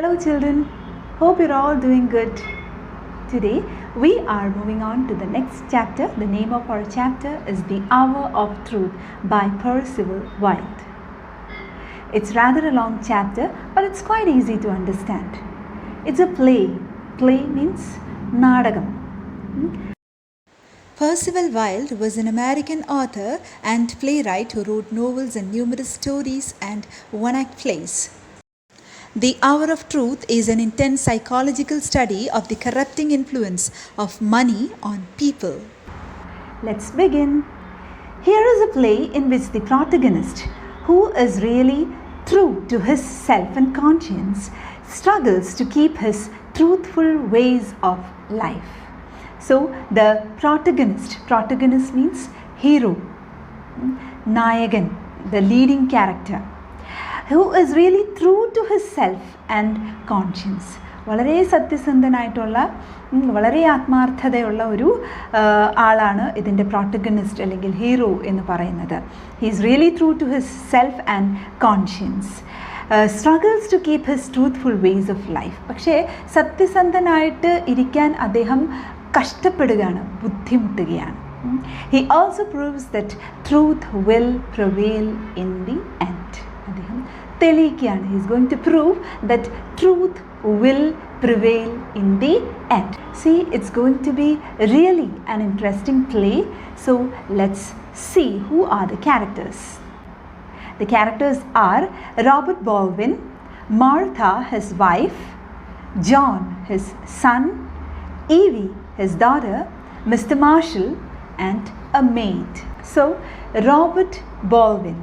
Hello children, hope you're all doing good. Today we are moving on to the next chapter. The name of our chapter is The Hour of Truth by Percival Wilde. It's rather a long chapter, but it's quite easy to understand. It's a play. Play means nadagam. Percival Wilde was an American author and playwright who wrote novels and numerous stories and one-act plays. The Hour of Truth is an intense psychological study of the corrupting influence of money on people. Let's begin. Here is a play in which the protagonist, who is really true to his self and conscience, struggles to keep his truthful ways of life. So the protagonist means hero, Nayagan, the leading character, who is really true to his self and conscience. വളരെ സത്യസന്ധനായിട്ടുള്ള വളരെ ആത്മാർത്ഥതയുള്ള ഒരു ആളാണ് ഇതിൻ്റെ protagonist അല്ലെങ്കിൽ hero എന്ന് പറയുന്നത്. He is really true to his self and conscience. Struggles to keep his truthful ways of life. പക്ഷേ സത്യസന്ധനായിട്ട് ഇരിക്കാൻ അദ്ദേഹം കഷ്ടപ്പെടുകയാണ്, ബുദ്ധിമുട്ടുകയാണ്. He also proves that truth will prevail in the end. അദ്ദേഹം തെളിയിക്കുകയാണ്. He is going to prove that truth will prevail in the end. See, it's going to be really an interesting play. So let's see who are the characters. The characters are Robert Baldwin, Martha, his wife, John, his son, Evie, his daughter, Mr. Marshall, and a maid. So, Robert Baldwin,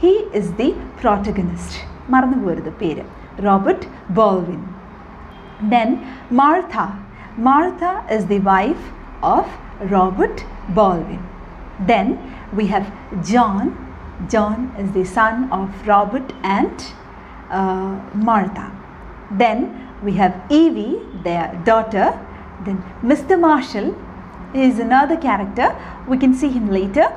he is the protagonist. മറന്നു പോരുത് പേര്, Robert Baldwin. Then Martha is the wife of Robert Baldwin. Then we have John is the son of Robert and Martha. Then we have Evie, their daughter. Then Mr. Marshall is another character. We can see him later.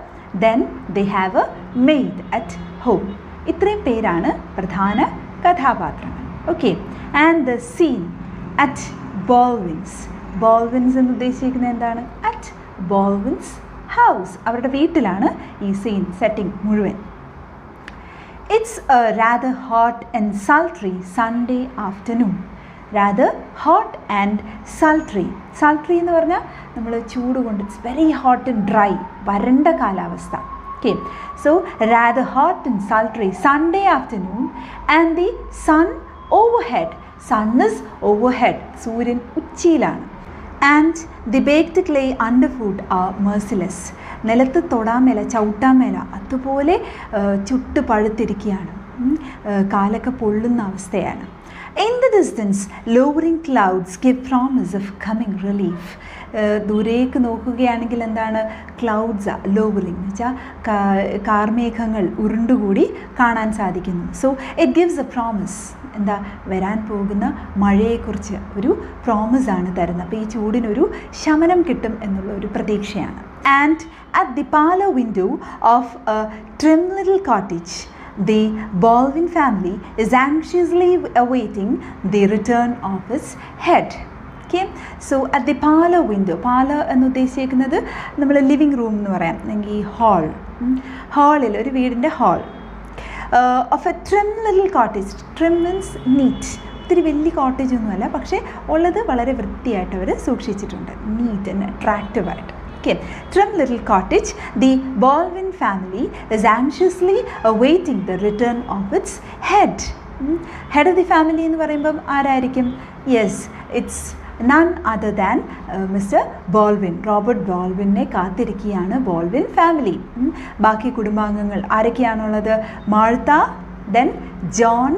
Then they have a maid at home. ഇത്രയും പേരാണ് പ്രധാന കഥാപാത്രങ്ങൾ. Okay, and the scene at Baldwins എന്ന് ഉദ്ദേശിക്കുന്നത് എന്താണ്? At Baldwins house, അവരുടെ വീട്ടിലാണ് ഈ സീൻ സെറ്റിംഗ് മുഴുവൻ. It's a rather hot and sultry Sunday afternoon. rather hot and sultry എന്ന് പറഞ്ഞാൽ നമ്മൾ ചൂട് കൊണ്ട്, it's very hot and dry, വരണ്ട കാലാവസ്ഥ. Okay, so rather hot and sultry Sunday afternoon, and the sun is overhead, സൂര്യൻ ഉച്ചിയിലാണ്. And the baked clay underfoot are merciless. നിലത്ത് തൊടാൻ മേല, ചവിട്ടാൻ മേല, അതുപോലെ ചുട്ട് പഴുത്തിരിക്കുകയാണ്, കാലൊക്കെ പൊള്ളുന്ന അവസ്ഥയാണ്. In the distance, lowering clouds give promise of coming relief. ദൂരേക്ക് നോക്കുകയാണെങ്കിൽ എന്താണ്? ക്ലൗഡ്സ് ലോവറിങ് എന്ന് വെച്ചാൽ കാർമേഘങ്ങൾ ഉരുണ്ടുകൂടി കാണാൻ സാധിക്കുന്നു. So it gives A promise. എന്താ? വരാൻ പോകുന്ന മഴയെക്കുറിച്ച് ഒരു പ്രോമിസാണ് തരുന്നത്. അപ്പോൾ ഈ ചൂടിനൊരു ശമനം കിട്ടും എന്നുള്ള ഒരു പ്രതീക്ഷയാണ്. And at the parlour window of A trim little cottage, the Baldwin family is anxiously awaiting the return of its head. Okay, so at the parlor window, parlor എന്ന് ഉദ്ദേശിക്കുന്നത് നമ്മൾ ലിവിങ് റൂം എന്ന് പറയാം, അല്ലെങ്കിൽ ഹാളിൽ, ഒരു വീടിൻ്റെ hall of A trim little cottage. Trim means neat. ഒത്തിരി വലിയ കോട്ടേജ് ഒന്നുമല്ല, പക്ഷേ ഉള്ളത് വളരെ വൃത്തിയായിട്ട് അവർ സൂക്ഷിച്ചിട്ടുണ്ട്, നീറ്റ് ആൻഡ് അട്രാക്റ്റീവായിട്ട്. Okay, trim little cottage, the Baldwin family is anxiously awaiting the return of its head. Head of the family എന്ന് പറയുമ്പം ആരായിരിക്കും? Yes, it's none other than Mr. Baldwin. Robert ബോൾവിനെ കാത്തിരിക്കുകയാണ് ബോൾവിൻ ഫാമിലി. ബാക്കി കുടുംബാംഗങ്ങൾ ആരൊക്കെയാണുള്ളത്? Martha, then John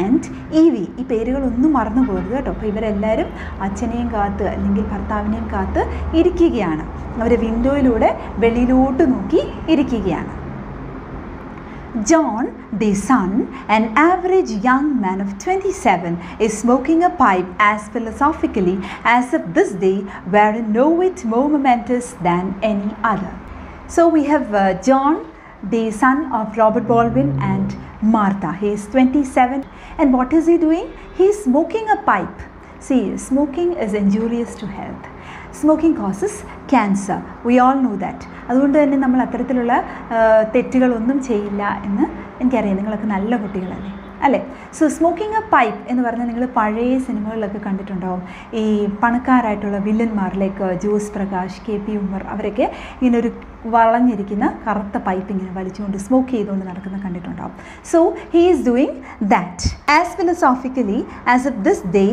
and Evie. ഈ പേരുകളൊന്നും മറന്നു പോകരുത് കേട്ടോ. അപ്പോൾ ഇവരെല്ലാവരും അച്ഛനെയും കാത്ത് അല്ലെങ്കിൽ ഭർത്താവിനെയും കാത്ത് ഇരിക്കുകയാണ്. അവർ വിൻഡോയിലൂടെ വെളിയിലോട്ട് നോക്കി ഇരിക്കുകയാണ്. John, the son, an average young man of 27, is smoking a pipe as philosophically as if this day were no whit more momentous than any other. So we have John, the son of Robert Baldwin, and Martha. He is 27. And what is he doing? He is smoking a pipe. See, smoking is injurious to health. Smoking causes cancer. We all know that. അതുകൊണ്ട് തന്നെ നമ്മൾ അത്തരത്തിലുള്ള തെറ്റുകളൊന്നും ചെയ്യില്ല എന്ന് എനിക്കറിയാം. നിങ്ങളൊക്കെ നല്ല കുട്ടികളല്ലേ അല്ലേ? സോ സ്മോക്കിംഗ് എ പൈപ്പ് എന്ന് പറഞ്ഞാൽ നിങ്ങൾ പഴയ സിനിമകളിലൊക്കെ കണ്ടിട്ടുണ്ടാവും. ഈ പണക്കാരായിട്ടുള്ള വില്ലന്മാർ like Jose Prakash, K P Ummer, അവരൊക്കെ ഇങ്ങനെ ഒരു വളഞ്ഞിരിക്കുന്ന കറുത്ത പൈപ്പ് ഇങ്ങനെ വലിച്ചുകൊണ്ട് സ്മോക്ക് ചെയ്തുകൊണ്ട് നടക്കുന്ന കണ്ടിട്ടുണ്ടാവും. So he is doing that as philosophically as if this day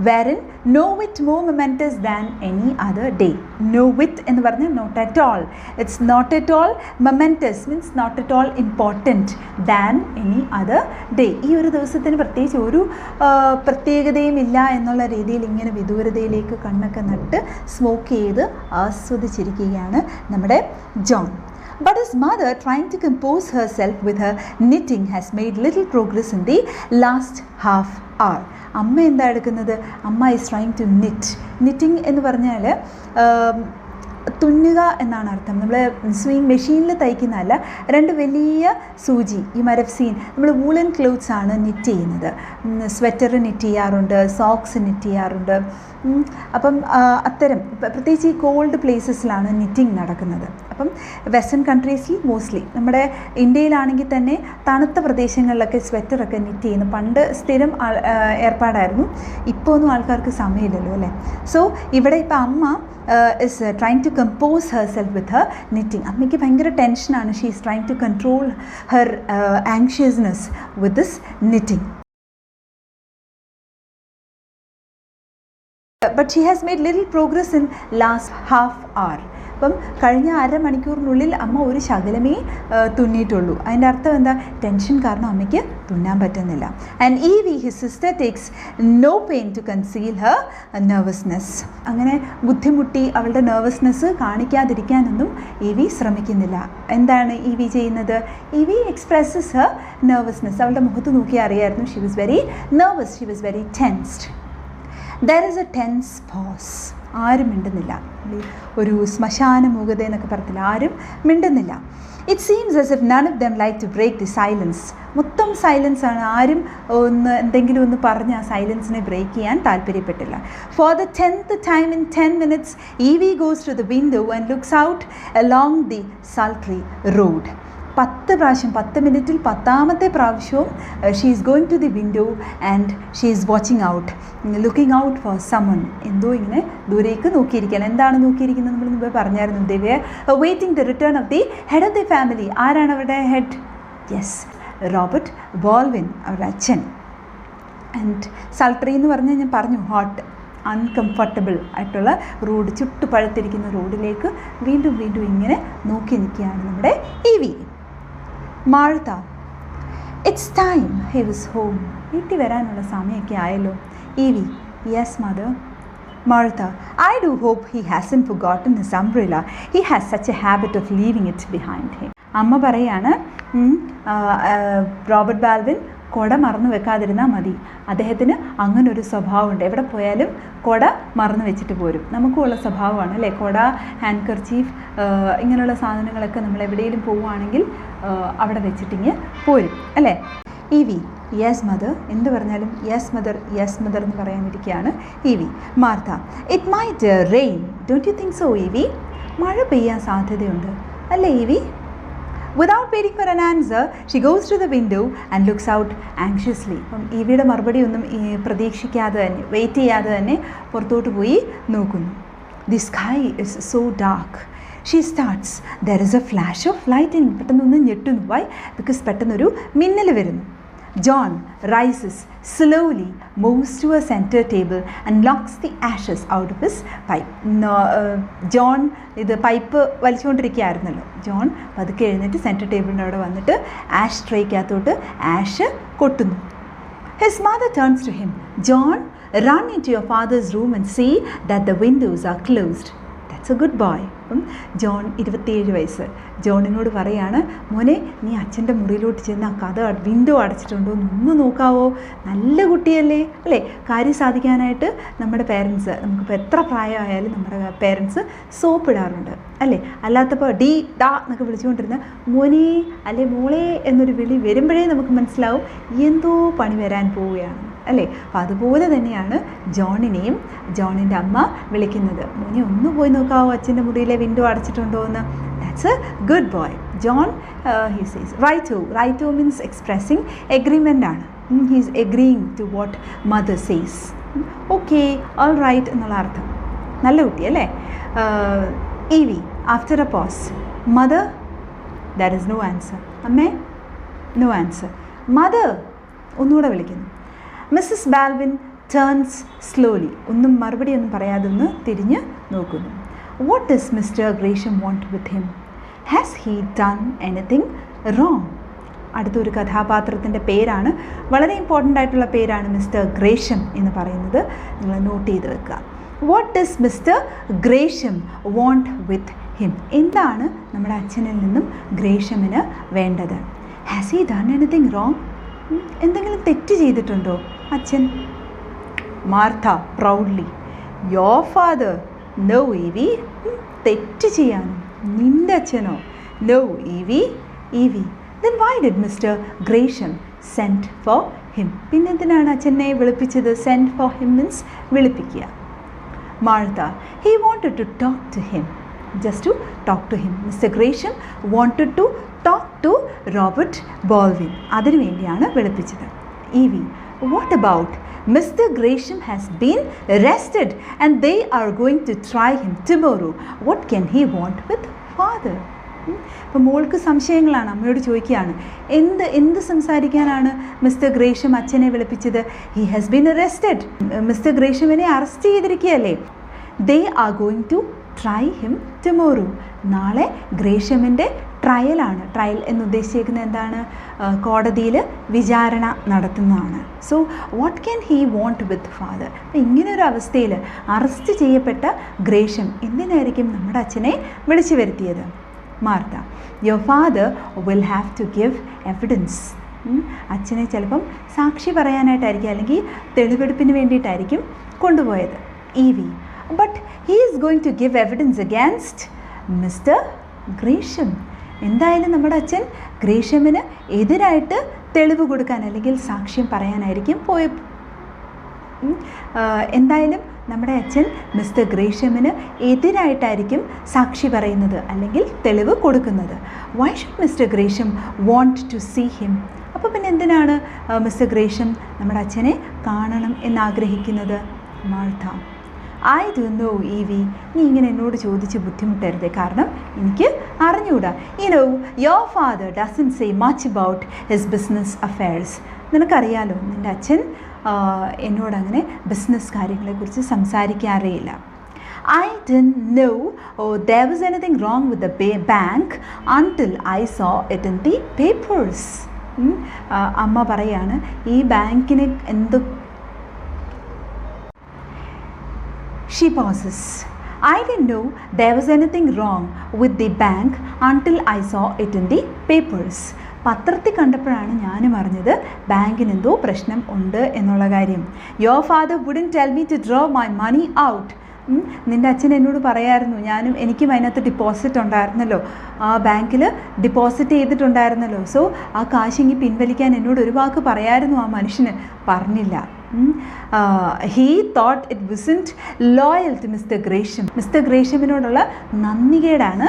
were in no wit more momentous than any other day. No wit എന്ന് പറഞ്ഞാൽ not at all. It's not at all momentous means not at all important than any other day. ഈ ഒരു ദിവസത്തിന് പ്രത്യേകിച്ച് ഒരു പ്രത്യേകതയും ഇല്ല എന്നുള്ള രീതിയിൽ ഇങ്ങനെ വിദൂരതയിലേക്ക് കണ്ണൊക്കെ നട്ട് സ്മോക്ക് ചെയ്ത് ആസ്വദിച്ചിരിക്കുകയാണ് നമ്മുടെ John. But his mother, trying to compose herself with her knitting, has made little progress in the last half hour. അമ്മ എന്താ എടുക്കുന്നത്? അമ്മ is trying to knit. Knitting എന്ന് പറഞ്ഞാൽ തുന്നുക എന്നാണ് അർത്ഥം. നമ്മൾ സ്വിങ് മെഷീനിൽ തയ്ക്കുന്നതല്ല, രണ്ട് വലിയ സൂചി. യു മൈറ്റ് ഹാവ് സീൻ, നമ്മൾ വൂളൻ ക്ലോത്ത്സ് ആണ് നിറ്റ് ചെയ്യുന്നത്. സ്വെറ്റർ നിറ്റ് ചെയ്യാറുണ്ട്, സോക്സ് നിറ്റ് ചെയ്യാറുണ്ട്. അപ്പം അത്തരം പ്രത്യേകിച്ച് ഈ കോൾഡ് പ്ലേസസിലാണ് നിറ്റിങ് നടക്കുന്നത്. അപ്പം വെസ്റ്റേൺ കൺട്രീസിൽ മോസ്റ്റ്ലി, നമ്മുടെ ഇന്ത്യയിലാണെങ്കിൽ തന്നെ തണുത്ത പ്രദേശങ്ങളിലൊക്കെ സ്വെറ്ററൊക്കെ നിറ്റ് ചെയ്യുന്നു. പണ്ട് സ്ഥിരം ഏർപ്പാടായിരുന്നു. ഇപ്പോൾ ഒന്നും ആൾക്കാർക്ക് സമയമില്ലല്ലോ അല്ലേ? സോ ഇവിടെ ഇപ്പം അമ്മ is trying to compose herself with her knitting. അമ്മയ്ക്ക് ഭയങ്കര ടെൻഷനാണ്. She is trying to control her anxiousness with this knitting. But she has made little progress in last half hour. അപ്പം കഴിഞ്ഞ അരമണിക്കൂറിനുള്ളിൽ അമ്മ ഒരു ശകലമേ തുന്നിയിട്ടുള്ളൂ. അതിൻ്റെ അർത്ഥം എന്താ? ടെൻഷൻ കാരണം അമ്മയ്ക്ക് തുന്നാൻ പറ്റുന്നില്ല. And Evie his sister takes no pain to conceal her nervousness. അങ്ങനെ ബുദ്ധിമുട്ടി അവളുടെ നെർവസ്നെസ് കാണിക്കാതിരിക്കാനൊന്നും ഈവി ശ്രമിക്കുന്നില്ല. എന്താണ് ഈവി ചെയ്യുന്നത്? Evie expresses her nervousness. അവളുടെ മുഖത്ത് നോക്കിയാൽ അറിയായിരുന്നു she was very nervous, she was very tensed. There is a tense pause. ആരും മിണ്ടുന്നില്ല. ഒരു ശ്മശാന മൂകത എന്നൊക്കെ പറയത്തില്ല, ആരും മിണ്ടുന്നില്ല. It seems as if none of them like to break the silence. മൊത്തം സൈലൻസ് ആണ്. ആരും എന്തെങ്കിലും ഒന്ന് പറഞ്ഞ് ആ സൈലൻസിനെ ബ്രേക്ക് ചെയ്യാൻ താല്പര്യപ്പെട്ടില്ല. For the 10th time in 10 minutes, Evie goes to the window and looks out along the sultry road. 10 പ്രാവശ്യം, 10 മിനിറ്റിൽ 10ാമത്തെ പ്രാവശ്യവും she is going to the window and she is watching out, looking out for someone. എന്തോ ഇങ്ങനെ ദൂരേക്ക് നോക്കിയിരിക്കുകയാണ്. എന്താണ് നോക്കിയിരിക്കുന്നത്? നമ്മൾ മുമ്പേ പറഞ്ഞായിരുന്നു. They were waiting the return of the head of the family. ആരാണ് അവരുടെ ഹെഡ്? യെസ്, റോബർട്ട് ബോൾവിൻ, അവരുടെ അച്ഛൻ. ആൻഡ് സൾട്രി എന്ന് പറഞ്ഞാൽ ഞാൻ പറഞ്ഞു, ഹോട്ട്, അൺകംഫർട്ടബിൾ ആയിട്ടുള്ള റോഡ്, ചുട്ടുപഴുത്തിരിക്കുന്ന റോഡിലേക്ക് വീണ്ടും വീണ്ടും ഇങ്ങനെ നോക്കി നിൽക്കുകയാണ് നമ്മുടെ EV. Martha, it's time, he was home. വീട്ടിൽ വരാനുള്ള സമയമൊക്കെ ആയല്ലോ. EV, yes mother. Martha, I do hope he hasn't forgotten his umbrella. He has such a habit of leaving it behind him. അമ്മ പറയാണ്, റോബർട്ട് ബാൽവിൻ കുട മറന്നു വെക്കാതിരുന്നാൽ മതി. അദ്ദേഹത്തിന് അങ്ങനൊരു സ്വഭാവമുണ്ട്. എവിടെ പോയാലും കുട മറന്നു വെച്ചിട്ട് പോരും. നമുക്കുള്ള സ്വഭാവമാണ് അല്ലേ? കുട, ഹാൻഡ് കർച്ചീഫ്, ഇങ്ങനെയുള്ള സാധനങ്ങളൊക്കെ നമ്മൾ എവിടെയെങ്കിലും പോവുകയാണെങ്കിൽ അവിടെ വെച്ചിട്ടിങ്ങ് പോരും അല്ലേ? Evie, yes mother. എന്ത് പറഞ്ഞാലും യെസ് മദർ, യെസ് മദർ എന്ന് പറയാനിരിക്കുകയാണ് Evie. Martha, it might rain, don't you think so Evie? മഴ പെയ്യാൻ സാധ്യതയുണ്ട് അല്ലേ Evie? Without waiting for an answer, she goes to the window and looks out anxiously. അപ്പം ഈവിയുടെ മറുപടി ഒന്നും പ്രതീക്ഷിക്കാതെ തന്നെ, വെയിറ്റ് ചെയ്യാതെ തന്നെ പുറത്തോട്ട് പോയി നോക്കുന്നു. The sky is so dark. She starts. There is a flash of lightning. പെട്ടെന്നൊന്ന് ഞെട്ടുന്നു. Why? Because പെട്ടെന്നൊരു മിന്നൽ വരുന്നു. John rises slowly, moves to a center table and knocks the ashes out of his pipe. John ഇത് pipe വലിച്ചുകൊണ്ടിരിക്കുകയായിരുന്നല്ലോ. John പതുക്കെ എഴുന്നേറ്റ് centre ടേബിളിൻ്റെ അവിടെ വന്നിട്ട് ആഷ് ട്രേക്കകത്തോട്ട് ആഷ് കൊട്ടുന്നു. His mother turns to him. John, run into your father's room and see that the windows are closed. That's a good boy. അപ്പം ജോൺ 27 വയസ്സ് ജോണിനോട് പറയാണ്, മോനെ നീ അച്ഛൻ്റെ മുറിയിലോട്ട് ചെന്ന് ആ വിൻഡോ അടച്ചിട്ടുണ്ടോ എന്നൊന്ന് നോക്കാവോ, നല്ല കുട്ടിയല്ലേ അല്ലേ. കാര്യം സാധിക്കാനായിട്ട് നമ്മുടെ പേരൻസ്, നമുക്കിപ്പോൾ എത്ര പ്രായമായാലും നമ്മുടെ പേരൻസ് സോപ്പ് ഇടാറുണ്ട് അല്ലേ. അല്ലാത്തപ്പോൾ ഡി ഡാ എന്നൊക്കെ വിളിച്ചുകൊണ്ടിരുന്ന മോനെ അല്ലെ മോളെ എന്നൊരു വിളി വരുമ്പോഴേ നമുക്ക് മനസ്സിലാവും എന്തോ പണി വരാൻ പോവുകയാണ് അല്ലേ. അപ്പോൾ അതുപോലെ തന്നെയാണ് ജോണിനെയും ജോണിൻ്റെ അമ്മ വിളിക്കുന്നത്, മോനെ ഒന്ന് പോയി നോക്കാവോ അച്ഛൻ്റെ മുറിയിലെ വിൻഡോ അടച്ചിട്ടുണ്ടോ എന്ന്. That's a good boy. John he says righto means expressing agreement ആണ്. He is agreeing to what mother says. Okay all right എന്നുള്ള അർത്ഥം. നല്ല കുട്ടി അല്ലേ. Evie after a pause, mother, that is no answer. അമ്മേ, no answer. Mother ഒന്നുകൂടെ വിളിക്കുന്നു. Mrs Balvin turns slowly, ഒന്നും മറുപടി ഒന്നും പറയാതെ ഒന്ന് തിരിഞ്ഞ് നോക്കുന്നു. What does Mr Gresham want with him? Has he done anything wrong? അടുത്തൊരു കഥാപാത്രത്തിൻ്റെ പേരാണ്, വളരെ ഇമ്പോർട്ടൻ്റ് ആയിട്ടുള്ള പേരാണ് മിസ്റ്റർ ഗ്രേഷം എന്ന് പറയുന്നത്. നിങ്ങൾ നോട്ട് ചെയ്ത് വെക്കുക. What does Mr Gresham want with him? എന്താണ് നമ്മുടെ അച്ഛനിൽ നിന്നും ഗ്രേഷമിന് വേണ്ടത്? Has he done anything wrong? എന്തെങ്കിലും തെറ്റ് ചെയ്തിട്ടുണ്ടോ അച്ഛൻ? Martha proudly, your father? No Evie. തെറ്റ് ചെയ്യാനോ നിൻ്റെ അച്ഛനോ? No Evie. Evie, then why did Mr Gresham send for him? പിന്നെന്തിനാണ് അച്ഛനെ വിളിപ്പിച്ചത്? സെൻഡ് ഫോർ ഹിം മീൻസ് വിളിപ്പിക്കുക. Martha, he wanted to talk to him, just to talk to him. Mr. Gresham wanted to talk to Robert Baldwin. അതിനു വേണ്ടിയാണ് വിളിപ്പിച്ചത്. Evie, what about Mr. Gresham has been arrested and they are going to try him tomorrow. What can he want with father? അപ്പോൾ മോൾക്ക് സംശയങ്ങളാണ്, അമ്മയോട് ചോദിക്കുകയാണ്, എന്ത് സംസാരിക്കാനാണ് Mr Gresham അച്ഛനെ വിളിപ്പിച്ചത്? He has been arrested. Mr ഗ്രേഷമിനെ അറസ്റ്റ് ചെയ്തിരിക്കുകയല്ലേ. They are going to try him tomorrow. നാളെ ഗ്രേഷമിൻ്റെ ട്രയലാണ്. ട്രയൽ എന്നുദ്ദേശിച്ചിരിക്കുന്നത് എന്താണ്? കോടതിയിൽ വിചാരണ നടത്തുന്നതാണ്. So what can he want with father? ഇങ്ങനൊരു അവസ്ഥയിൽ അറസ്റ്റ് ചെയ്യപ്പെട്ട ഗ്രേഷം എന്തിനായിരിക്കും നമ്മുടെ അച്ഛനെ വിളിച്ചു വരുത്തിയത്? Martha, your father will have to give evidence. അച്ഛനെ ചിലപ്പം സാക്ഷി പറയാനായിട്ടായിരിക്കും, അല്ലെങ്കിൽ തെളിവെടുപ്പിന് വേണ്ടിയിട്ടായിരിക്കും കൊണ്ടുപോയത്. Evie, but he is going to give evidence against Mr Gresham. എന്തായാലും നമ്മുടെ അച്ഛൻ ഗ്രേഷമിന് എതിരായിട്ട് തെളിവ് കൊടുക്കാൻ അല്ലെങ്കിൽ സാക്ഷ്യം പറയാനായിരിക്കും എന്തായാലും നമ്മുടെ അച്ഛൻ മിസ്റ്റർ ഗ്രേഷമിന് എതിരായിട്ടായിരിക്കും സാക്ഷി പറയുന്നത് അല്ലെങ്കിൽ തെളിവ് കൊടുക്കുന്നത്. Why should Mr Gresham want to see him? അപ്പോൾ പിന്നെ എന്തിനാണ് മിസ്റ്റർ ഗ്രേഷം നമ്മുടെ അച്ഛനെ കാണണം എന്നാഗ്രഹിക്കുന്നത്? Martha, I do know Evie. നീ ഇങ്ങനെ എന്നോട് ചോദിച്ച് ബുദ്ധിമുട്ടരുത്, കാരണം എനിക്ക് അറിഞ്ഞുകൂടാ. Your father doesn't say much about his business affairs. നിനക്കറിയാലോ, നിൻ്റെ അച്ഛൻ എന്നോടങ്ങനെ ബിസിനസ് കാര്യങ്ങളെക്കുറിച്ച് സംസാരിക്കാറേയില്ല. I didn't know there was anything wrong with the bank until I saw it in the papers. അമ്മ പറയാണ്, ഈ ബാങ്കിന് എന്ത്. She pauses. I didn't know there was anything wrong with the bank until I saw it in the papers. പത്രത്തിൽ കണ്ടപ്പോഴാണ് ഞാനും അറിഞ്ഞത് ബാങ്കിന് എന്തോ പ്രശ്നം ഉണ്ട് എന്നുള്ള കാര്യം. Your father wouldn't tell me to draw my money out. നിൻ്റെ അച്ഛൻ എന്നോട് പറയായിരുന്നു, എനിക്കും അതിനകത്ത് ഡിപ്പോസിറ്റ് ഉണ്ടായിരുന്നല്ലോ, ആ ബാങ്കിൽ ഡിപ്പോസിറ്റ് ചെയ്തിട്ടുണ്ടായിരുന്നല്ലോ. സോ ആ കാശിങ്ങി പിൻവലിക്കാൻ എന്നോട് ഒരു വാക്ക് പറയായിരുന്നു ആ മനുഷ്യന്, പറഞ്ഞില്ല. He thought it wasn't loyal to Mr Gresham. Mr ഗ്രേഷമിനോടുള്ള നന്ദികേടാണ്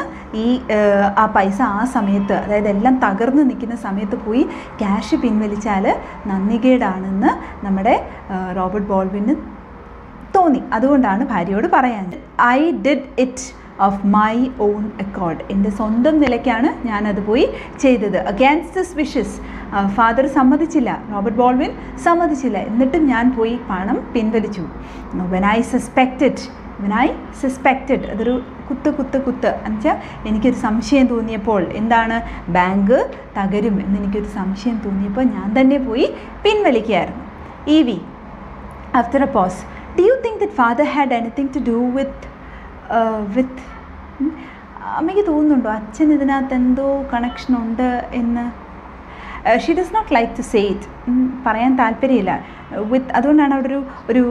ആ പൈസ ആ സമയത്ത്, അതായത് എല്ലാം തകർന്ന് നിൽക്കുന്ന സമയത്ത് പോയി ക്യാഷ് പിൻവലിച്ചാൽ നന്ദികേടാണെന്ന് നമ്മുടെ റോബർട്ട് ബോൾവിന് തോന്നി. അതുകൊണ്ടാണ് ഭാര്യയോട് പറയാൻ, I did it off my own Accord. എൻ്റെ സ്വന്തം നിലയ്ക്കാണ് ഞാനത് പോയി ചെയ്തത്. Against this wishes. ഫാദർ സമ്മതിച്ചില്ല, റോബർട്ട് ബോൾവിൻ സമ്മതിച്ചില്ല, എന്നിട്ടും ഞാൻ പോയി പണം പിൻവലിച്ചു. വെൻ ഐ സസ്പെക്റ്റഡ്, അതൊരു കുത്ത് എന്നുവെച്ചാൽ എനിക്കൊരു സംശയം തോന്നിയപ്പോൾ, എന്താണ്, ബാങ്ക് തകരും എന്നെനിക്കൊരു സംശയം തോന്നിയപ്പോൾ ഞാൻ തന്നെ പോയി പിൻവലിക്കുകയായിരുന്നു. Evie, after a pause, do you think that father had anything to do with with അമ്മയ്ക്ക് തോന്നുന്നുണ്ടോ അച്ഛൻ ഇതിനകത്ത് എന്തോ കണക്ഷൻ ഉണ്ട് എന്ന്? She does not like to say it, പറയാൻ താല്പര്യമില്ല. വിത്ത് അതുകൊണ്ടാണ് അവിടെ ഒരു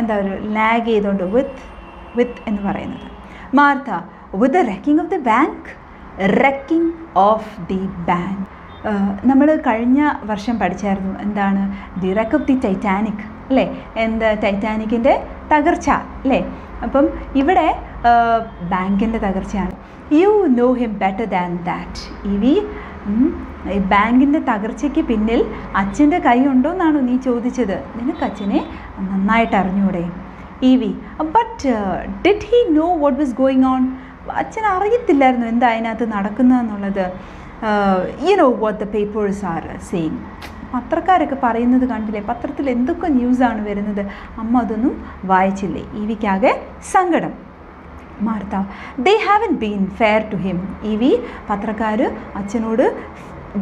എന്താ ഒരു ലാഗ് ചെയ്തുകൊണ്ട് വിത്ത് എന്ന് പറയുന്നത്. Martha with the wrecking of the bank. Wrecking of the bank നമ്മൾ കഴിഞ്ഞ വർഷം പഠിച്ചായിരുന്നു. എന്താണ്? The wreck of the Titanic അല്ലേ? എന്താ ടൈറ്റാനിക്കിൻ്റെ തകർച്ച അല്ലേ? അപ്പം ഇവിടെ ബാങ്കിൻ്റെ തകർച്ചയാണ്. You know him better than that. ഈ ബാങ്കിൻ്റെ തകർച്ചയ്ക്ക് പിന്നിൽ അച്ഛൻ്റെ കൈ ഉണ്ടോ എന്നാണോ നീ ചോദിച്ചത്? നിനക്ക് അച്ഛനെ നന്നായിട്ട് അറിഞ്ഞൂടെ? But did he know what was going on? അച്ഛൻ അറിയത്തില്ലായിരുന്നു എന്താ അതിനകത്ത് നടക്കുന്നതെന്നുള്ളത്. You know what the papers are saying. പത്രക്കാരൊക്കെ പറയുന്നത് കണ്ടില്ലേ? പത്രത്തിൽ എന്തൊക്കെ ന്യൂസാണ് വരുന്നത്. അമ്മ അതൊന്നും വായിച്ചില്ലേ? ഈവിക്കാകെ സങ്കടം. Martha they haven't been fair to him. പത്രക്കാർ അച്ഛനോട്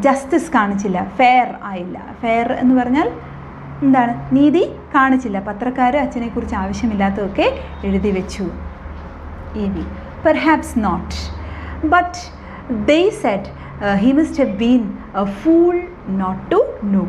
ജസ്റ്റിസ് കാണിച്ചില്ല, ഫെയർ ആയില്ല. ഫെയർ എന്ന് പറഞ്ഞാൽ എന്താണ്? നീതി കാണിച്ചില്ല. പത്രക്കാർ അച്ഛനെക്കുറിച്ച് ആവശ്യമില്ലാത്തതൊക്കെ എഴുതി വെച്ചു. Perhaps not, but they said he must have been a fool not to know.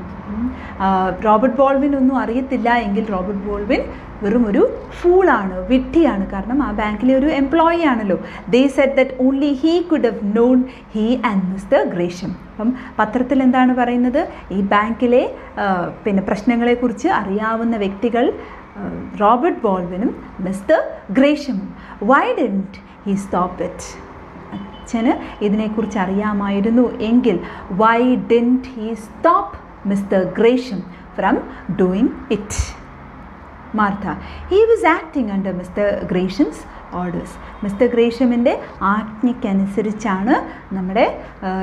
Robert Baldwin ഒന്നും അറിയത്തില്ല എങ്കിൽ റോബർട്ട് ബോൾവിൻ വെറും ഒരു ഫൂളാണ്, വിഡ്ഢിയാണ്. കാരണം ആ ബാങ്കിലെ ഒരു എംപ്ലോയി ആണല്ലോ. They said that only he could have known he and mister Gresham. അപ്പം പത്രത്തിൽ എന്താണ് പറയുന്നത്? ഈ ബാങ്കിലെ പിന്നെ പ്രശ്നങ്ങളെക്കുറിച്ച് അറിയാവുന്ന വ്യക്തികൾ റോബർട്ട് ബോൾവിനും മിസ്റ്റർ ഗ്രേഷമും. Why didn't he stop it? അച്ഛന് ഇതിനെക്കുറിച്ച് അറിയാമായിരുന്നു എങ്കിൽ why didn't he stop Mr Gresham from doing it? Martha he was acting under Mr Gresham's orders. Mr ഗ്രേഷമിൻ്റെ ആജ്ഞയ്ക്കനുസരിച്ചാണ് നമ്മുടെ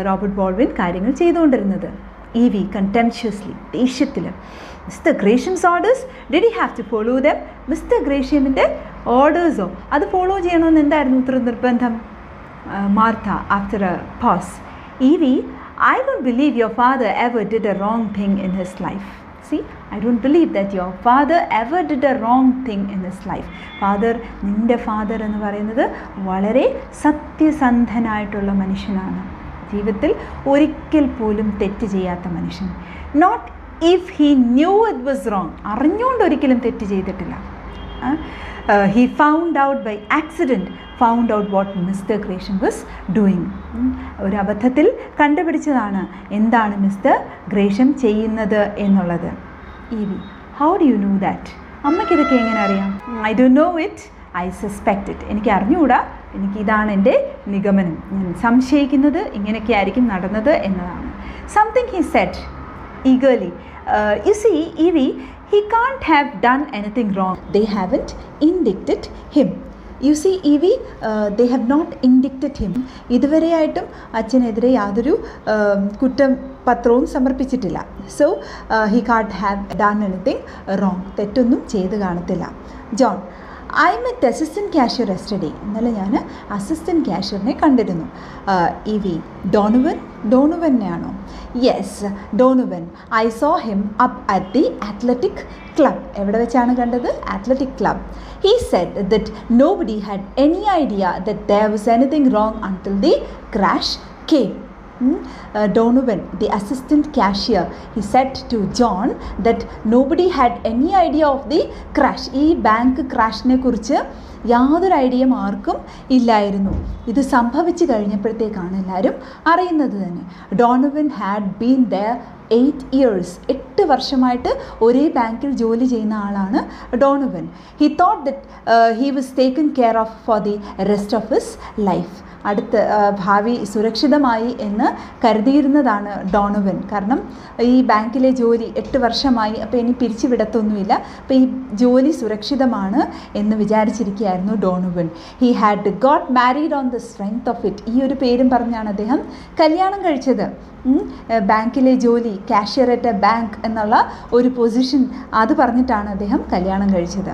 റോബർട്ട് ബോൾവിൻ കാര്യങ്ങൾ ചെയ്തുകൊണ്ടിരുന്നത്. കണ്ടംപ്ച്വസ്ലി, ദേഷ്യത്തിൽ. Mr Gresham's orders, did he have to follow them? Mr ഗ്രേഷമിൻ്റെ ഓർഡേഴ്സോ അത് follow ചെയ്യണമെന്ന് എന്തായിരുന്നു ഇത്ര നിർബന്ധം? Martha, after a pause, I don't believe your father ever did a wrong thing in his life. See, I don't believe that your father ever did a wrong thing in his life. Father, നിൻ്റെ father എന്ന് പറയുന്നത് വളരെ സത്യസന്ധനായിട്ടുള്ള മനുഷ്യനാണ്. ജീവിതത്തിൽ ഒരിക്കൽ പോലും തെറ്റ് ചെയ്യാത്ത മനുഷ്യൻ. Not if he knew it was wrong. അറിഞ്ഞുകൊണ്ട് ഒരിക്കലും തെറ്റ് ചെയ്തിട്ടില്ല. He found out by accident, found out what Mr. Gresham was doing. ഒരു അബദ്ധത്തിൽ കണ്ടുപിടിച്ചതാണ് എന്താണ് മിസ്റ്റർ ഗ്രേഷം ചെയ്യുന്നത് എന്നുള്ളത്. How do you know that? അമ്മയ്ക്കിതൊക്കെ എങ്ങനെ അറിയാം? I do know it, I suspect it. എനിക്ക് അറിഞ്ഞുകൂടാ, ഇതാണ് എൻ്റെ നിഗമനം. ഞാൻ സംശയിക്കുന്നത് ഇങ്ങനെയൊക്കെ ആയിരിക്കും നടന്നത് എന്നതാണ്. Something he said eagerly. You see, he can't have done anything wrong. They haven't indicted him. You see, they have not indicted him. ഇതുവരെയായിട്ടും അച്ഛനെതിരെ യാതൊരു കുറ്റപത്രവും സമർപ്പിച്ചിട്ടില്ല. So he can't have done anything wrong. തെറ്റൊന്നും ചെയ്ത് കാണത്തില്ല. John I met assistant cashier yesterday. ഇന്നലെ ഞാൻ അസിസ്റ്റൻറ്റ് ക്യാഷ്യറിനെ കണ്ടിരുന്നു. ഡോണുവനെയാണോ? Yes, Donovan. I saw him up at the athletic club. എവിടെ വെച്ചാണ് കണ്ടത്? Athletic club. He said that nobody had any idea that there was anything wrong until the crash came. Donovan, the assistant cashier, he said to John that nobody had any idea of the crash. ഈ bank ക്രാഷിനെ കുറിച്ച് യാതൊരു ഐഡിയയും ആർക്കും ഇല്ലായിരുന്നു. ഇത് സംഭവിച്ചു കഴിഞ്ഞപ്പോഴത്തേക്കാണ് എല്ലാവരും അറിയുന്നത് തന്നെ. Donovan had been there 8 years. 8 വർഷമായിട്ട് ഒരേ ബാങ്കിൽ ജോലി ചെയ്യുന്ന ആളാണ് Donovan. He thought that he was taken care of for the rest of his life. അടുത്ത ഭാവി സുരക്ഷിതമായി എന്ന് കരുതിയിരുന്നതാണ് ഡോണോവൻ. കാരണം ഈ ബാങ്കിലെ ജോലി 8 വർഷമായി, അപ്പോൾ ഇനി പിരിച്ചു വിടത്തൊന്നുമില്ല, അപ്പോൾ ഈ ജോലി സുരക്ഷിതമാണ് എന്ന് വിചാരിച്ചിരിക്കുകയായിരുന്നു Donovan. He had got married on the strength of it. ഈ ഒരു പേരും പറഞ്ഞാണ് അദ്ദേഹം കല്യാണം കഴിച്ചത്. ബാങ്കിലെ ജോലി, കാഷ്യർ അറ്റ് എ ബാങ്ക് എന്നുള്ള ഒരു പൊസിഷൻ, അത് പറഞ്ഞിട്ടാണ് അദ്ദേഹം കല്യാണം കഴിച്ചത്.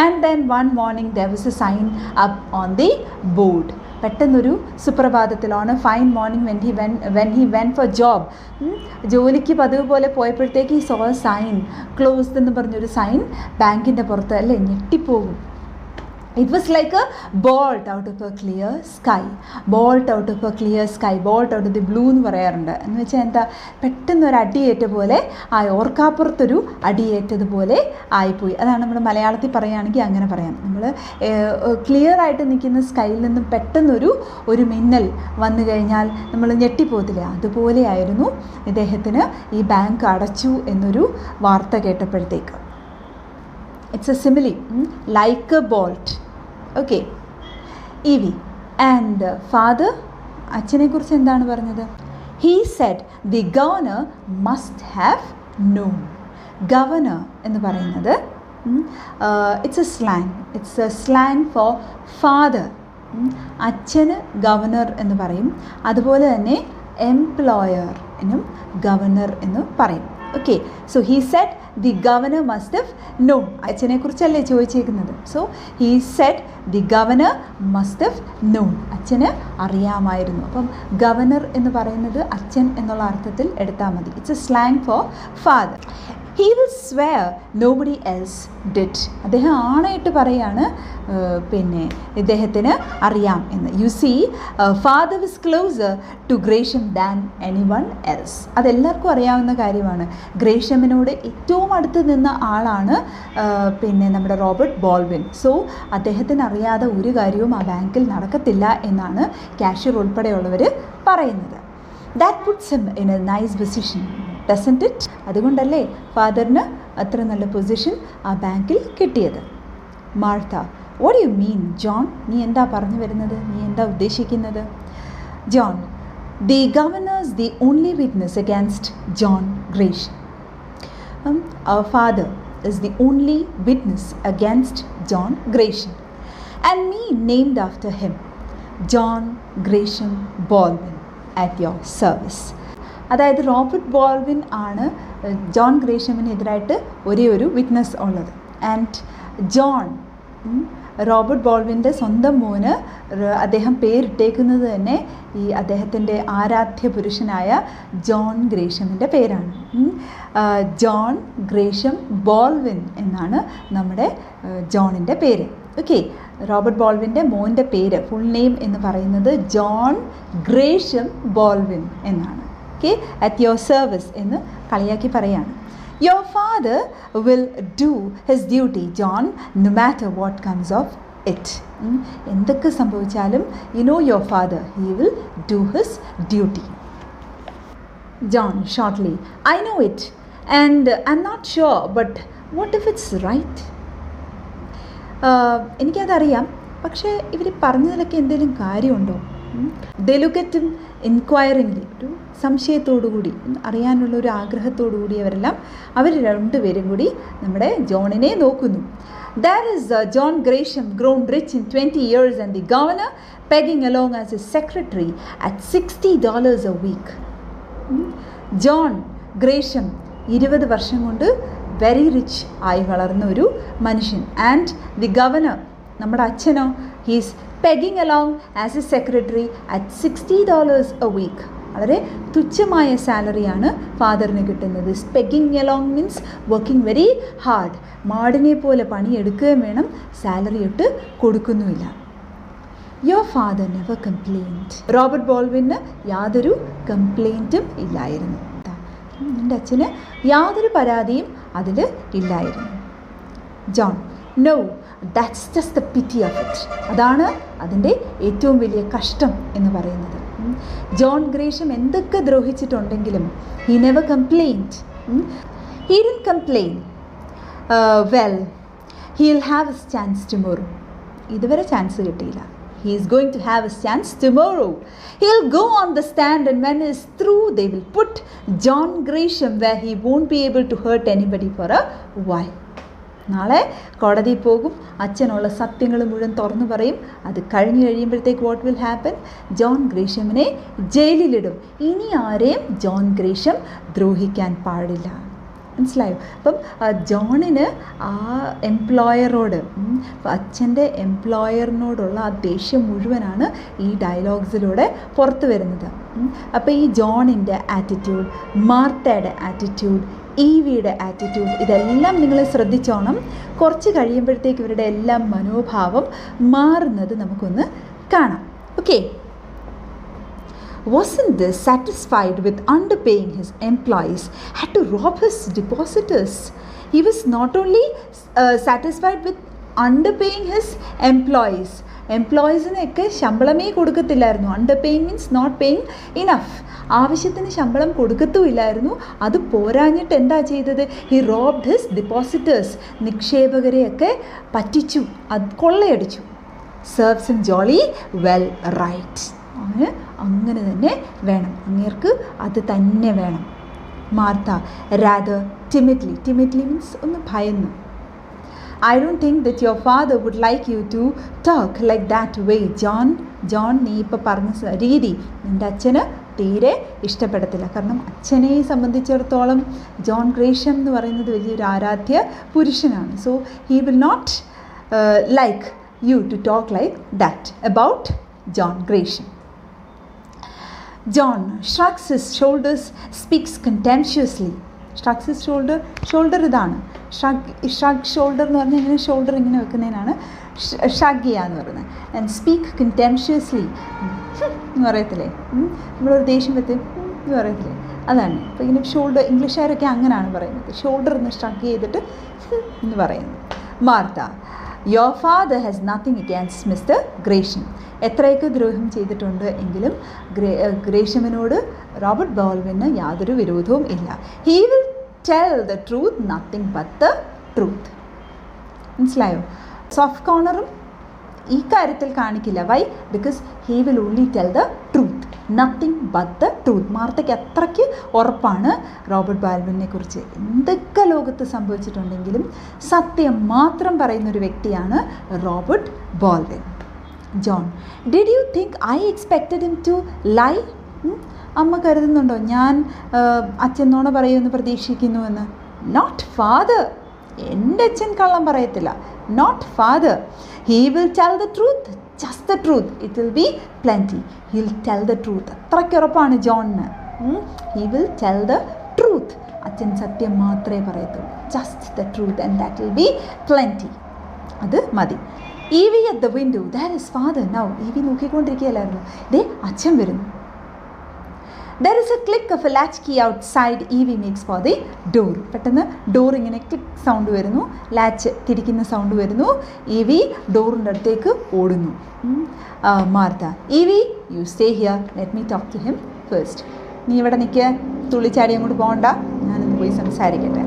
And then one morning there was a sign up on the board. പെട്ടെന്നൊരു സുപ്രഭാതത്തിൽ, on a fine morning when he went for job, ജോലിക്ക് പതിവ് പോലെ പോയപ്പോഴത്തേക്ക് ഈ സോ സൈൻ ക്ലോസ്ഡ് എന്ന് പറഞ്ഞൊരു സൈൻ ബാങ്കിൻ്റെ പുറത്ത്. അല്ലേ, ഞെട്ടിപ്പോകും. It was like a bolt out of a clear sky. Bolt out of a clear sky. Bolt out of the blue എന്ന് പറയാറുണ്ട്. എന്ന് വെച്ചാൽ എന്താ, പെട്ടെന്നൊരു അടിയേറ്റ പോലെ ആ ഓർക്കാപ്പുറത്തൊരു അടിയേറ്റതുപോലെ ആയിപ്പോയി. അതാണ് നമ്മൾ മലയാളത്തിൽ പറയുകയാണെങ്കിൽ അങ്ങനെ പറയാം. നമ്മൾ ക്ലിയർ ആയിട്ട് നിൽക്കുന്ന സ്കൈയിൽ നിന്നും പെട്ടെന്നൊരു മിന്നൽ വന്നു കഴിഞ്ഞാൽ നമ്മൾ ഞെട്ടിപ്പോകത്തില്ല. അതുപോലെയായിരുന്നു ഇദ്ദേഹത്തിന് ഈ ബാങ്ക് അടച്ചു എന്നൊരു വാർത്ത കേട്ടപ്പോഴത്തേക്ക്. It's a simile, like a bolt. Okay. Evie and father, അച്ഛനെ കുറിച്ച് എന്താണ് പറഞ്ഞത്? He said the governor must have known. Governor എന്ന് പറയുന്നത് it's a slang for father. അച്ഛന് ഗവർണർ എന്ന് പറയും. അതുപോലെ തന്നെ എംപ്ലോയർ എന്നും ഗവർണർ എന്ന് പറയും. Okay, so he said the governor must have known. അച്ഛനെ കുറിച്ചല്ലേ ചോദിച്ചേക്കുന്നത്. So he said the governor must have known. അച്ഛന് അറിയാമായിരുന്നു. അപ്പം ഗവർണർ എന്ന് പറയുന്നത് അച്ഛൻ എന്നുള്ള അർത്ഥത്തിൽ എടുത്താൽ മതി. It's A slang four father. He will swear nobody else did. അദ്ദേഹം ആണയിട്ട് പറയാണ് പിന്നെ ഇദ്ദേഹത്തിന് അറിയാം എന്ന്. You see, father was closer to Gresham than anyone else. അതെല്ലാവർക്കും അറിയാവുന്ന കാര്യമാണ്. ഗ്രേഷമിനോട് ഏറ്റവും അടുത്ത് നിന്ന ആളാണ് പിന്നെ നമ്മുടെ റോബർട്ട് ബോൾവിൻ. സോ അദ്ദേഹത്തിന് അറിയാതെ ഒരു കാര്യവും ആ ബാങ്കിൽ നടക്കത്തില്ല എന്നാണ് കാഷ്യർ ഉൾപ്പെടെയുള്ളവർ പറയുന്നത്. That puts him in a nice position, doesn't it? അതുകൊണ്ടല്ലേ ഫാദറിന് അത്ര നല്ല പൊസിഷൻ ആ ബാങ്കിൽ കിട്ടിയത്. Martha, what you mean John? നീ എന്താ പറഞ്ഞു വരുന്നത്? നീ എന്താ ഉദ്ദേശിക്കുന്നത്? John, the governor's the only witness against John Gresham. അവർ father is the only witness against John Gresham, and me named after him, John Gresham Baldwin, at your service. അതായത് Robert ബോൾവിൻ ആണ് ജോൺ ഗ്രേഷമിനെതിരായിട്ട് ഒരേ ഒരു വിറ്റ്നസ് ഉള്ളത്. And John, Robert ബോൾവിൻ്റെ സ്വന്തം മോന് അദ്ദേഹം പേരിട്ടേക്കുന്നത് തന്നെ ഈ അദ്ദേഹത്തിൻ്റെ ആരാധ്യ പുരുഷനായ ജോൺ ഗ്രേഷമിൻ്റെ പേരാണ്. ജോൺ ഗ്രേഷം ബോൾവിൻ എന്നാണ് നമ്മുടെ ജോണിൻ്റെ പേര്. ഓക്കെ, റോബർട്ട് ബോൾവിൻ്റെ മോൻ്റെ പേര് ഫുൾ നെയിം എന്ന് പറയുന്നത് ജോൺ ഗ്രേഷം ബോൾവിൻ എന്നാണ്. ഓക്കെ, അറ്റ് യുവർ സർവീസ് എന്ന് കളിയാക്കി പറയാണ്. Your father will do his duty John, no matter what comes of it. എന്തൊക്കെ സംഭവിച്ചാലും you know your father, he will do his duty. John shortly, I know it and I am not sure, but what if it's right? എനിക്കതറിയാം, പക്ഷേ ഇവർ പറഞ്ഞതിലൊക്കെ എന്തെങ്കിലും കാര്യമുണ്ടോ? They look at him inquiringly, ഒരു സംശയത്തോടുകൂടി, അറിയാനുള്ള ഒരു ആഗ്രഹത്തോടു കൂടി അവർ രണ്ടുപേരും കൂടി നമ്മുടെ ജോണിനെ നോക്കുന്നു. There is John Gresham, grown rich in 20 years, and the governor pegging along as his secretary at $60 a week. John ഗ്രേഷം 20 വർഷം കൊണ്ട് വെരി റിച്ച് ആയി വളർന്ന ഒരു മനുഷ്യൻ. ആൻഡ് ദി ഗവർണർ, നമ്മുടെ അച്ഛനോ, he's pegging along as a secretary at $60 a week. വളരെ തുച്ഛമായ സാലറിയാണ് ഫാദറിന് കിട്ടുന്നത്. Pegging along means working very hard. മാടിനെ പോലെ പണിയെടുക്കുകയും വേണം, സാലറി ഇട്ട് കൊടുക്കുന്നുമില്ല. Your father never complained. Robert ബോൾവിന് യാതൊരു കംപ്ലെയിൻറ്റും ഇല്ലായിരുന്നു. എൻ്റെ അച്ഛന് യാതൊരു പരാതിയും അതിൽ ഇല്ലായിരുന്നു. John, no, that's just the pity of it. അതാണ് അതിൻ്റെ ഏറ്റവും വലിയ കഷ്ടം എന്ന് പറയുന്നത്. ജോൺ ഗ്രേഷം എന്തൊക്കെ ദ്രോഹിച്ചിട്ടുണ്ടെങ്കിലും he never complained. He didn't complain. Well, he will have his chance tomorrow. ഇതുവരെ ചാൻസ് കിട്ടിയില്ല. He is going to have his chance tomorrow. He'll go on the stand, and when he is through, they will put John Gresham where he won't be able to hurt anybody for a while. നാളെ കോടതിയിൽ പോകും, അച്ഛനുള്ള സത്യങ്ങൾ മുഴുവൻ തുറന്നു പറയും. അത് കഴിഞ്ഞ് കഴിയുമ്പോഴത്തേക്ക് വാട്ട് വിൽ ഹാപ്പൻ? ജോൺ ഗ്രേഷമിനെ ജയിലിലിടും. ഇനി ആരെയും ജോൺ ഗ്രേഷം ദ്രോഹിക്കാൻ പാടില്ല. മനസ്സിലായോ? അപ്പം ജോണിന് ആ എംപ്ലോയറോട്, അച്ഛൻ്റെ എംപ്ലോയറിനോടുള്ള ആ ദേഷ്യം മുഴുവനാണ് ഈ ഡയലോഗ്സിലൂടെ പുറത്തു വരുന്നത്. അപ്പോൾ ഈ ജോണിൻ്റെ ആറ്റിറ്റ്യൂഡ്, മാർത്തയുടെ ആറ്റിറ്റ്യൂഡ്, ഈവിയുടെ ആറ്റിറ്റ്യൂഡ്, ഇതെല്ലാം നിങ്ങൾ ശ്രദ്ധിച്ചോണം. കുറച്ച് കഴിയുമ്പോഴത്തേക്ക് ഇവരുടെ എല്ലാം മനോഭാവം മാറുന്നത് നമുക്കൊന്ന് കാണാം. Okay. Wasn't this satisfied with underpaying his employees, had to rob his depositors. He was not only satisfied with underpaying his employees. എംപ്ലോയീസിനൊക്കെ ശമ്പളമേ കൊടുക്കത്തില്ലായിരുന്നു. Underpaying means not paying enough. ആവശ്യത്തിന് ശമ്പളം കൊടുക്കത്തുമില്ലായിരുന്നു. അത് പോരാഞ്ഞിട്ട് എന്താ ചെയ്തത്? He robbed his depositors. നിക്ഷേപകരെയൊക്കെ പറ്റിച്ചു, അത് കൊള്ളയടിച്ചു. Serves him jolly well right. അങ്ങനെ തന്നെ വേണം, അങ്ങേർക്ക് അത് തന്നെ വേണം. മാർത്ത rather timidly മീൻസ് ഒന്ന് ഭയന്നു. I don't think that your father would like you to talk like that way, John. നീ ഇപ്പോൾ പറഞ്ഞ രീതി നിൻ്റെ അച്ഛന് തീരെ ഇഷ്ടപ്പെടത്തില്ല. കാരണം അച്ഛനെ സംബന്ധിച്ചിടത്തോളം ജോൺ ഗ്രേഷ്യം എന്ന് പറയുന്നത് വലിയൊരു ആരാധ്യ പുരുഷനാണ്. So he will not like you to talk like that about John Gresham. John shrugs his shoulders, speaks contemptuously. Shrugs his shoulder ഇതാണ്. shrug shoulder എന്ന് പറഞ്ഞാൽ ഇങ്ങനെ ഷോൾഡർ ഇങ്ങനെ വെക്കുന്നതിനാണ് ഷഗ് ചെയ്യുക എന്ന് പറയുന്നത്. ആൻഡ് സ്പീക്ക് കണ്ടംപ്ഷ്യൂസ്ലി എന്ന് പറയത്തില്ലേ, നമ്മളൊരു ദേഷ്യം വെച്ച് എന്ന് പറയത്തില്ലേ, അതാണ്. അപ്പോൾ ഇങ്ങനെ ഷോൾഡർ, ഇംഗ്ലീഷുകാരൊക്കെ അങ്ങനെയാണ് പറയുന്നത്, ഷോൾഡർ ഒന്ന് ഷഗ് ചെയ്തിട്ട് എന്ന് പറയുന്നത്. Martha, your father has nothing against mister Gresham. എത്രയൊക്കെ ദ്രോഹം ചെയ്തിട്ടുണ്ട് എങ്കിലും ഗ്രേഷ്യമിനോട് റോബർട്ട് ബോൾവിന് യാതൊരു വിരോധവും ഇല്ല. He will tell the truth, nothing but the truth. മനസ്സിലായോ? സോഫ്റ്റ് കോർണറും ഈ കാര്യത്തിൽ കാണിക്കില്ല. Why? Because he will only tell the truth, nothing but the truth. മാർത്തയ്ക്ക് അത്രയ്ക്ക് ഉറപ്പാണ് റോബർട്ട് ബാൽവിനെ കുറിച്ച്. എന്തൊക്കെ ലോകത്ത് സംഭവിച്ചിട്ടുണ്ടെങ്കിലും സത്യം മാത്രം പറയുന്നൊരു വ്യക്തിയാണ് Robert Baldwin. John, did you think I expected him to lie? അമ്മ കരുതുന്നുണ്ടോ ഞാൻ അച്ഛനോട് പറയുമെന്ന് പ്രതീക്ഷിക്കുന്നുവെന്ന്? Not father. എൻ്റെ അച്ഛൻ കള്ളം പറയത്തില്ല. Not father. He will tell the truth, just the truth. It will be plenty. He will tell the truth. അത്രയ്ക്ക് ഉറപ്പാണ് ജോണിന്. He will tell the truth. അച്ഛൻ സത്യം മാത്രമേ പറയത്തുള്ളൂ. Just the truth and that will be plenty. അത് മതി. Evie at the window, that is father now. Evie നോക്കിക്കൊണ്ടിരിക്കുകയല്ലായിരുന്നു. ദേ അച്ഛൻ വരുന്നു. There is a click of a latch key outside. Evie makes for the door. പെട്ടെന്ന് door ഇങ്ങനെ click sound വരുന്നു, latch തിരിക്കുന്ന സൗണ്ട് വരുന്നു. ഈവി ഡോറിൻ്റെ അടുത്തേക്ക് ഓടുന്നു. Martha, Evie you stay here, let me talk to him first. നീ ഇവിടെ നിൽക്കുക, തുള്ളിച്ചാടി അങ്ങോട്ട് പോകണ്ട, ഞാനൊന്ന് പോയി സംസാരിക്കട്ടെ.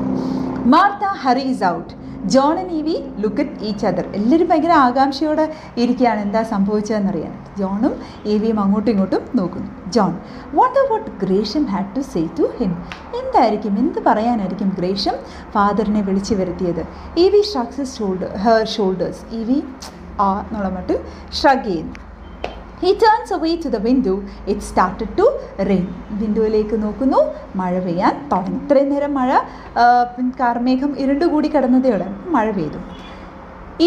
Martha hurries out. John and Evie look at each other. എല്ലാവരും ഭയങ്കര ആകാംക്ഷയോടെ ഇരിക്കുകയാണ് എന്താ സംഭവിച്ചതെന്നറിയാൻ. ജോണും ഈവിയും അങ്ങോട്ടും ഇങ്ങോട്ടും നോക്കുന്നു. John, what Gresham had to say to him? എന്ത് പറയാനായിരിക്കും ഗ്രേഷ്യം ഫാദറിനെ വിളിച്ചു വരുത്തിയത്? Evie shrugs her shoulders. Evie ആ എന്നുള്ള മട്ടിൽ ഷ്രഗ് ചെയ്യുന്നു. He turns away to the window. It started to rain. വിൻഡോയിലേക്ക് നോക്കുന്നു, മഴ പെയ്യാൻ തുടങ്ങി. ഇത്രയും നേരം മഴ കാർമേഘം ഇരുണ്ടുകൂടി കിടന്നതോടെ മഴ പെയ്തു.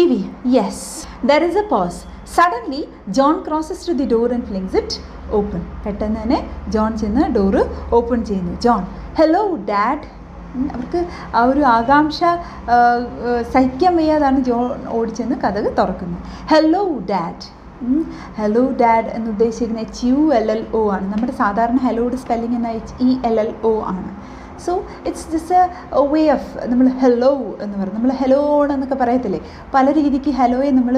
EV, yes. There is a pause. Suddenly, John crosses to the door and flings it open. പെട്ടെന്ന് തന്നെ ജോൺ ചെന്ന് ഡോറ് ഓപ്പൺ ചെയ്യുന്നു. John, hello dad. അവർക്ക് ആ ഒരു ആകാംക്ഷ സഹിക്കാൻ വയ്യാതാണ് ജോൺ ഓടിച്ചെന്ന് കതക് തുറക്കുന്നു. Hello dad. ഹലോ ഡാഡ് എന്ന് ഉദ്ദേശിക്കുന്ന HULLO ആണ്. നമ്മുടെ സാധാരണ ഹലോയുടെ സ്പെല്ലിംഗ് എന്ന HELLO ആണ്. So it's just a way of, നമ്മൾ ഹലോ എന്ന് പറയും. നമ്മൾ ഹലോ എന്നൊക്കെ പറയത്തില്ലേ, പല രീതിക്ക് ഹലോയെ നമ്മൾ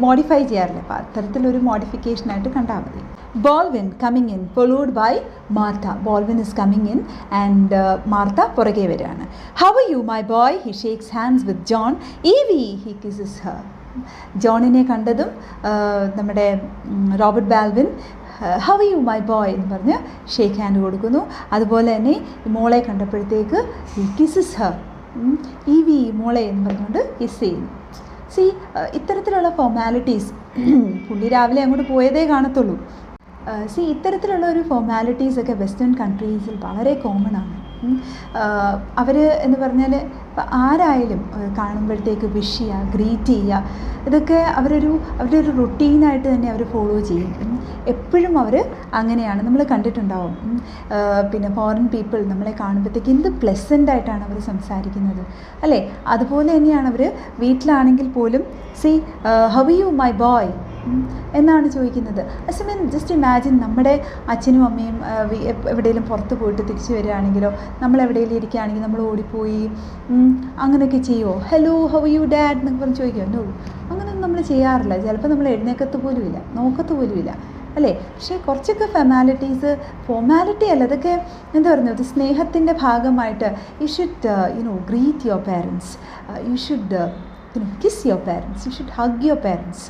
മോഡിഫൈ ചെയ്യാറില്ല. അപ്പോൾ അത്തരത്തിലൊരു മോഡിഫിക്കേഷനായിട്ട് കണ്ടാൽ മതി. Baldwin coming in followed by Martha. Baldwin is coming in and Martha പുറകെ വരികയാണ്. How are you my boy? He shakes hands with John. Evie he kisses her. ജോണിനെ കണ്ടതും നമ്മുടെ Robert Baldwin how are you my boy എന്ന് പറഞ്ഞ് shake hand കൊടുക്കുന്നു. അതുപോലെ തന്നെ മോളെ കണ്ടപ്പോഴത്തേക്ക് ഹി കിസസ് ഹർ. ഈവി മോളെ എന്ന് പറഞ്ഞുകൊണ്ട് കിസ് ചെയ്യുന്നു. സി ഇത്തരത്തിലുള്ള ഫോർമാലിറ്റീസ് പുള്ളി രാവിലെ അങ്ങോട്ട് പോയതേ കാണത്തുള്ളൂ. ഇത്തരത്തിലുള്ള ഒരു ഫോർമാലിറ്റീസൊക്കെ വെസ്റ്റേൺ കൺട്രീസിൽ വളരെ കോമൺ ആണ്. അവർ എന്ന് പറഞ്ഞാൽ അപ്പോൾ ആരായാലും കാണുമ്പോഴത്തേക്ക് വിഷ് ചെയ്യുക, ഗ്രീറ്റ് ചെയ്യുക, ഇതൊക്കെ അവരുടെ ഒരു റുട്ടീനായിട്ട് തന്നെ അവർ ഫോളോ ചെയ്യും. എപ്പോഴും അവർ അങ്ങനെയാണ്, നമ്മൾ കണ്ടിട്ടുണ്ടാവും. പിന്നെ ഫോറിൻ പീപ്പിൾ നമ്മളെ കാണുമ്പോഴത്തേക്ക് എന്ത് പ്ലസൻ്റ് ആയിട്ടാണ് അവർ സംസാരിക്കുന്നത് അല്ലേ. അതുപോലെ തന്നെയാണ് അവർ വീട്ടിലാണെങ്കിൽ പോലും see how you my boy എന്നാണ് ചോദിക്കുന്നത്. അസമയം ജസ്റ്റ് ഇമാജിൻ നമ്മുടെ അച്ഛനും അമ്മയും എവിടെയെങ്കിലും പുറത്ത് പോയിട്ട് തിരിച്ച് വരികയാണെങ്കിലോ, നമ്മൾ എവിടെയെങ്കിലും ഇരിക്കുകയാണെങ്കിൽ നമ്മൾ ഓടിപ്പോയി അങ്ങനെയൊക്കെ ചെയ്യുമോ? ഹലോ ഹൗ യു ഡാഡ് എന്നൊക്കെ പറഞ്ഞ് ചോദിക്കുമോ? നോ, അങ്ങനെയൊന്നും നമ്മൾ ചെയ്യാറില്ല. ചിലപ്പോൾ നമ്മൾ എഴുന്നേക്കത്ത് പോലുമില്ല, നോക്കത്ത് പോലുമില്ല അല്ലേ. പക്ഷേ കുറച്ചൊക്കെ ഫോർമാലിറ്റി അല്ല, അതൊക്കെ എന്താ പറയുന്നത്, ഒരു സ്നേഹത്തിൻ്റെ ഭാഗമായിട്ട് you should greet your parents, you should kiss your parents, you should hug your parents.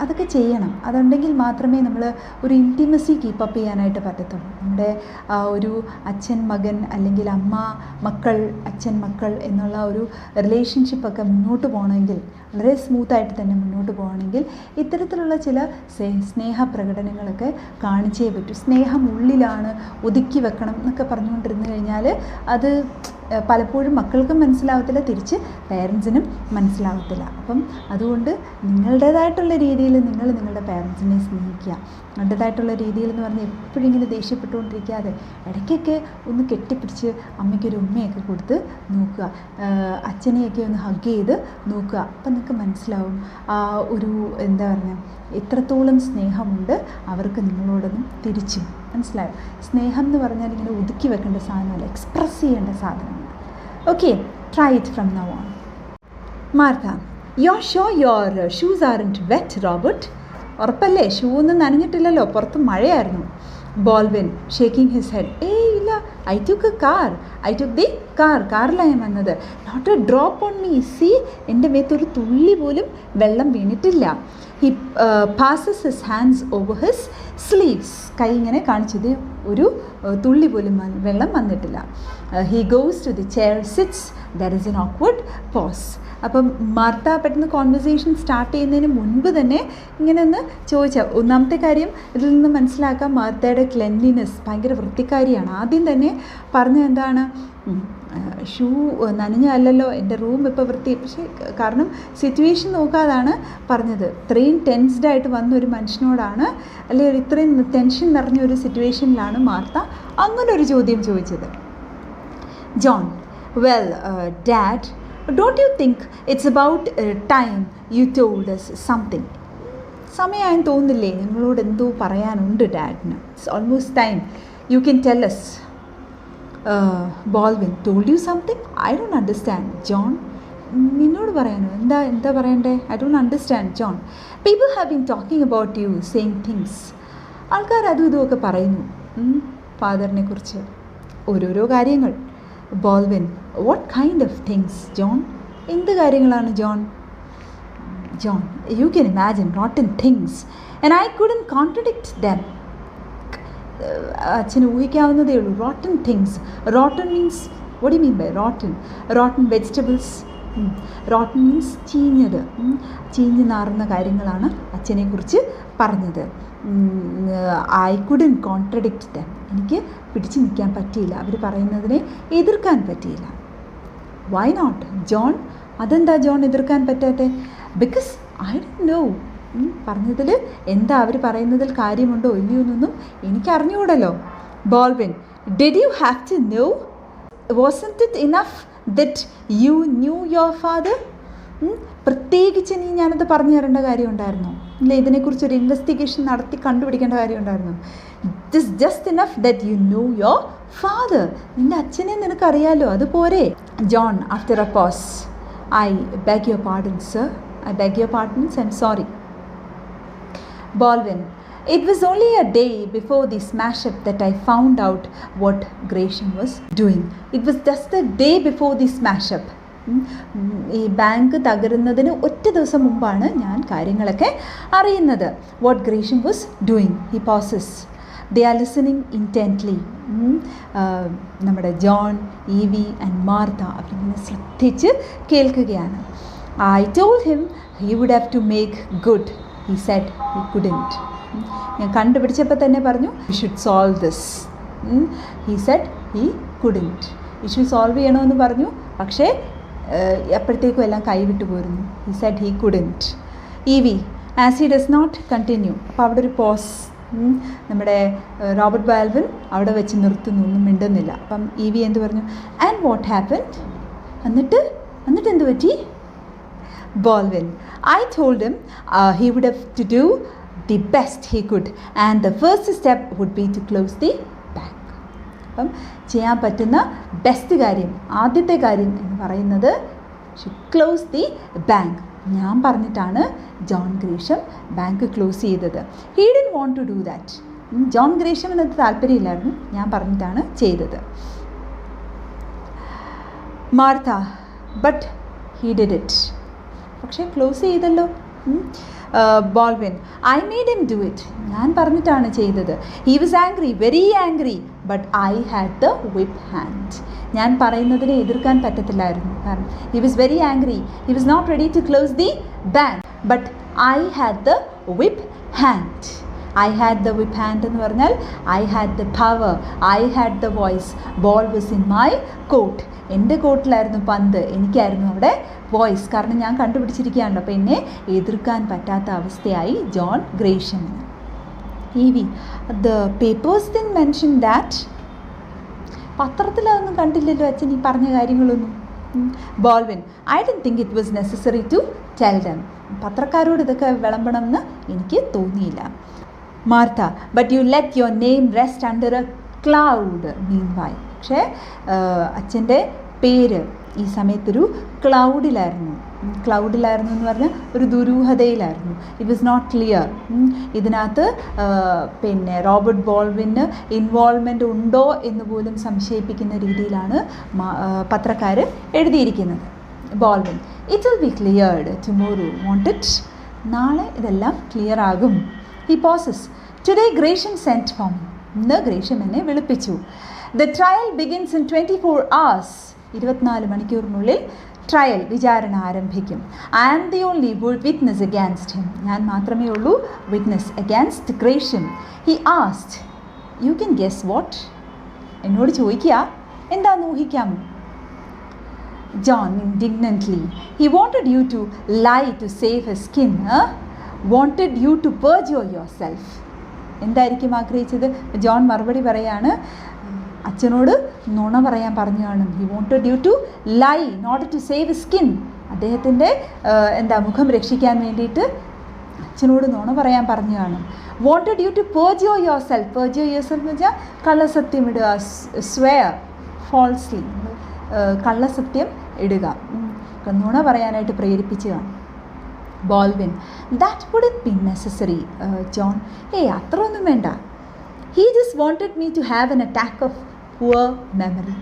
അതൊക്കെ ചെയ്യണം. അതുണ്ടെങ്കിൽ മാത്രമേ നമ്മൾ ഒരു ഇൻറ്റിമസി കീപ്പപ്പ് ചെയ്യാനായിട്ട് പറ്റത്തുള്ളൂ. നമ്മുടെ ഒരു അച്ഛൻ മകൻ അല്ലെങ്കിൽ അമ്മ മക്കൾ, അച്ഛൻ മക്കൾ എന്നുള്ള ഒരു റിലേഷൻഷിപ്പൊക്കെ മുന്നോട്ട് പോകണമെങ്കിൽ, വളരെ സ്മൂത്തായിട്ട് തന്നെ മുന്നോട്ട് പോകണമെങ്കിൽ ഇത്തരത്തിലുള്ള ചില സ്നേഹ പ്രകടനങ്ങളൊക്കെ കാണിച്ചേ പറ്റൂ. സ്നേഹം ഉള്ളിലാണ്, ഒതുക്കി വെക്കണം എന്നൊക്കെ പറഞ്ഞുകൊണ്ടിരുന്നു കഴിഞ്ഞാൽ അത് പലപ്പോഴും മക്കൾക്കും മനസ്സിലാവത്തില്ല, തിരിച്ച് പേരൻസിനും മനസ്സിലാവത്തില്ല. അപ്പം അതുകൊണ്ട് നിങ്ങളുടേതായിട്ടുള്ള രീതിയിൽ നിങ്ങൾ നിങ്ങളുടെ പേരൻസിനെ സ്നേഹിക്കുക. നിങ്ങളുടേതായിട്ടുള്ള രീതിയിൽ എന്ന് പറഞ്ഞാൽ എപ്പോഴും ഇങ്ങനെ ദേഷ്യപ്പെട്ടുകൊണ്ടിരിക്കാതെ ഇടയ്ക്കൊക്കെ ഒന്ന് കെട്ടിപ്പിടിച്ച് അമ്മയ്ക്കൊരു ഉമ്മയൊക്കെ കൊടുത്ത് നോക്കുക, അച്ഛനെയൊക്കെ ഒന്ന് ഹഗ് ചെയ്ത് നോക്കുക. അപ്പം നിങ്ങൾക്ക് മനസ്സിലാവും ഒരു എന്താ പറയുക, എത്രത്തോളം സ്നേഹമുണ്ട് അവർക്ക് നിങ്ങളോടൊന്നും തിരിച്ചും. മനസ്സിലായോ? സ്നേഹം എന്ന് പറഞ്ഞാൽ ഇങ്ങനെ ഒതുക്കി വെക്കേണ്ട സാധനമല്ല, എക്സ്പ്രസ് ചെയ്യേണ്ട സാധനമാണ്. Okay, try it from now on. Martha, you're sure your shoes aren't wet Robert? ഉറപ്പല്ലേ, ഷൂ ഒന്നും നനഞ്ഞിട്ടില്ലല്ലോ, പുറത്ത് മഴയായിരുന്നു. Baldwin shaking his head. ഇല്ല, ഐ ടുക്ക് ദി കാറിലാണ് ഞാൻ വന്നത്. Not a drop on me, see, എൻ്റെ മേത്തൊരു തുള്ളി പോലും വെള്ളം വീണിട്ടില്ല. He passes his hands over his sleeves. കൈ ഇങ്ങനെ കാണിച്ചത്, ഒരു തുള്ളി പോലും വെള്ളം വന്നിട്ടില്ല. He goes to the chair, sits, there is an awkward pause. അപ്പം മാർത്ത പെട്ടെന്ന് കോൺവെർസേഷൻ സ്റ്റാർട്ട് ചെയ്യുന്നതിന് മുൻപ് തന്നെ ഇങ്ങനെ ഒന്ന് ചോദിച്ചാൽ, ഒന്നാമത്തെ കാര്യം ഇതിൽ നിന്ന് മനസ്സിലാക്കാം മാർത്തയുടെ ക്ലെൻലിനെസ്, ഭയങ്കര വൃത്തിക്കാരിയാണ്. ആദ്യം തന്നെ പറഞ്ഞ എന്താണ്, ഷൂ നനഞ്ഞല്ലോ, എൻ്റെ റൂം ഇപ്പോൾ വൃത്തി. പക്ഷേ കാരണം സിറ്റുവേഷൻ നോക്കാതാണ് പറഞ്ഞത്. ഇത്രയും ടെൻസ്ഡായിട്ട് വന്ന ഒരു മനുഷ്യനോടാണ്, അല്ലെങ്കിൽ ഇത്രയും ടെൻഷൻ നിറഞ്ഞ ഒരു സിറ്റുവേഷനിലാണ് മാർത്ത അങ്ങനൊരു ചോദ്യം ചോദിച്ചത്. John, well dad, don't you think it's about time you told us something? സമയമായെന്ന് തോന്നുന്നില്ലേ, നിങ്ങളോട് എന്തോ പറയാനുണ്ട് ഡാഡിന്. It's almost time you can tell us. Baldwin, told you something? I don't understand. John, നിന്നോട് പറയാനോ? എന്താ പറയണ്ടേ? I don't understand. John, people have been talking about you, saying things. ആൾക്കാർ അതും ഇതുമൊക്കെ പറയുന്നു ഫാദറിനെ കുറിച്ച്, ഓരോരോ കാര്യങ്ങൾ. ബോൾവിൻ, what kind of things, John? എന്ത് കാര്യങ്ങളാണ് John? John, you can imagine rotten things and I couldn't contradict them. അച്ഛന് ഊഹിക്കാവുന്നതേ ഉള്ളൂ. rotten things. rotten means, what do you mean by rotten? rotten vegetables. rotten means ചീഞ്ഞത്, ചീഞ്ഞ് നാറുന്ന കാര്യങ്ങളാണ് അച്ഛനെക്കുറിച്ച് പറഞ്ഞത്. I couldn't contradict them. എനിക്ക് പിടിച്ചു നിൽക്കാൻ പറ്റിയില്ല, അവർ പറയുന്നതിനെ എതിർക്കാൻ പറ്റിയില്ല. Why not John? അതെന്താ ജോൺ എതിർക്കാൻ പറ്റാത്തെ? Because I don't know. പറഞ്ഞതിൽ എന്താ, അവർ പറയുന്നതിൽ കാര്യമുണ്ടോ ഇല്ലയോ എന്നൊന്നും എനിക്ക് അറിഞ്ഞുകൂടല്ലോ. Baldwin, did you have to know? Wasn't it enough that you knew your father? പ്രത്യേകിച്ച് ഞാനത് പറഞ്ഞു തരേണ്ട കാര്യം ഉണ്ടായിരുന്നു ഇല്ല? ഇതിനെക്കുറിച്ചൊരു ഇൻവെസ്റ്റിഗേഷൻ നടത്തി കണ്ടുപിടിക്കേണ്ട കാര്യം ഉണ്ടായിരുന്നു? This just enough that you know your father. നിൻ്റെ അച്ഛനെ നിനക്കറിയാലോ, അതുപോരെ? John, after a pause, I beg your pardon sir. I beg your pardon, I am sorry. Baldwin, it was only a day before the smash-up that I found out what Gresham was doing. It was just the day before the smash-up. ഈ bank തകരുന്നതിന് ഒറ്റ ദിവസം മുമ്പാണ് ഞാൻ കാര്യങ്ങളൊക്കെ അറിയുന്നത്. What Gresham was doing. He pauses. They are listening intently. നമ്മുടെ John, Evie and Martha അവരിങ്ങനെ ശ്രദ്ധിച്ച് കേൾക്കുകയാണ്. I told him he would have to make good. He said he couldn't. ഞാൻ കണ്ടുപിടിച്ചപ്പോൾ തന്നെ പറഞ്ഞു you should solve this. He said he couldn't. Issue solve ചെയ്യണമെന്ന് പറഞ്ഞു, പക്ഷേ അപ്പോഴത്തേക്കും എല്ലാം കൈവിട്ട് പോരുന്നു. He said he couldn't. Evie as he does not continue. അപ്പോൾ അവിടെ ഒരു പോസ്. നമ്മുടെ റോബർട്ട് ബാൽവിൻ അവിടെ വെച്ച് നിർത്തുന്നു, ഒന്നും മിണ്ടുന്നില്ല. അപ്പം ഇവി എന്ത് പറഞ്ഞു? And what happen? എന്നിട്ട് എന്ത് പറ്റി? Baldwin, I told him he would have to do the best he could and the first step would be to close the bank. അപ്പം ചെയ്യാൻ പറ്റുന്ന ബെസ്റ്റ് കാര്യം, ആദ്യത്തെ കാര്യം എന്ന് പറയുന്നത് ക്ലോസ് ദി ബാങ്ക്. ഞാൻ പറഞ്ഞിട്ടാണ് ജോൺ ഗ്രീഷം ബാങ്ക് ക്ലോസ് ചെയ്തത്. He didn't want to do that. John ഗ്രീഷമിന് അത് താല്പര്യമില്ലായിരുന്നു, ഞാൻ പറഞ്ഞിട്ടാണ് ചെയ്തത്. Martha, but he did it. പക്ഷേ ക്ലോസ് ചെയ്തല്ലോ. Baldwin, I made him do it. ഞാൻ പറഞ്ഞിട്ടാണ് ചെയ്തത്. He was angry, very angry, but I had the whip hand. ഞാൻ പറയുന്നതിനെ എതിർക്കാൻ പറ്റത്തില്ലായിരുന്നു, കാരണം he was very angry. He was not ready to close the bank, but I had the whip hand. I had the whip hand എന്ന് പറഞ്ഞാൽ I had the power, I had the voice. Ball was in my court. എൻ്റെ കോട്ടിലായിരുന്നു പന്ത്, എനിക്കായിരുന്നു അവിടെ voice. കാരണം ഞാൻ കണ്ടുപിടിച്ചിരിക്കുകയാണല്ലോ, അപ്പോൾ എന്നെ എതിർക്കാൻ പറ്റാത്ത അവസ്ഥയായി ജോൺ ഗ്രേഷമിന്. Evie, the papers didn't mention that. പത്രത്തിൽ അതൊന്നും കണ്ടില്ലല്ലോ അച്ഛൻ ഈ പറഞ്ഞ കാര്യങ്ങളൊന്നും. Baldwin, I didn't think it was necessary to tell them. പത്രക്കാരോട് ഇതൊക്കെ വിളമ്പണമെന്ന് എനിക്ക് തോന്നിയില്ല. Martha, but you let your name rest under a cloud meanwhile. പക്ഷേ അച്ഛൻ്റെ പേര് ഈ സമയത്തൊരു ക്ലൗഡിലായിരുന്നു എന്ന് പറഞ്ഞാൽ ഒരു ദുരൂഹതയിലായിരുന്നു. It was not clear. ഇതിനകത്ത് പിന്നെ റോബർട്ട് ബോൾവിന് ഇൻവോൾവ്മെൻ്റ് ഉണ്ടോ എന്ന് പോലും സംശയിപ്പിക്കുന്ന രീതിയിലാണ് പത്രക്കാർ എഴുതിയിരിക്കുന്നത്. Baldwin, it will be cleared tomorrow, won't it? നാളെ ഇതെല്ലാം ക്ലിയർ ആകും. He pauses. Today Gresham sent for me. ഇന്ന് ഗ്രേഷം എന്നെ വിളിപ്പിച്ചു. The trial begins in 24 hours. 24 മണിക്കൂറിനുള്ളിൽ ട്രയൽ, വിചാരണ ആരംഭിക്കും. I am the only witness against him. ഞാൻ മാത്രമേ ഉള്ളൂ witness against Gresham. He asked, you can guess what? എന്നോട് ചോദിക്കുക, എന്താണെന്ന് ഊഹിക്കാമോ? John indignantly, he wanted you to lie to save his skin, wanted you to perjure yourself. എന്തായിരിക്കും ആഗ്രഹിച്ചത്? John മറുപടി പറയാണ്, അച്ഛനോട് നുണ പറയാൻ പറഞ്ഞു കാണും. He wanted you to lie in order to save his skin. അദ്ദേഹത്തിൻ്റെ മുഖം രക്ഷിക്കാൻ വേണ്ടിയിട്ട് അച്ഛനോട് നുണ പറയാൻ പറഞ്ഞു കാണും. wanted you to perjure yourself. perjure yourself എന്ന് വെച്ചാൽ കള്ളസത്യം ഇടുക. swear falsely, കള്ളസത്യം ഇടുക, നുണ പറയാനായിട്ട് പ്രേരിപ്പിച്ചു കാണും. Baldwin, that wouldn't be necessary John. അത്ര ഒന്നും വേണ്ട. He just wanted me to have an attack of poor memory.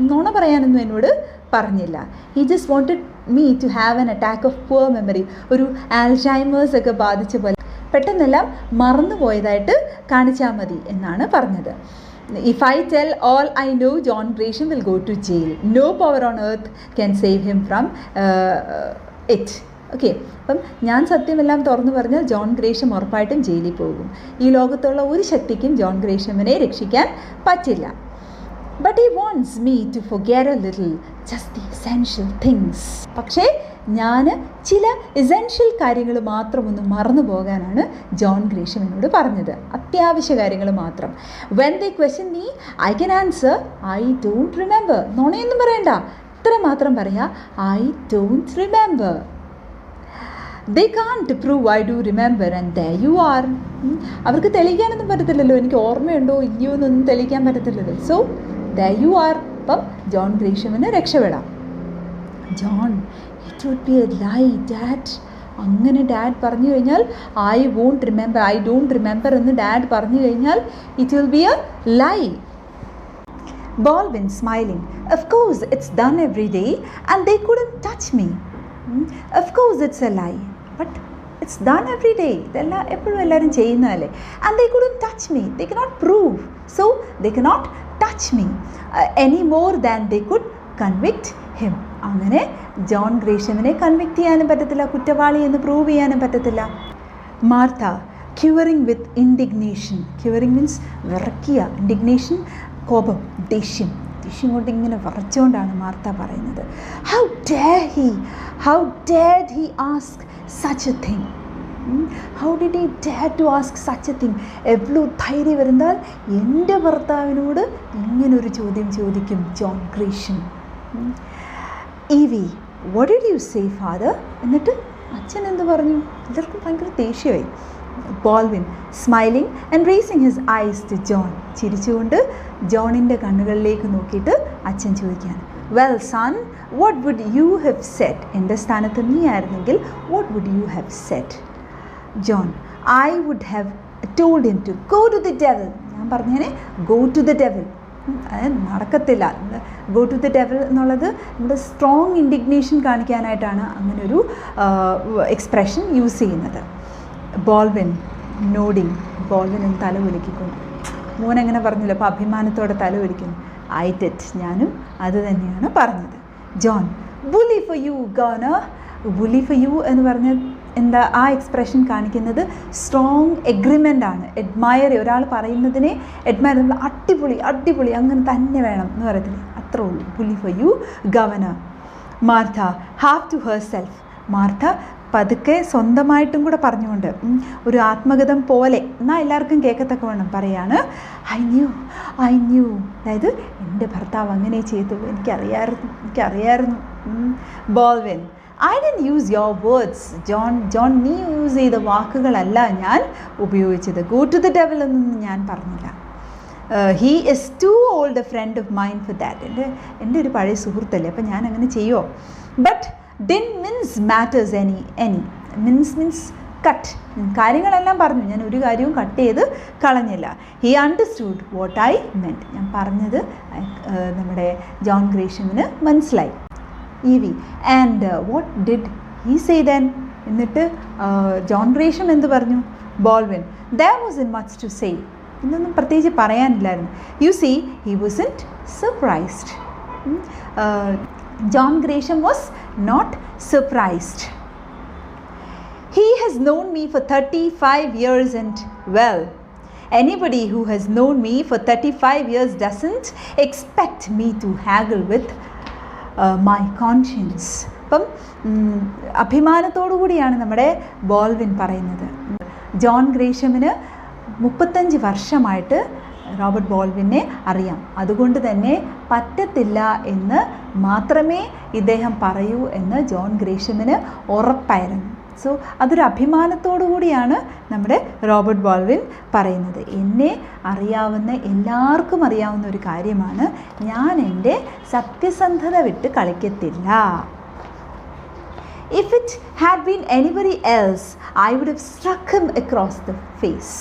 നുണ പറയാനൊന്നും എന്നോട് പറഞ്ഞില്ല. He just wanted me to have an attack of poor memory. ഒരു ആൽസൈമേഴ്സ് ഒക്കെ ബാധിച്ച പോലെ പെട്ടെന്നെല്ലാം മറന്നുപോയതായിട്ട് കാണിച്ചാൽ മതി എന്നാണ് പറഞ്ഞത്. If I tell all I know, John Gresham will go to jail. No power on earth can save him from it. Okay, അപ്പം ഞാൻ സത്യമെല്ലാം തുറന്നു പറഞ്ഞാൽ ജോൺ ഗ്രേഷം ഉറപ്പായിട്ടും ജയിലിൽ പോകും. ഈ ലോകത്തുള്ള ഒരു ശക്തിക്കും ജോൺ ഗ്രേഷമിനെ രക്ഷിക്കാൻ പറ്റില്ല. But he wants me to forget a little just the essential things. പക്ഷേ ഞാൻ ചില എസെൻഷ്യൽ കാര്യങ്ങൾ മാത്രം ഒന്ന് മറന്നു പോകാനാണ് ജോൺ ഗ്രേഷം എന്നോട് പറഞ്ഞത്. അത്യാവശ്യ കാര്യങ്ങൾ മാത്രം. When they question me I can answer I don't remember. നുണയൊന്നും പറയണ്ട, ഇത്ര മാത്രം പറയാ, I don't remember. They can't prove I do remember and there you are. അവർക്ക് തെളിയിക്കാനൊന്നും പറ്റത്തില്ലല്ലോ, എനിക്ക് ഓർമ്മയുണ്ടോ ഇല്ലയോ എന്നൊന്നും തെളിയിക്കാൻ പറ്റത്തില്ലല്ലോ. So there you are. അപ്പം ജോൺ ഗ്രേഷമിന് രക്ഷപ്പെടാം. John, it would be a lie dad. അങ്ങനെ ഡാഡ് പറഞ്ഞു കഴിഞ്ഞാൽ I won't remember, I don't remember എന്ന് ഡാഡ് പറഞ്ഞു കഴിഞ്ഞാൽ it will be a lie. Baldwin smiling, of course it's done every day and they couldn't touch me. Of course it's a lie, but it's done every day. ഇതെല്ലാം എപ്പോഴും എല്ലാവരും ചെയ്യുന്നതല്ലേ. And they couldn't touch me. They cannot prove. So they cannot touch me any more than they could convict him. അങ്ങനെ John ഗ്രേഷമിനെ convict ചെയ്യാനും പറ്റത്തില്ല, കുറ്റവാളി എന്ന് പ്രൂവ് ചെയ്യാനും പറ്റത്തില്ല. Martha, quivering with indignation. Quivering means വിറയ്ക്കുക, ഇൻഡിഗ്നേഷൻ കോപം, ദേഷ്യം ദേഷ്യം കൊണ്ട് ഇങ്ങനെ വിറച്ചുകൊണ്ടാണ് മാർത്ത പറയുന്നത്. How dared he ask such a thing. How did he dare to ask such a thing. എവ്വളോ ധൈര്യം വരുന്നാൽ എൻ്റെ ഭർത്താവിനോട് ഇങ്ങനൊരു ചോദ്യം ചോദിക്കും John Gresham. Evie, what did you say father? എന്നിട്ട് അച്ഛൻ എന്ത് പറഞ്ഞു? എല്ലാവർക്കും ഭയങ്കര ദേഷ്യമായി. ബോൾവിൻ smiling and raising his eyes to John. ചിരിച്ചുകൊണ്ട് ജോണിൻ്റെ കണ്ണുകളിലേക്ക് നോക്കിയിട്ട് അച്ഛൻ ചോദിക്കുകയാണ്, well son, what would you have said? എൻ്റെ സ്ഥാനത്ത് നീ ആയിരുന്നെങ്കിൽ what would you have said? John, I would have told him to go to the devil. ഞാൻ പറഞ്ഞേനെ ഗോ ടു ദി ഡെവിൾ. അത് നടക്കത്തില്ല. ഗോ ടു ദി ഡെവിൾ എന്നുള്ളത് നമ്മുടെ സ്ട്രോങ് ഇൻഡിഗ്നേഷൻ കാണിക്കാനായിട്ടാണ് അങ്ങനൊരു എക്സ്പ്രഷൻ യൂസ് ചെയ്യുന്നത്. ബോൾവിൻ നോഡിങ്. ബോൾവിൻ എന്ന് തല ഒലിക്കിക്കൊണ്ട്, മോനെങ്ങനെ പറഞ്ഞില്ല, അപ്പോൾ അഭിമാനത്തോടെ തല ഒലിക്കുന്നു. ഐ ഡിഡ്, ഞാനും അത് തന്നെയാണ് പറഞ്ഞത്. John, bully for you governor. Bully for U എന്ന് പറഞ്ഞ എന്താ ആ എക്സ്പ്രഷൻ കാണിക്കുന്നത് സ്ട്രോങ് എഗ്രിമെൻ്റ് ആണ്. എഡ്മയർ, ഒരാൾ പറയുന്നതിനെ എഡ്മയർ, നമ്മൾ അടിപൊളി അടിപൊളി അങ്ങനെ തന്നെ വേണം എന്ന് പറയത്തില്ലേ, അത്രേ ഉള്ളൂ. Bully for you governor. Martha half to herself. Martha പതുക്കെ സ്വന്തമായിട്ടും കൂടെ പറഞ്ഞുകൊണ്ട് ഒരു ആത്മഗതം പോലെ എന്നാൽ എല്ലാവർക്കും കേൾക്കത്തക്ക വേണം പറയാണ്, ഐ ന്യൂ. അതായത് എൻ്റെ ഭർത്താവ് അങ്ങനെ ചെയ്തുള്ളൂ, എനിക്കറിയായിരുന്നു. Baldwin, I didn't use your words. John നീ യൂസ് ചെയ്ത വാക്കുകളല്ല ഞാൻ ഉപയോഗിച്ചത്. ഗോ ടു ദ ഡെവിൾ എന്നൊന്നും ഞാൻ പറഞ്ഞില്ല. He is too old a friend of mine for that. എൻ്റെ ഒരു പഴയ സുഹൃത്തല്ലേ, അപ്പം ഞാൻ അങ്ങനെ ചെയ്യുമോ? But didn't mince matters any. Means cut. കാര്യങ്ങളെല്ലാം പറഞ്ഞു, ഞാൻ ഒരു കാര്യവും കട്ട് ചെയ്ത് കളഞ്ഞില്ല. He understood what I meant. ഞാൻ പറഞ്ഞത് നമ്മുടെ ജോൺ ഗ്രേഷമിന് മനസ്സിലായി. Evie, and what did he say then? എന്നിട്ട് ജോൺ ഗ്രേഷം എന്ത് പറഞ്ഞു? Baldwin, there wasn't much to say. ഇതൊന്നും പ്രത്യേകിച്ച് പറയാനില്ലായിരുന്നു. You see, he wasn't surprised. John Gresham was not surprised. He has known me for 35 years and well, anybody who has known me for 35 years doesn't expect me to haggle with my conscience. അപ്പം അഭിമാനത്തോടു കൂടിയാണ് നമ്മുടെ ബോൾവിൻ പറയുന്നത്. John ഗ്രേഷമിന് 35 വർഷമായിട്ട് Robert ബോൾവിനെ അറിയാം. അതുകൊണ്ട് തന്നെ പറ്റത്തില്ല എന്ന് മാത്രമേ ഇദ്ദേഹം പറയൂ എന്ന് ജോൺ ഗ്രേഷമിന് ഉറപ്പായിരുന്നു. സോ അതൊരു അഭിമാനത്തോടു കൂടിയാണ് നമ്മുടെ റോബർട്ട് ബോൾവിൻ പറയുന്നത്. എന്നെ അറിയാവുന്ന എല്ലാവർക്കും അറിയാവുന്ന ഒരു കാര്യമാണ്, ഞാൻ എൻ്റെ സത്യസന്ധത വിട്ട് കളിക്കത്തില്ല. If it had been anybody else, I would have struck him across the face.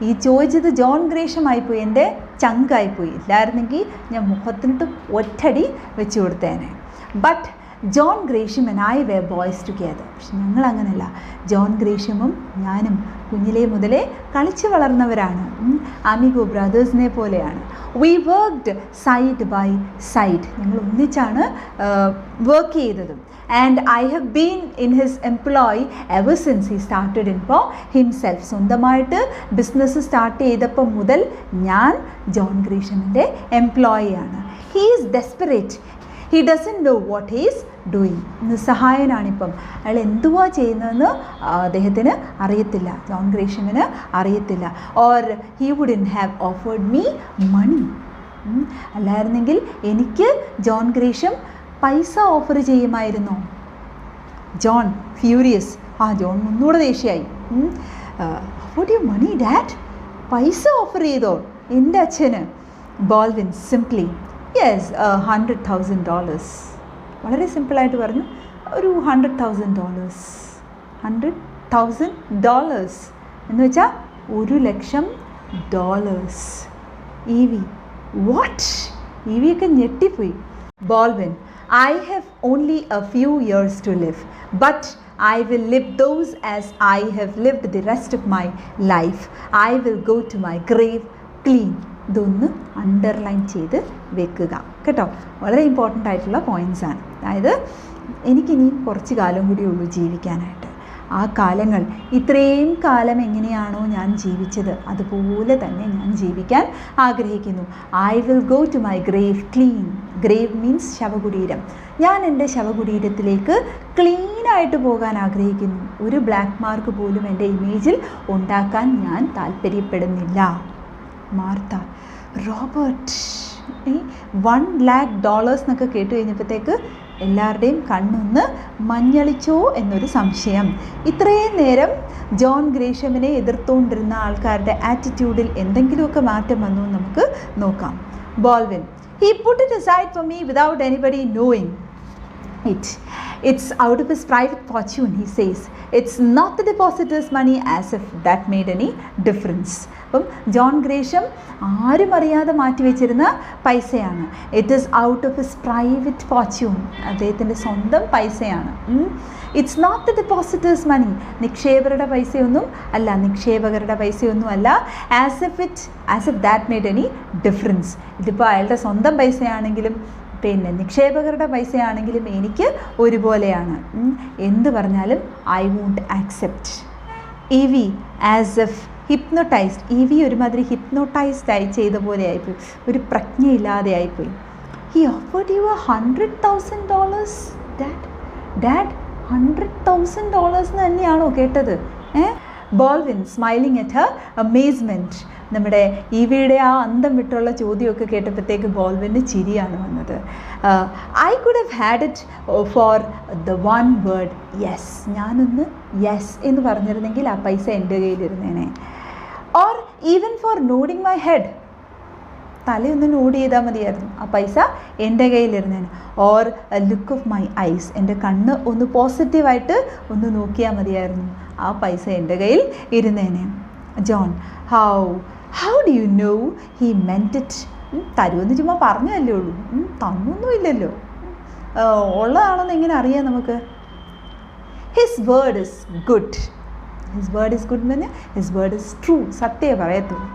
ഈ ചോദിച്ചത് ജോൺ ഗ്രേഷം ആയിപ്പോയി, എൻ്റെ ചങ്കായിപ്പോയി. ഇല്ലായിരുന്നെങ്കിൽ ഞാൻ മുഖത്തിനിട്ട് ഒറ്റടി വെച്ച് കൊടുത്തേനെ. But John Gresham and I were boys together. പക്ഷെ ഞങ്ങളങ്ങനല്ല. ജോൺ ഗ്രേഷമും ഞാനും കുഞ്ഞിലേ മുതലേ കളിച്ച് വളർന്നവരാണ്. അമിഗോ ബ്രദേഴ്സിനെ പോലെയാണ്. We worked side by side. ഞങ്ങൾ ഒന്നിച്ചാണ് വർക്ക് ചെയ്തതും. And I have been in his employee ever since he started in for himself. സ്വന്തമായിട്ട് ബിസിനസ് സ്റ്റാർട്ട് ചെയ്തപ്പം മുതൽ ഞാൻ ജോൺ ഗ്രേഷമിൻ്റെ എംപ്ലോയിയാണ്. He is desperate. He doesn't know what he is doing. നിസ്സഹായനാണിപ്പം. അയാൾ എന്തുവാ ചെയ്യുന്നതെന്ന് അദ്ദേഹത്തിന് അറിയത്തില്ല, ജോൺ ഗ്രേഷമിന് അറിയത്തില്ല. Or he wouldn't have offered me money. അല്ലായിരുന്നെങ്കിൽ എനിക്ക് ജോൺ ഗ്രേഷം പൈസ ഓഫർ ചെയ്യുമായിരുന്നോ? John furious. ജോൺ ഒന്നുകൂടെ ദേഷ്യമായി. ഓഫേർഡ് യു മണി ഡാഡ്? പൈസ ഓഫർ ചെയ്തോ എൻ്റെ അച്ഛന്? ബോൾവിൻ സിംപ്ലി, യെസ്, $100,000. വളരെ സിമ്പിളായിട്ട് പറഞ്ഞു, ഒരു $100,000. $100,000 എന്ന് വെച്ചാൽ $1,00,000. EV, what? ഈവിയൊക്കെ ഞെട്ടിപ്പോയി. Baldwin, I have only a few years to live, but I will live those as I have lived the rest of my life. I will go to my grave clean. ഇതൊന്ന് underline ചെയ്ത് വെക്കുക കേട്ടോ. വളരെ important ആയിട്ടുള്ള points ആണ്. അതായത് എനിക്കിനി കുറച്ച് കാലം കൂടി ഉള്ളൂ ജീവിക്കാനായിട്ട്. ആ കാലങ്ങൾ ഇത്രയും കാലം എങ്ങനെയാണോ ഞാൻ ജീവിച്ചത് അതുപോലെ തന്നെ ഞാൻ ജീവിക്കാൻ ആഗ്രഹിക്കുന്നു. I will go to my grave clean. Grave means ശവകുടീരം. ഞാൻ എൻ്റെ ശവകുടീരത്തിലേക്ക് ക്ലീനായിട്ട് പോകാൻ ആഗ്രഹിക്കുന്നു. ഒരു ബ്ലാക്ക് മാർക്ക് പോലും എൻ്റെ ഇമേജിൽ ഉണ്ടാക്കാൻ ഞാൻ താല്പര്യപ്പെടുന്നില്ല. മാർത്ത, റോബർട്ട്, $1,00,000 എന്നൊക്കെ കേട്ട് കഴിഞ്ഞപ്പോഴത്തേക്ക് എല്ലാവരുടെയും കണ്ണൊന്ന് മഞ്ഞളിച്ചോ എന്നൊരു സംശയം. ഇത്രയും നേരം ജോൺ ഗ്രേഷമിനെ എതിർത്തുകൊണ്ടിരുന്ന ആൾക്കാരുടെ ആറ്റിറ്റ്യൂഡിൽ എന്തെങ്കിലുമൊക്കെ മാറ്റം വന്നു എന്ന് നമുക്ക് നോക്കാം. ബോൾവിൻ, he put it aside for me without anybody knowing it. It's out of his private fortune, he says. It's not the depositor's money, as if that made any difference. അപ്പം ജോൺ ഗ്രേഷം ആരും അറിയാതെ മാറ്റിവെച്ചിരുന്ന പൈസയാണ്. It is out of his private Fortune. അദ്ദേഹത്തിൻ്റെ സ്വന്തം പൈസയാണ്. It's not the depositors മണി. നിക്ഷേപകരുടെ പൈസയൊന്നും അല്ല, നിക്ഷേപകരുടെ പൈസയൊന്നും അല്ല. As if that made any difference. ഇതിപ്പോൾ അയാളുടെ സ്വന്തം പൈസയാണെങ്കിലും പിന്നെ നിക്ഷേപകരുടെ പൈസയാണെങ്കിലും എനിക്ക് ഒരുപോലെയാണ്. എന്ത് പറഞ്ഞാലും I won't accept. Evie as if hypnotized. Evie ഒരുമാതിരി ഹിപ്നോട്ടൈസ്ഡ് ആയി ചെയ്ത പോലെ ആയിപ്പോയി, ഒരു പ്രജ്ഞയില്ലാതെ ആയിപ്പോയി. He offered U $100,000. ഡാഡ് $100,000 എന്ന് തന്നെയാണോ കേട്ടത്? ബോൾവിൻ സ്മൈലിംഗ് അറ്റ് ഹർ അമേസ്മെൻറ്റ്. നമ്മുടെ ഇവിയുടെ ആ അന്തം വിട്ടുള്ള ചോദ്യമൊക്കെ കേട്ടപ്പോഴത്തേക്ക് ബോൾവിന് ചിരിയാണ് വന്നത്. I could have had it for the one word yes. ഞാനൊന്ന് യെസ് എന്ന് പറഞ്ഞിരുന്നെങ്കിൽ ആ പൈസ എൻ്റെ കയ്യിലിരുന്നേനെ. Or even for nodding my head. തലയൊന്ന് നോഡ് ചെയ്താൽ മതിയായിരുന്നു, ആ പൈസ എൻ്റെ കയ്യിലിരുന്നേനെ. Or look of my eyes. എൻ്റെ കണ്ണ് ഒന്ന് പോസിറ്റീവായിട്ട് ഒന്ന് നോക്കിയാൽ മതിയായിരുന്നു, ആ പൈസ എൻ്റെ കയ്യിൽ ഇരുന്നേനെ. John, how do you know he meant it? തരുമെന്ന് ചുമ്മാ പറഞ്ഞതല്ലേ ഉള്ളൂ, തന്നൊന്നും ഇല്ലല്ലോ. ഉള്ളതാണെന്ന് എങ്ങനെ അറിയാം നമുക്ക്? His word is good. His word is good എന്ന് പറഞ്ഞാൽ ഹിസ് വേർഡ് ഇസ് ട്രൂ. സത്യമേ പറയത്തുള്ളൂ.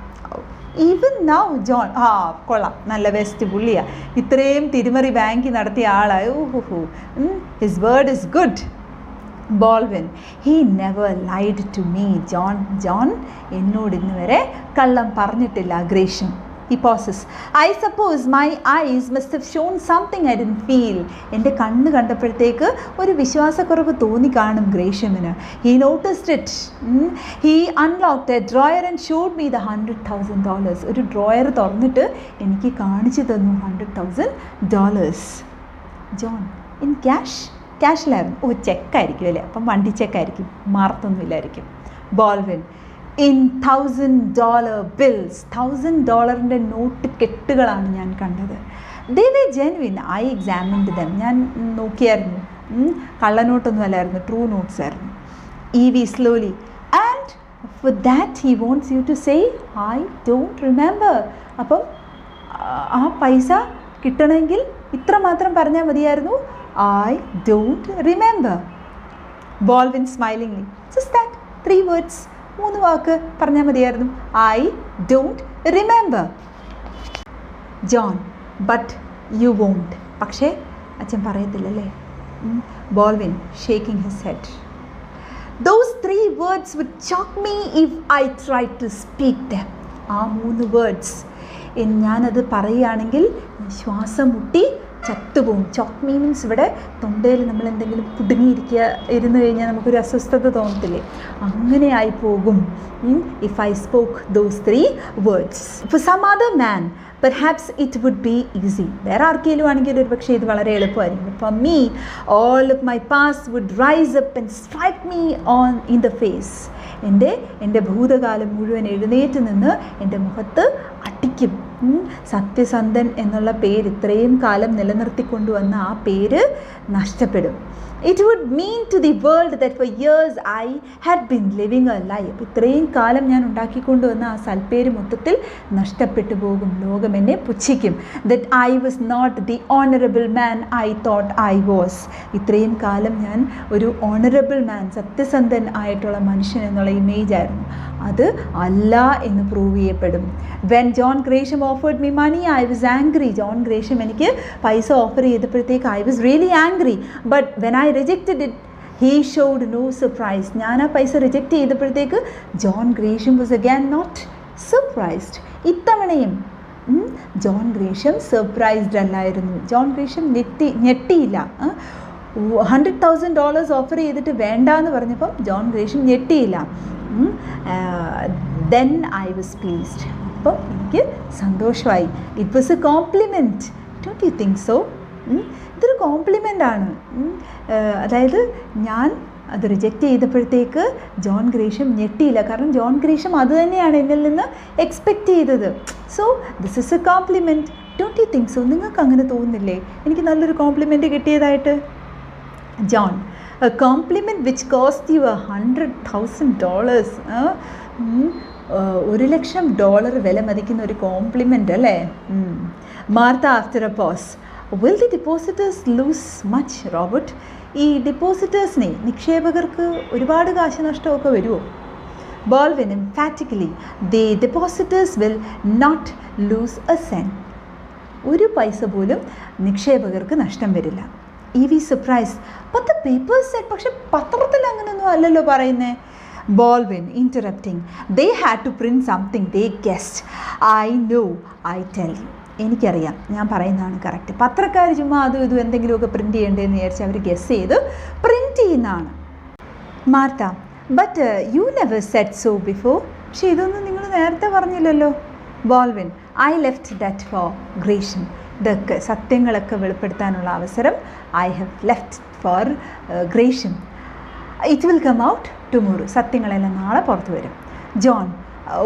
ഈവൻ നൗ ജോൺ, കൊള്ളാം, നല്ല ബെസ്റ്റ് പുള്ളിയാണ്, ഇത്രയും തിരുമറി ബാങ്ക് നടത്തിയ ആളായി. ഓഹോ, his word is good. Baldwin, he never lied to me. John എന്നോട് ഇന്ന് വരെ കള്ളം പറഞ്ഞിട്ടില്ല. ഗ്രേഷം. He pauses. I suppose my eyes must have shown something I didn't feel. എൻ്റെ കണ്ണ് കണ്ടപ്പോഴത്തേക്ക് ഒരു വിശ്വാസക്കുറവ് തോന്നി കാണും ഗ്രേഷമിന്. He noticed it. He unlocked a drawer and showed me the $100,000. ഒരു ഡ്രോയർ തുറന്നിട്ട് എനിക്ക് കാണിച്ചു തന്നു $100,000. John, in ക്യാഷിലായിരുന്നു. ചെക്കായിരിക്കും അല്ലേ? അപ്പം വണ്ടി ചെക്കായിരിക്കും, മാർത്തൊന്നുമില്ലായിരിക്കും. Baldwin, in $1,000 bills. $1,000 നോട്ട് കെട്ടുകളാണ് ഞാൻ കണ്ടത്. They were genuine. I examined them. ഞാൻ നോക്കിയായിരുന്നു. കള്ളനോട്ടൊന്നും അല്ലായിരുന്നു, ട്രൂ നോട്ട്സ് ആയിരുന്നു. Evie slowly, and for that he wants you to say I don't remember. അപ്പം ആ പൈസ കിട്ടണമെങ്കിൽ ഇത്ര മാത്രം പറഞ്ഞാൽ മതിയായിരുന്നു, I don't remember. Baldwin smilingly, just that 3 words. 3 വാക്ക് പറഞ്ഞാൽ മതിയായിരുന്നു, I don't remember. John, but you won't. പക്ഷേ അച്ഛൻ പറയത്തില്ലല്ലേ. Baldwin shaking his head. Those 3 words would choke me if I tried to speak them. ആ 3 words ഞാനത് പറയുകയാണെങ്കിൽ ശ്വാസം മുട്ടി ചത്തുപോകും. ചോക്ക് മീൻസ് ഇവിടെ തൊണ്ടയിൽ നമ്മൾ എന്തെങ്കിലും ഇരുന്ന് കഴിഞ്ഞാൽ നമുക്കൊരു അസ്വസ്ഥത തോന്നത്തില്ലേ, അങ്ങനെ ആയി പോകും. If I spoke those 3 words. For some other man perhaps it would be easy. വേറെ ആർക്കെങ്കിലും ആണെങ്കിൽ ഒരു പക്ഷേ ഇത് വളരെ എളുപ്പമായിരിക്കും. For me, all of my past would rise up and strike me in the face. എൻ്റെ ഭൂതകാലം മുഴുവൻ എഴുന്നേറ്റ് നിന്ന് എൻ്റെ മുഖത്ത് അടിക്കും. സത്യസന്ധൻ എന്നുള്ള പേര്, ഇത്രയും കാലം നിലനിർത്തിക്കൊണ്ടുവന്ന ആ പേര് നഷ്ടപ്പെടും. It would mean to the world that for years I had been living a lie. അപ്പോൾ ഇത്രയും കാലം ഞാൻ ഉണ്ടാക്കിക്കൊണ്ടുവന്ന ആ സൽപ്പേര് മൊത്തത്തിൽ നഷ്ടപ്പെട്ടു പോകും. ലോകം എന്നെ പുച്ഛിക്കും. That I was not the honorable man I thought I was. ഇത്രയും കാലം ഞാൻ ഒരു honorable man, സത്യസന്ധൻ ആയിട്ടുള്ള മനുഷ്യൻ എന്നുള്ള ഇമേജ് ആയിരുന്നു, അത് അല്ല എന്ന് പ്രൂവ് ചെയ്യപ്പെടും. When John Gresham offered me money, I was angry. John Gresham എനിക്ക് പൈസ ഓഫർ ചെയ്തപ്പോഴത്തേക്ക് I was really angry. But when I rejected it, he showed no surprise. ഞാൻ ആ പൈസ റിജക്റ്റ് ചെയ്തപ്പോഴത്തേക്ക് John Gresham was again not surprised. ഇത്തവണയും John Gresham surprised അല്ലായിരുന്നു. John Gresham ഞെട്ടിയില്ല. $100,000 ഓഫർ ചെയ്തിട്ട് വേണ്ട എന്ന് പറഞ്ഞപ്പം ജോൺ ഗ്രേഷ്യം ഞെട്ടിയില്ല. Then I was pleased. അപ്പം എനിക്ക് സന്തോഷമായി. It was a compliment. Don't you think so? ഇതൊരു കോംപ്ലിമെൻ്റ് ആണ്. അതായത് ഞാൻ അത് റിജക്റ്റ് ചെയ്തപ്പോഴത്തേക്ക് ജോൺ ഗ്രേഷ്യം ഞെട്ടിയില്ല. കാരണം ജോൺ ഗ്രേഷ്യം അത് തന്നെയാണ് എന്നിൽ നിന്ന് എക്സ്പെക്റ്റ് ചെയ്തത്. So this is a compliment. Don't you think so? നിങ്ങൾക്ക് അങ്ങനെ തോന്നുന്നില്ലേ എനിക്ക് നല്ലൊരു കോംപ്ലിമെൻറ്റ് കിട്ടിയതായിട്ട്? John, a compliment which cost you $100,000. $1,00,000 വില മതിക്കുന്ന ഒരു കോംപ്ലിമെൻ്റ് അല്ലേ? Martha after a pause, will the depositors lose much Robert? ഈ ഡിപ്പോസിറ്റേഴ്സിനെ, നിക്ഷേപകർക്ക് ഒരുപാട് കാശ് നഷ്ടമൊക്കെ വരുമോ? Baldwin emphatically, the depositors will not lose a cent. ഒരു പൈസ പോലും നിക്ഷേപകർക്ക് നഷ്ടം വരില്ല. EV surprise, but the papers Z. പക്ഷെ പത്രത്തിൽ അങ്ങനെയൊന്നും അല്ലല്ലോ പറയുന്നത്. Baldwin interrupting, they had to print something they guessed. I know, I tell you. എനിക്കറിയാം, ഞാൻ പറയുന്നതാണ് കറക്റ്റ്. പത്രക്കാർ ചുമ്മാ അതും ഇതും എന്തെങ്കിലുമൊക്കെ പ്രിൻറ്റ് ചെയ്യേണ്ടതെന്ന് വിചാരിച്ച് അവർ ഗെസ് ചെയ്ത് പ്രിൻറ്റ് ചെയ്യുന്നതാണ്. Martha, but you never said so before. പക്ഷേ ഇതൊന്നും നിങ്ങൾ നേരത്തെ പറഞ്ഞില്ലല്ലോ. Baldwin, I left that for Gresham. ഇതൊക്കെ സത്യങ്ങളൊക്കെ വെളിപ്പെടുത്താനുള്ള അവസരം I have left for Gresham. It will come out tomorrow. സത്യങ്ങളെല്ലാം നാളെ പുറത്തു വരും. John,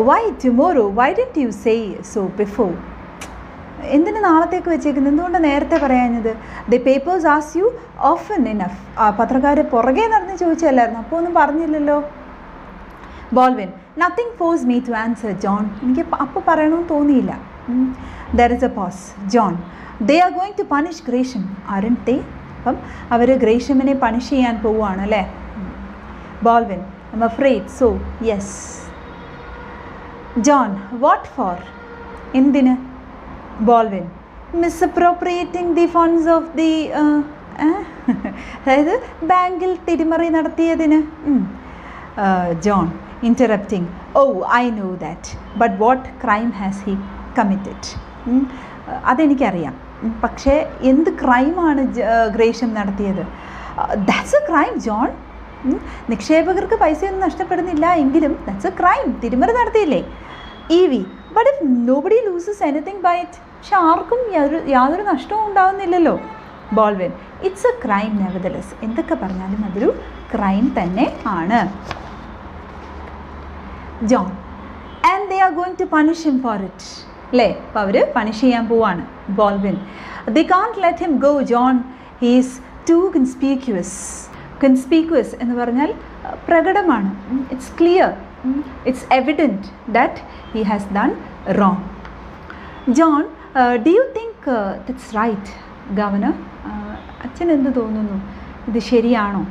why tomorrow? Why didn't you say so before? എന്തിന് നാളത്തേക്ക് വെച്ചേക്കുന്നത്? എന്തുകൊണ്ട് നേരത്തെ പറയാഞ്ഞത്? ദി പേപ്പേഴ്സ് ആസ് യു ഓഫൻ ഇനഫ്. പത്രക്കാരെ പുറകെ നടന്ന് ചോദിച്ചല്ലായിരുന്നു, അപ്പോൾ ഒന്നും പറഞ്ഞില്ലല്ലോ. Baldwin, nothing forces me to answer John. എനിക്ക് അപ്പോൾ പറയണമെന്ന് തോന്നിയില്ല. There is a pause. John, they are going to punish Gresham aren't they? അപ്പം അവർ ഗ്രേഷ്യമിനെ പണിഷ് ചെയ്യാൻ പോവുകയാണ് അല്ലേ? Baldwin, I am afraid so. Yes. John, what for? എന്തിന്? Baldwin, misappropriating the funds of the, അതായത് ബാങ്കിൽ തിരിമറി നടത്തിയതിന്. John interrupting, oh I know that, but what crime has he committed? അതെനിക്കറിയാം, പക്ഷേ എന്ത് ക്രൈമാണ് ഗ്രേഷ്യം നടത്തിയത്? That's a crime John. നിക്ഷേപകർക്ക് പൈസയൊന്നും നഷ്ടപ്പെടുന്നില്ല എങ്കിലും ദാറ്റ്സ് എ ക്രൈം. തിരിമറി നടത്തിയില്ലേ? EV, but if nobody loses anything by it. പക്ഷെ ആർക്കും യാതൊരു നഷ്ടവും ഉണ്ടാകുന്നില്ലല്ലോ. Baldwin, it's a crime nevertheless. എന്തൊക്കെ പറഞ്ഞാലും അതൊരു ക്രൈം തന്നെ ആണ്. John, and they are going to punish him for it. അല്ലേ? അപ്പോൾ അവർ പണിഷ് ചെയ്യാൻ പോവാണ്. Baldwin, they can't let him go John, he is too conspicuous. Conspicuous എന്ന് പറഞ്ഞാൽ പ്രകടമാണ്. It's clear, it's evident that he has done wrong. John, do you think that's right, Governor? അച്ഛൻ എന്ത് തോന്നുന്നു? ഇത് ശരിയാണോ?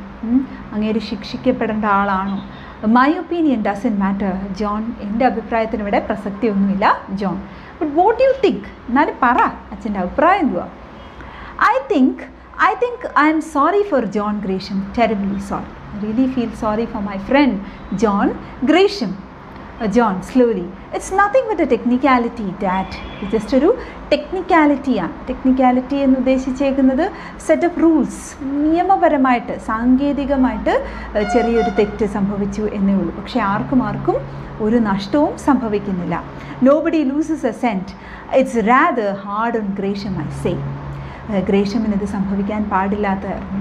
അങ്ങേര് ശിക്ഷിക്കപ്പെടേണ്ട ആളാണോ? My opinion doesn't matter John. എൻ്റെ അഭിപ്രായത്തിന് ഇവിടെ പ്രസക്തിയൊന്നുമില്ല John. But what you think? എന്നാലും പറ, അച്ഛൻ്റെ അഭിപ്രായം എന്തുവാ? I think I am sorry for John Gresham, terribly sorry. I really feel sorry for my friend John Gresham. John, slowly. It's nothing but a technicality, Dad. It's just ഒരു ടെക്നിക്കാലിറ്റിയാണ്. Technicality എന്ന് ഉദ്ദേശിച്ചേക്കുന്നത് set of rules. നിയമപരമായിട്ട് സാങ്കേതികമായിട്ട് ചെറിയൊരു തെറ്റ് സംഭവിച്ചു എന്നേ ഉള്ളൂ. പക്ഷേ ആർക്കും ഒരു നഷ്ടവും സംഭവിക്കുന്നില്ല. Nobody loses a cent. It's rather hard on Gresham, I say. ഗ്രേഷ്യമിന് ഇത് സംഭവിക്കാൻ പാടില്ലാത്തതായിരുന്നു.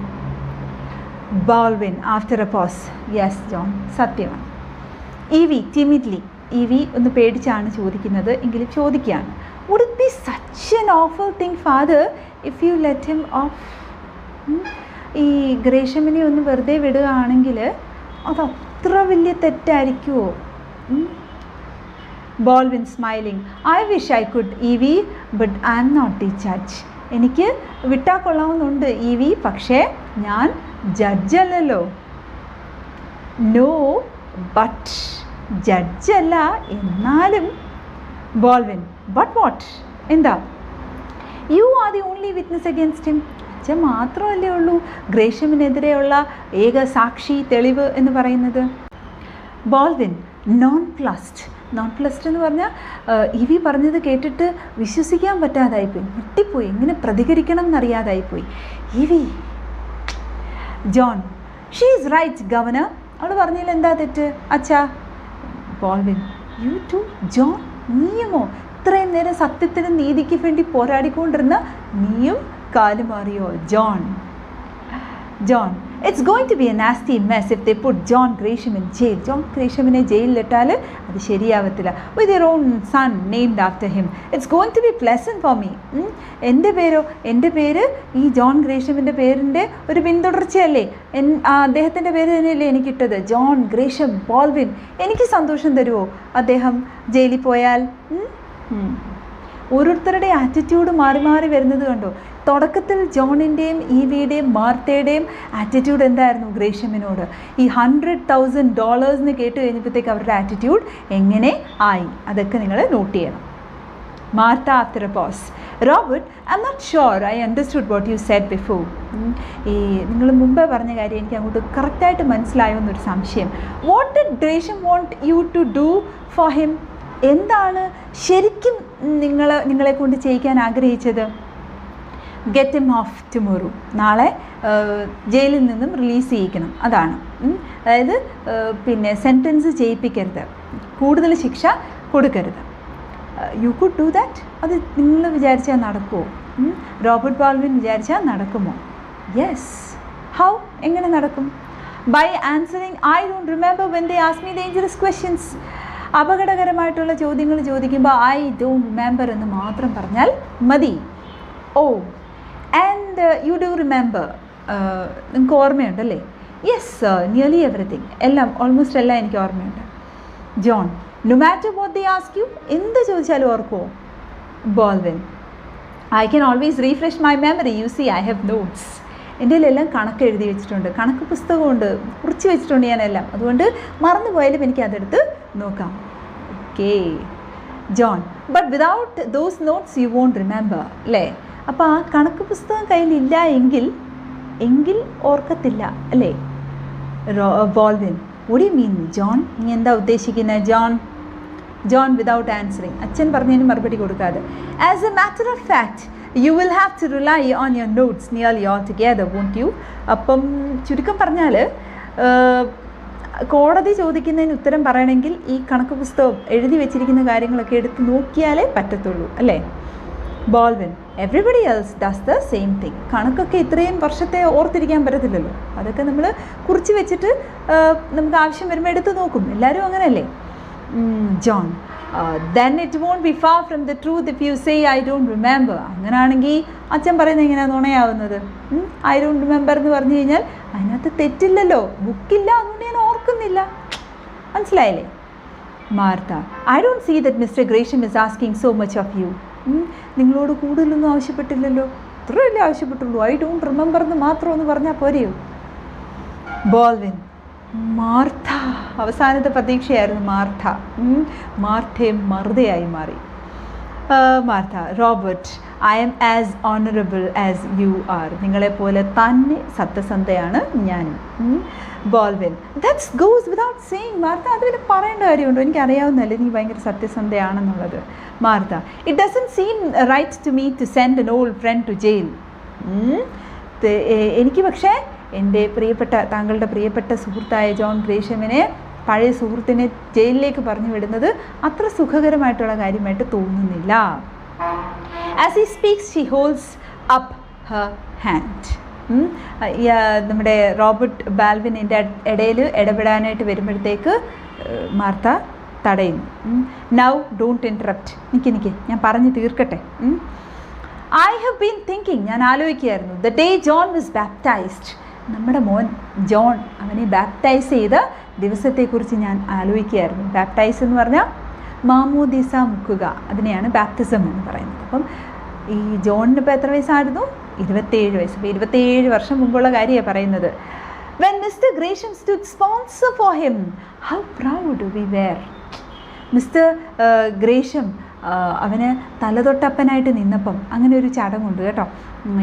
Baldwin after a pause, yes John, സത്യമാണ്. EV timidly. EV ഒന്ന് പേടിച്ചാണ് ചോദിക്കുന്നത് എങ്കിലും ചോദിക്കുകയാണ്. Would it be such an awful thing, father, if you let him off? ഈ ഗ്രേഷ്യമിനെ ഒന്ന് വെറുതെ വിടുകയാണെങ്കിൽ അത് അത്ര വലിയ തെറ്റായിരിക്കുമോ? Baldwin smiling, I wish I could EV, but I am not the judge. എനിക്ക് വിട്ടാൽ കൊള്ളാവുന്നുണ്ട് EV, പക്ഷേ ഞാൻ ജഡ്ജല്ലല്ലോ. നോ, ബട്ട് ജഡ്ജല്ല എന്നാലും. ബോൾവിൻ, ബട്ട് വാട്ട്? എന്താ? You are the only witness against him. അച്ഛൻ മാത്രമല്ലേ ഉള്ളൂ ഗ്രേഷ്യമിനെതിരെയുള്ള ഏക സാക്ഷി തെളിവ് എന്ന് പറയുന്നത്. ബോൾവിൻ നോൺ പ്ലസ്ഡ് എന്ന് പറഞ്ഞാൽ ഇവി പറഞ്ഞത് കേട്ടിട്ട് വിശ്വസിക്കാൻ പറ്റാതായിപ്പോയി, ഞെട്ടിപ്പോയി, എങ്ങനെ പ്രതികരിക്കണം എന്നറിയാതായിപ്പോയി. Evie John she is right governor, അവൾ പറഞ്ഞതിൽ എന്താ തെറ്റ് അച്ഛാ. ബോൾവിൻ യു ടു ജോൺ, നീയുമോ? ഇത്രയും നേരം സത്യത്തിനും നീതിക്ക് വേണ്ടി പോരാടിക്കൊണ്ടിരുന്ന നീയും കാലുമാറിയോ? John it's going to be a nasty mess if they put John Gresham in jail. John ഗ്രേഷ്യമിനെ ജയിലിലിട്ടാൽ അത് ശരിയാവത്തില്ല. With your own son named after him it's going to be pleasant for me. എൻ്റെ പേര് ഈ ജോൺ ഗ്രേഷ്യമിൻ്റെ പേരിൻ്റെ ഒരു പിന്തുടർച്ചയല്ലേ, അദ്ദേഹത്തിൻ്റെ പേര് തന്നെയല്ലേ എനിക്കിട്ടത്, ജോൺ ഗ്രേഷ്യം ബോൾവിൻ. എനിക്ക് സന്തോഷം തരുമോ അദ്ദേഹം ജയിലിൽ പോയാൽ? ഓരോരുത്തരുടെ ആറ്റിറ്റ്യൂഡ് മാറി മാറി വരുന്നത് കണ്ടോ. തുടക്കത്തിൽ ജോണിൻ്റെയും ഈവിയുടെയും മാർത്തയുടെയും ആറ്റിറ്റ്യൂഡ് എന്തായിരുന്നു ഗ്രേഷ്യമിനോട്? ഈ $100,000 കേട്ട് കഴിഞ്ഞപ്പോഴത്തേക്ക് അവരുടെ ആറ്റിറ്റ്യൂഡ് എങ്ങനെ ആയി, അതൊക്കെ നിങ്ങൾ നോട്ട് ചെയ്യണം. Martha after a pause. Robert, I am not sure I understood what you said before. ഈ നിങ്ങൾ മുമ്പേ പറഞ്ഞ കാര്യം എനിക്ക് അങ്ങോട്ട് കറക്റ്റായിട്ട് മനസ്സിലായോ എന്നൊരു സംശയം. What did Gresham want you to do for him? എന്താണ് ശരിക്കും നിങ്ങളെ കൊണ്ട് ചെയ്യിക്കാൻ ആഗ്രഹിച്ചത്? ഗെറ്റ് ഹിം ഓഫ് ടുമോറോ, നാളെ ജയിലിൽ നിന്നും റിലീസ് ചെയ്യിക്കണം, അതാണ്. അതായത് പിന്നെ സെൻറ്റൻസ് ചെയ്യിപ്പിക്കരുത്, കൂടുതൽ ശിക്ഷ കൊടുക്കരുത്. You could do that. അത് നിങ്ങൾ വിചാരിച്ചാൽ നടക്കുമോ? റോബർട്ട് ബോൾവിൻ വിചാരിച്ചാൽ നടക്കുമോ? യെസ്. ഹൗ? എങ്ങനെ നടക്കും? By answering I don't remember when they ask me dangerous questions. അപകടകരമായിട്ടുള്ള ചോദ്യങ്ങൾ ചോദിക്കുമ്പോൾ ഐ ഡോണ്ട് റിമെമ്പർ എന്ന് മാത്രം പറഞ്ഞാൽ മതി. Oh, and you do remember, നിങ്ങൾക്ക് ഓർമ്മയുണ്ടല്ലേ? യെസ്, നിയർലി എവറിത്തിങ്, എല്ലാം, ഓൾമോസ്റ്റ് എല്ലാം എനിക്ക് ഓർമ്മയുണ്ട്. John, no matter what they ask you, എന്ത് ചോദിച്ചാലും ഓർക്കുമോ? Baldwin, I can always refresh my memory, you see I have notes. എൻ്റെ എല്ലാം കണക്ക് എഴുതി വെച്ചിട്ടുണ്ട്, കണക്ക് പുസ്തകമുണ്ട്, കുറിച്ച് വെച്ചിട്ടുണ്ട് ഞാനെല്ലാം, അതുകൊണ്ട് മറന്നു പോയാലും എനിക്ക് അതെടുത്ത് നോക്കാം. Okay. John, but without those notes you won't remember, അല്ലേ? അപ്പോൾ ആ കണക്ക് പുസ്തകം കയ്യിലില്ല എങ്കിൽ ഓർക്കത്തില്ല, അല്ലേ? Baldwin, what do you mean, John? നീ എന്താ ഉദ്ദേശിക്കുന്നത്? ജോൺ വിതൗട്ട് ആൻസറിങ്, അച്ഛൻ പറഞ്ഞതിന് മറുപടി കൊടുക്കാതെ. As A matter of fact you will have to rely on your notes nearly all together, won't you? അപ്പം ചുരുക്കം പറഞ്ഞാൽ കോടതി ചോദിക്കുന്നതിന് ഉത്തരം പറയണമെങ്കിൽ ഈ കണക്ക് പുസ്തകം എഴുതി വെച്ചിരിക്കുന്ന കാര്യങ്ങളൊക്കെ എടുത്ത് നോക്കിയാലേ പറ്റത്തുള്ളൂ, അല്ലേ? Baldwin, everybody else does the same thing. കണക്കൊക്കെ ഇത്രയും വർഷത്തെ ഓർത്തിരിക്കാൻ പറ്റത്തില്ലല്ലോ, അതൊക്കെ നമ്മൾ കുറിച്ച് വെച്ചിട്ട് നമുക്ക് ആവശ്യം വരുമ്പോൾ എടുത്ത് നോക്കും, എല്ലാവരും അങ്ങനെയല്ലേ? John, then it won't be far from the truth if you say I don't remember. അങ്ങനെയാണെങ്കിൽ അച്ഛൻ പറയുന്നത് എങ്ങനെയാണ് നുണയാവുന്നത്? ഐ ഡോണ്ട് റിമെമ്പർ എന്ന് പറഞ്ഞു കഴിഞ്ഞാൽ അതിനകത്ത് തെറ്റില്ലല്ലോ, ബുക്കില്ല, അതുകൊണ്ട് ഞാൻ ഓർക്കുന്നില്ല. മനസ്സിലായില്ലേ? Martha, I don't see that mister Gresham is asking so much of you. നിങ്ങളോട് കൂടുതലൊന്നും ആവശ്യപ്പെട്ടില്ലല്ലോ, ഇത്രയല്ലേ ആവശ്യപ്പെട്ടുള്ളൂ, ഐ ഡോണ്ട് റിമെമ്പർ എന്ന് മാത്രം ഒന്ന് പറഞ്ഞാൽ പോരെയോ? ബോൾവിൻ, മാർത്ത, അവസാനത്തെ പ്രതീക്ഷയായിരുന്നു മാർത്തയും മറുതയായി മാറി. Martha, Robert, I am as honourable as you are. നിങ്ങളെപ്പോലെ തന്നെ സത്യസന്ധയാണ് ഞാനും. Baldwin, that's goes without saying. Martha, അത് പിന്നെ പറയേണ്ട കാര്യമുണ്ടോ? എനിക്കറിയാവുന്നല്ലേ നീ ഭയങ്കര സത്യസന്ധയാണെന്നുള്ളത്. Martha, it doesn't seem right to me to send an old friend to jail. എനിക്ക് പക്ഷേ എൻ്റെ താങ്കളുടെ പ്രിയപ്പെട്ട സുഹൃത്തായ ജോൺ ഗ്രേഷ്യമിനെ, പഴയ സുഹൃത്തിനെ ജയിലിലേക്ക് പറഞ്ഞു വിടുന്നത് അത്ര സുഖകരമായിട്ടുള്ള കാര്യമായിട്ട് തോന്നുന്നില്ല. As he speaks she holds up her hand. നമ്മുടെ റോബർട്ട് ബാൽവിനിൻ്റെ ഇടയിൽ ഇടപെടാനായിട്ട് വരുമ്പോഴത്തേക്ക് മാർത്ത തടയുന്നു. Now don't interrupt. നിൽക്ക്, ഞാൻ പറഞ്ഞു തീർക്കട്ടെ. ഐ ഹാവ് ബീൻ തിങ്കിങ്, ഞാൻ ആലോചിക്കുകയായിരുന്നു, the day John was baptized. നമ്മുടെ മോൻ ജോൺ, അവനെ ബാപ്റ്റൈസ് ചെയ്ത ദിവസത്തെക്കുറിച്ച് ഞാൻ ആലോചിക്കുകയായിരുന്നു. ബാപ്റ്റൈസ് എന്ന് പറഞ്ഞാൽ മാമോദീസ മുക്കുക, അതിനെയാണ് ബാപ്റ്റിസം എന്ന് പറയുന്നത്. അപ്പം ഈ ജോണിന് ഇപ്പോൾ എത്ര വയസ്സായിരുന്നു? 27 വയസ്സ്. അപ്പോൾ 27 വർഷം മുമ്പുള്ള കാര്യമാണ് പറയുന്നത്. When mister Gresham stood sponsor for him, how proud we were. Mister Gresham അവന് തലതൊട്ടപ്പനായിട്ട് നിന്നപ്പം അങ്ങനെ ഒരു ചടങ്ങുണ്ട് കേട്ടോ.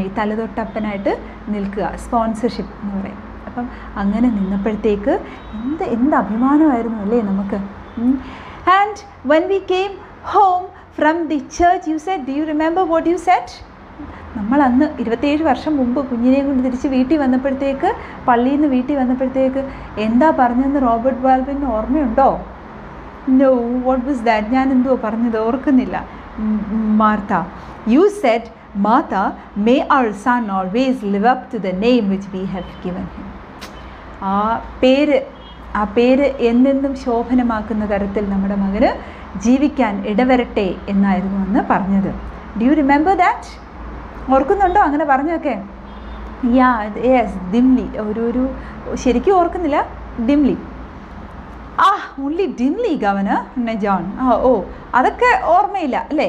ഈ തലതൊട്ടപ്പനായിട്ട് നിൽക്കുക, സ്പോൺസർഷിപ്പ് എന്ന് പറയും. അപ്പം അങ്ങനെ നിന്നപ്പോഴത്തേക്ക് എന്ത് അഭിമാനമായിരുന്നു അല്ലേ നമുക്ക്. And when we came home from the church you said, do you remember what you Z? നമ്മൾ അന്ന് 27 വർഷം മുമ്പ് കുഞ്ഞിനെയും കൊണ്ട് തിരിച്ച് വീട്ടിൽ വന്നപ്പോഴത്തേക്ക്, പള്ളിയിൽ നിന്ന് വീട്ടിൽ വന്നപ്പോഴത്തേക്ക് എന്താ പറഞ്ഞതെന്ന് റോബർട്ട് ബാൽവിന് ഓർമ്മയുണ്ടോ? No, what was that? ഞാൻ എന്തോ പറഞ്ഞത് ഓർക്കുന്നില്ല. Martha, you said, Martha, may our son always live up to the name which we have given him. ആ പേര് എന്നെന്നും ശോഭനമാക്കുന്ന തരത്തിൽ നമ്മുടെ മകന് ജീവിക്കാൻ ഇടവരട്ടെ എന്നായിരുന്നു അന്ന് പറഞ്ഞത്. Do you remember that? ഓർക്കുന്നുണ്ടോ അങ്ങനെ പറഞ്ഞൊക്കെ? Yes, dimly. ഒരു ശരിക്കും ഓർക്കുന്നില്ല, dimly. Only dimly governor John. അതൊക്കെ ഓർമ്മയില്ല അല്ലേ?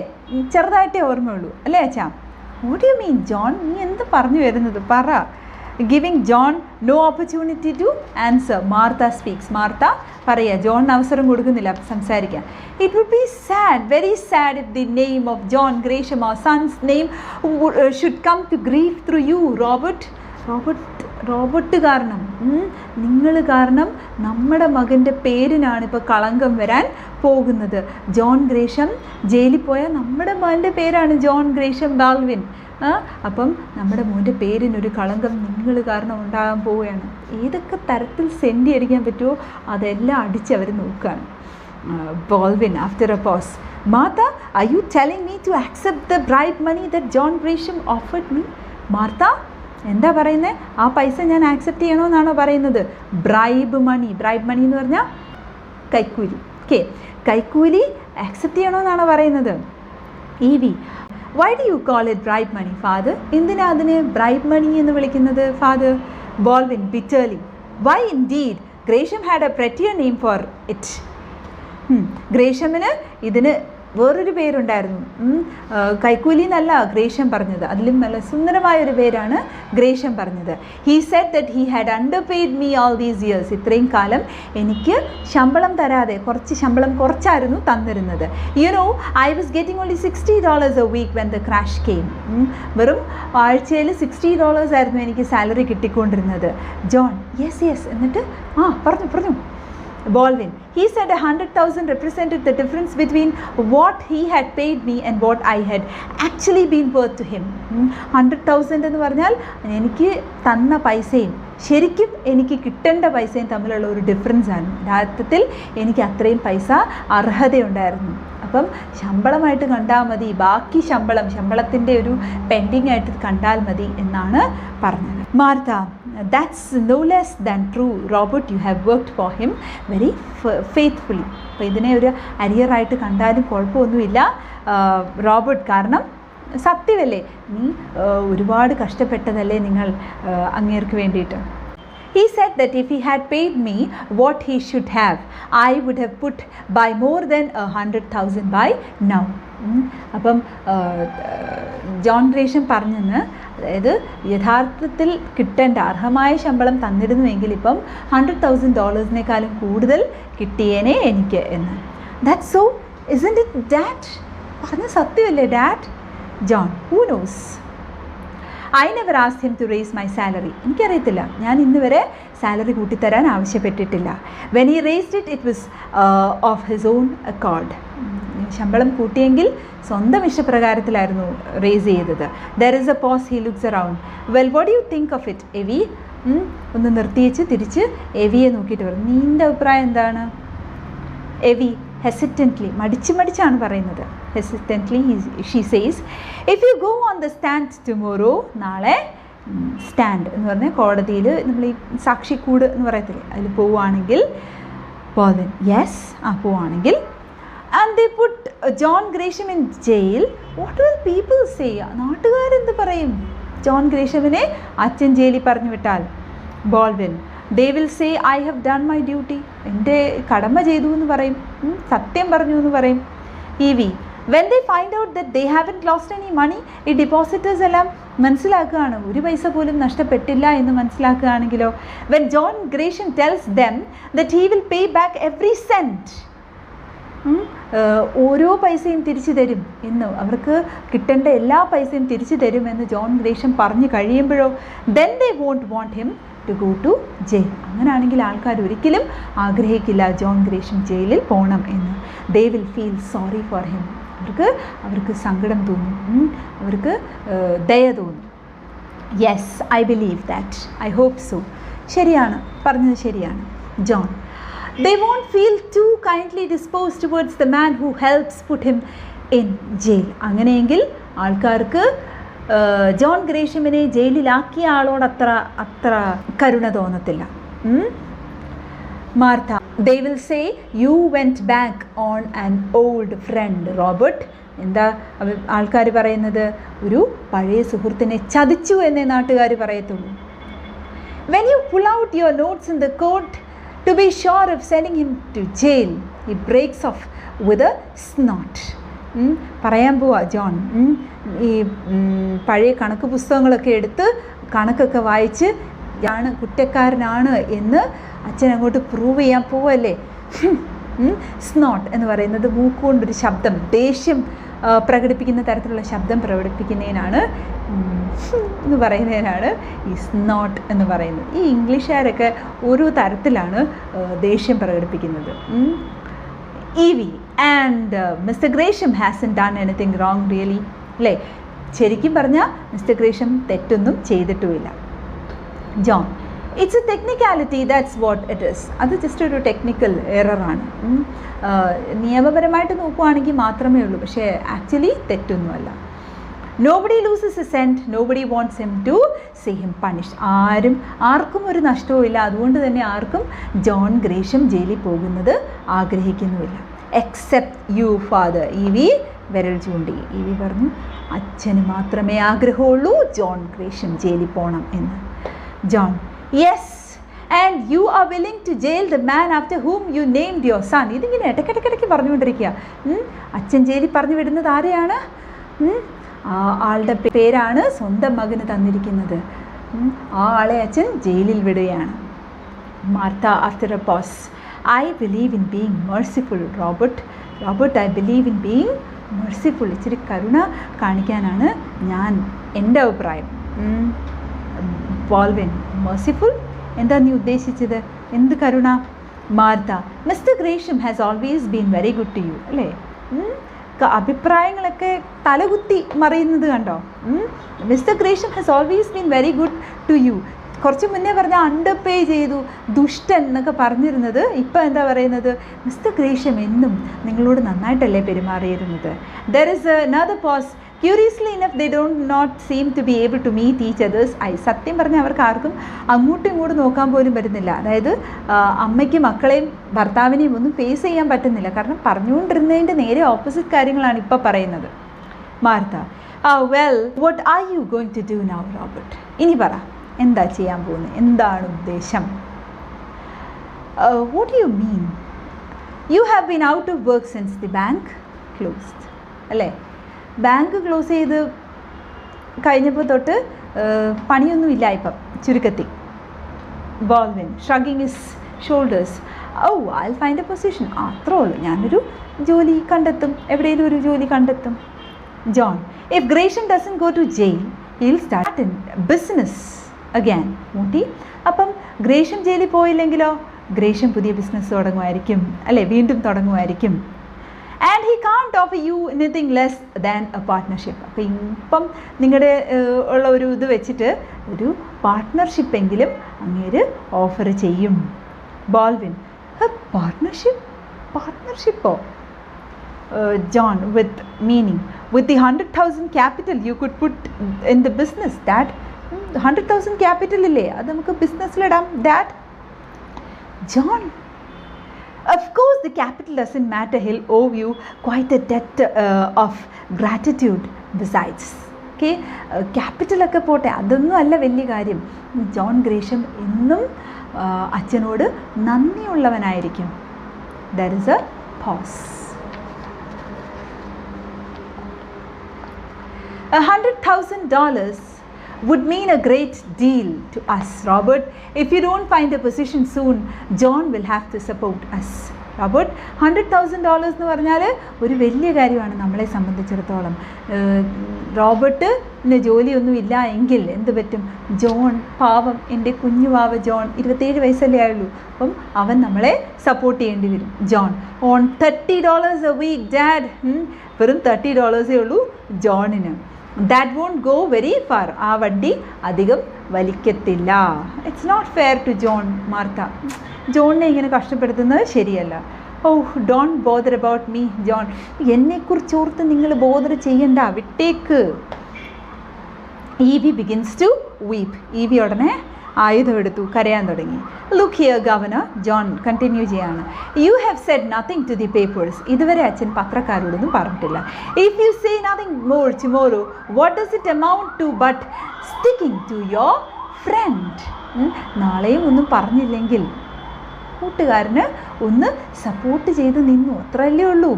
ചെറുതായിട്ടേ ഓർമ്മയുള്ളൂ അല്ലേ അച്ഛാ? What you mean John? നീ എന്ത് പറഞ്ഞു വരുന്നത്? പറ. Giving John no opportunity to answer. Martha speaks. Martha പറയുക, ജോണിന് അവസരം കൊടുക്കുന്നില്ല സംസാരിക്കാൻ. It would be sad, very sad, if the name of John Gresham, our son's name, should come to grief through you. Robert കാരണം, നിങ്ങൾ കാരണം നമ്മുടെ മകൻ്റെ പേരിനാണ് ഇപ്പോൾ കളങ്കം വരാൻ പോകുന്നത്. ജോൺ ഗ്രേഷം ജയിലിൽ പോയാൽ നമ്മുടെ മകൻ്റെ പേരാണ് ജോൺ ഗ്രേഷം ബാൽവിൻ. അപ്പം നമ്മുടെ മോൻ്റെ പേരിനൊരു കളങ്കം നിങ്ങൾ കാരണം ഉണ്ടാകാൻ പോവുകയാണ്. ഏതൊക്കെ തരത്തിൽ സെൻഡ് അടിക്കാൻ പറ്റുമോ അതെല്ലാം അടിച്ചവർ നോക്കുകയാണ്. Baldwin after a pause, Martha, are you telling me to accept the bribe money that John Gresham offered me? Martha, എന്താ പറയുന്നത്? ആ പൈസ ഞാൻ ആക്സെപ്റ്റ് ചെയ്യണമെന്നാണോ പറയുന്നത്? ബ്രൈബ് മണി എന്ന് പറഞ്ഞാൽ കൈക്കൂലി. കൈക്കൂലി ആക്സെപ്റ്റ് ചെയ്യണമെന്നാണോ പറയുന്നത്? Evie, why do you call it bribe money father? എന്തിനാ അതിന് ബ്രൈബ് മണി എന്ന് വിളിക്കുന്നത് father? Baldwin bitterly, why indeed? Gresham had a prettier name for it. ഗ്രേഷമിന് ഇതിന് വേറൊരു പേരുണ്ടായിരുന്നു. കൈക്കൂലി എന്നല്ല ഗ്രേഷം പറഞ്ഞത്, അതിലും നല്ല സുന്ദരമായൊരു പേരാണ് ഗ്രേഷം പറഞ്ഞത്. He said that he had underpaid me all these years. ഇത്രയും കാലം എനിക്ക് ശമ്പളം തരാതെ ശമ്പളം കുറച്ചായിരുന്നു തന്നിരുന്നത്. You know, I was getting only $60 a week when the crash came. വെറും ആഴ്ചയിൽ $60 ആയിരുന്നു എനിക്ക് സാലറി കിട്ടിക്കൊണ്ടിരുന്നത്. John, yes. എന്നിട്ട് പറഞ്ഞു. Baldwin, he said 100,000 represented the difference between what he had paid me and what I had actually been worth to him. 100,000 എന്ന് പറഞ്ഞാൽ എനിക്ക് തന്ന പൈസയും ശരിക്കും എനിക്ക് കിട്ടേണ്ട പൈസയും തമ്മിലുള്ള ഒരു ഡിഫറൻസ് ആണ്. യഥാർത്ഥത്തിൽ എനിക്ക് അത്രയും പൈസ അർഹതയുണ്ടായിരുന്നു. അപ്പം ശമ്പളമായിട്ട് കണ്ടാൽ മതി, ബാക്കി ശമ്പളത്തിൻ്റെ ഒരു പെൻഡിങ് ആയിട്ട് കണ്ടാൽ മതി എന്നാണ് പറഞ്ഞത്. Martha, that's no less than true, Robert, you have worked for him very faithfully. അപ്പോൾ ഇതിനെ ഒരു അരിയറായിട്ട് കണ്ടാലും കുഴപ്പമൊന്നുമില്ല റോബർട്ട്, കാരണം സത്യമല്ലേ, നീ ഒരുപാട് കഷ്ടപ്പെട്ടതല്ലേ നിങ്ങൾ അങ്ങേർക്ക് വേണ്ടിയിട്ട്. He said that if he had paid me what he should have, I would have put by more than 100,000 by now. അപ്പം ജോൺ ഗ്രേഷം പറഞ്ഞെന്ന്, അതായത് യഥാർത്ഥത്തിൽ കിട്ടേണ്ട അർഹമായ ശമ്പളം തന്നിരുന്നുവെങ്കിൽ ഇപ്പം $100,000 കൂടുതൽ കിട്ടിയേനെ എനിക്ക് എന്ന്. That so, isn't it dad? പറഞ്ഞ സത്യമല്ലേ dad? John, who knows? I never asked him to raise my salary. എനിക്കറിയത്തില്ല, ഞാൻ ഇന്ന് വരെ salary കൂട്ടിത്തരാൻ ആവശ്യപ്പെട്ടിട്ടില്ല. When he raised it, it was of his own accord. ശമ്പളം കൂട്ടിയെങ്കിൽ സ്വന്തം ഇഷ്ടപ്രകാരത്തിലായിരുന്നു റേസ് ചെയ്തത്. There is a pause, he looks around. Well, what do you think of it, എവി? ഒന്ന് നിർത്തിയേച്ച് തിരിച്ച് എവിയെ നോക്കിയിട്ട് പറഞ്ഞു, നിൻ്റെ അഭിപ്രായം എന്താണ്? എവി hesitantly, മടിച്ചാണ് പറയുന്നത്. Hesitantly she says, if you go on the stand tomorrow, നാളെ സ്റ്റാൻഡ് എന്ന് പറഞ്ഞാൽ കോടതിയിൽ നമ്മൾ ഈ സാക്ഷിക്കൂട് എന്ന് പറയത്തില്ലേ, അതിൽ പോവുകയാണെങ്കിൽ, Baldwin, yes, പോവുകയാണെങ്കിൽ, and they put John Gresham in jail, what will people say? നാട്ടുകാരെന്ത് പറയും ജോൺ ഗ്രേഷമിനെ അച്ഛൻ ജയിലിൽ പറഞ്ഞു വിട്ടാൽ? Baldwin, they will say I have done my duty. എൻ്റെ കടമ ചെയ്തു എന്ന് പറയും, സത്യം പറഞ്ഞു എന്ന് പറയും. ഇവി, when they find out that they haven't lost any money, ഈ depositors എല്ലാം മനസ്സിലാക്കുകയാണ് ഒരു പൈസ പോലും നഷ്ടപ്പെട്ടില്ല എന്ന് മനസ്സിലാക്കുകയാണെങ്കിലോ? when John Gresham tells them that he will pay back every cent, ഓരോ പൈസയും തിരിച്ചു തരും എന്ന്, അവർക്ക് കിട്ടേണ്ട എല്ലാ പൈസയും തിരിച്ചു തരുമെന്ന് ജോൺ ഗ്രേഷം പറഞ്ഞു കഴിയുമ്പോഴോ then they won't want him to go to jail. അങ്ങനെയാണെങ്കിൽ ആൾക്കാർ ഒരിക്കലും ആഗ്രഹിക്കില്ല ജോൺ ഗ്രേഷം ജയിലിൽ പോകണം എന്ന്. They will feel sorry for him. അവർക്ക് സങ്കടം തോന്നും, അവർക്ക് ദയ തോന്നും. Yes, I believe that, I hope so. ശരിയാണ്, പറഞ്ഞത് ശരിയാണ് John. They won't feel too kindly disposed towards the man who helps put him in jail. അങ്ങനെയെങ്കിൽ ആൾക്കാർക്ക് ജോൺ ഗ്രേഷമിനെ ജയിലിലാക്കിയ ആളോട് അത്ര കരുണ തോന്നത്തില്ല. Martha, they will say you went back on an old friend, Robert. എന്താ ആൾക്കാർ പറയുന്നത്? ഒരു പഴയ സുഹൃത്തിനെ ചതിച്ചു എന്നേ നാട്ടുകാർ പറയത്തുള്ളൂ. When you pull out your notes in the court to be sure of sending him to jail, he breaks off with a snort. പറയാൻ പോവാ ജോൺ, ഈ പഴയ കണക്ക് പുസ്തകങ്ങളൊക്കെ എടുത്ത് കണക്കൊക്കെ വായിച്ച് ആണ് കുറ്റക്കാരനാണ് എന്ന് അച്ഛൻ അങ്ങോട്ട് പ്രൂവ് ചെയ്യാൻ പോവല്ലേ. സ്നോട്ട് എന്ന് പറയുന്നത് മൂക്കുകൊണ്ടൊരു ശബ്ദം, ദേഷ്യം പ്രകടിപ്പിക്കുന്ന തരത്തിലുള്ള ശബ്ദം പ്രകടിപ്പിക്കുന്നതിനാണ് എന്ന് പറയുന്നതിനാണ് ഈ സ്നോട്ട് എന്ന് പറയുന്നത്. ഈ ഇംഗ്ലീഷുകാരൊക്കെ ഓരോ തരത്തിലാണ് ദേഷ്യം പ്രകടിപ്പിക്കുന്നത്. Evie and mister Gresham hasn't done anything wrong really, അല്ലേ? ശരിക്കും പറഞ്ഞാൽ മിസ്റ്റർ ഗ്രേഷം തെറ്റൊന്നും ചെയ്തിട്ടുമില്ല. John, it's a technicality, that's what it is. അത് ജസ്റ്റ് ഒരു ടെക്നിക്കൽ എററാണ്. നിയമപരമായിട്ട് നോക്കുകയാണെങ്കിൽ മാത്രമേ ഉള്ളൂ, പക്ഷേ ആക്ച്വലി തെറ്റൊന്നുമല്ല. Nobody loses a cent, nobody wants him to see him punished. ആർക്കും ഒരു നഷ്ടവും ഇല്ല, അതുകൊണ്ട് തന്നെ ആർക്കും ജോൺ ഗ്രേഷം ജയിലിൽ പോകുന്നത് ആഗ്രഹിക്കുന്നുമില്ല. Except you father. ഈവി വിരൽ ചൂണ്ടി. ഈവി പറഞ്ഞു, അച്ഛന് മാത്രമേ ആഗ്രഹമുള്ളൂ ജോൺ ഗ്രേഷം ജയിലിൽ പോകണം എന്ന്. John, yes, and you are willing to jail the man after whom you named your son. ഇതിങ്ങനെ ഇടയ്ക്കിടയ്ക്കിടയ്ക്ക് പറഞ്ഞുകൊണ്ടിരിക്കുക. അച്ഛൻ ജയിലിൽ പറഞ്ഞു വിടുന്നത് ആരെയാണ്? ആ ആളുടെ പേരാണ് സ്വന്തം മകന് തന്നിരിക്കുന്നത്. ആ ആളെ അച്ഛൻ ജയിലിൽ വിടുകയാണ്. Martha after a pause, I believe in being merciful Robert. Robert, I believe in being merciful. ഇച്ചിരി കരുണ കാണിക്കാനാണ് എൻ്റെ അഭിപ്രായം. ബോൾവിൻ, മെർസിഫുൾ എന്താ നീ ഉദ്ദേശിച്ചത്? എന്ത് കരുണ? Martha, mister Gresham has always been very good to you. അല്ലേ? അഭിപ്രായങ്ങളൊക്കെ തലകുത്തി മറിയുന്നത് കണ്ടോ? Mister Gresham has always been very good to you. കുറച്ച് മുന്നേ പറഞ്ഞ അണ്ടർ പേ ചെയ്തു, ദുഷ്ടൻ എന്നൊക്കെ പറഞ്ഞിരുന്നത് ഇപ്പം എന്താ പറയുന്നത്? മിസ്റ്റർ ഗ്രേഷം എന്നും നിങ്ങളോട് നന്നായിട്ടല്ലേ പെരുമാറിയിരുന്നത്. There is another pause. Curiously enough, they don't not seem to be able to meet each other's eyes. സത്യം പറഞ്ഞാൽ അവർക്ക് ആർക്കും അങ്ങോട്ടും ഇങ്ങോട്ടും നോക്കാൻ പോലും പറ്റുന്നില്ല. അതായത് അമ്മയ്ക്ക് മക്കളെയും ഭർത്താവിനെയും ഒന്നും ഫേസ് ചെയ്യാൻ പറ്റുന്നില്ല. കാരണം പറഞ്ഞുകൊണ്ടിരുന്നതിൻ്റെ നേരെ ഓപ്പോസിറ്റ് കാര്യങ്ങളാണ് ഇപ്പോൾ പറയുന്നത്. Martha, well, what are you going to do now Robert? ഇനി പറ, എന്താ ചെയ്യാൻ പോകുന്നത്? എന്താണ് ഉദ്ദേശം? What you mean? You have been out of work since the bank closed. അല്ലേ? ബാങ്ക് ക്ലോസ് ചെയ്ത് കഴിഞ്ഞപ്പോൾ തൊട്ട് പണിയൊന്നുമില്ല ഇപ്പം, ചുരുക്കത്തിൽ. Baldwin, shrugging his shoulders, I will find a position. അത്രേ ഉള്ളൂ, ഞാനൊരു ജോലി കണ്ടെത്തും, എവിടെയെങ്കിലും ഒരു ജോലി കണ്ടെത്തും. John, if Gresham doesn't go to jail, he will start in business again. Ooty, അപ്പം ഗ്രേഷം ജയിലിൽ പോയില്ലെങ്കിലോ? ഗ്രേഷം പുതിയ ബിസിനസ് തുടങ്ങുമായിരിക്കും, അല്ലേ? വീണ്ടും തുടങ്ങുമായിരിക്കും. And he can't offer you anything less than a partnership. അപ്പം ഇപ്പം നിങ്ങളുടെ ഉള്ള ഒരു ഇത് വെച്ചിട്ട് ഒരു പാർട്ട്ണർഷിപ്പ് എങ്കിലും അങ്ങേര് ഓഫർ ചെയ്യും. ബോൾവിൻ, പാർട്ട്ണർഷിപ്പോ? John, with meaning, with the 100,000 capital you could put in the business. That 100,000 capital ഇല്ലേ, അത് നമുക്ക് ബിസിനസ്സിലിടാം. That John, of course the capital doesn't matter. He'll owe you quite a debt of gratitude besides. Okay, ക്യാപിറ്റലൊക്കെ പോട്ടെ, അതൊന്നും അല്ല വലിയ കാര്യം. John ഗ്രേഷം എന്നും അച്ഛനോട് നന്ദിയുള്ളവനായിരിക്കും. There is a pause. $100,000 would mean a great deal to us, Robert. If you don't find a position soon, John will have to support us. Robert, $100,000 എന്ന് പറഞ്ഞാൽ ഒരു വലിയ കാര്യമാണ് നമ്മളെ സംബന്ധിച്ചിടത്തോളം. റോബർട്ടിന് ജോലിയൊന്നും ഇല്ല എങ്കിൽ എന്ത് പറ്റും? ജോൺ, പാവം, എൻ്റെ കുഞ്ഞു പാവ ജോൺ, 27 വയസ്സല്ലേ ആയുള്ളൂ. അപ്പം അവൻ നമ്മളെ സപ്പോർട്ട് ചെയ്യേണ്ടി വരും. John, on $30 a week, dad. വെറും $30 ഉള്ളൂ ജോണിന്. That won't go very far. ആ വണ്ടി അധികം വലിക്കത്തില്ല. It's not fair to John. Martha, ജോണിനെ ഇങ്ങനെ കഷ്ടപ്പെടുത്തുന്നത് ശരിയല്ല. Don't bother about me John. എന്നെക്കുറിച്ച് ഓർത്ത് നിങ്ങൾ ബോദർ ചെയ്യണ്ട, വിട്ടേക്ക്. Evie begins to weep. Evie ഉടനെ ആയുധം എടുത്തു, കരയാൻ തുടങ്ങി. Look here governor, John continue ചെയ്യാണ്. You have said nothing to the papers. ഇതുവരെ അച്ഛൻ പത്രക്കാരോടൊന്നും പറഞ്ഞിട്ടില്ല. If you say nothing more tomorrow, what does it amount to but sticking to your friend. നാളെയും ഒന്നും പറഞ്ഞില്ലെങ്കിൽ കൂട്ടുകാരന് ഒന്ന് സപ്പോർട്ട് ചെയ്ത് നിന്നു, അത്രയല്ലേ ഉള്ളൂ.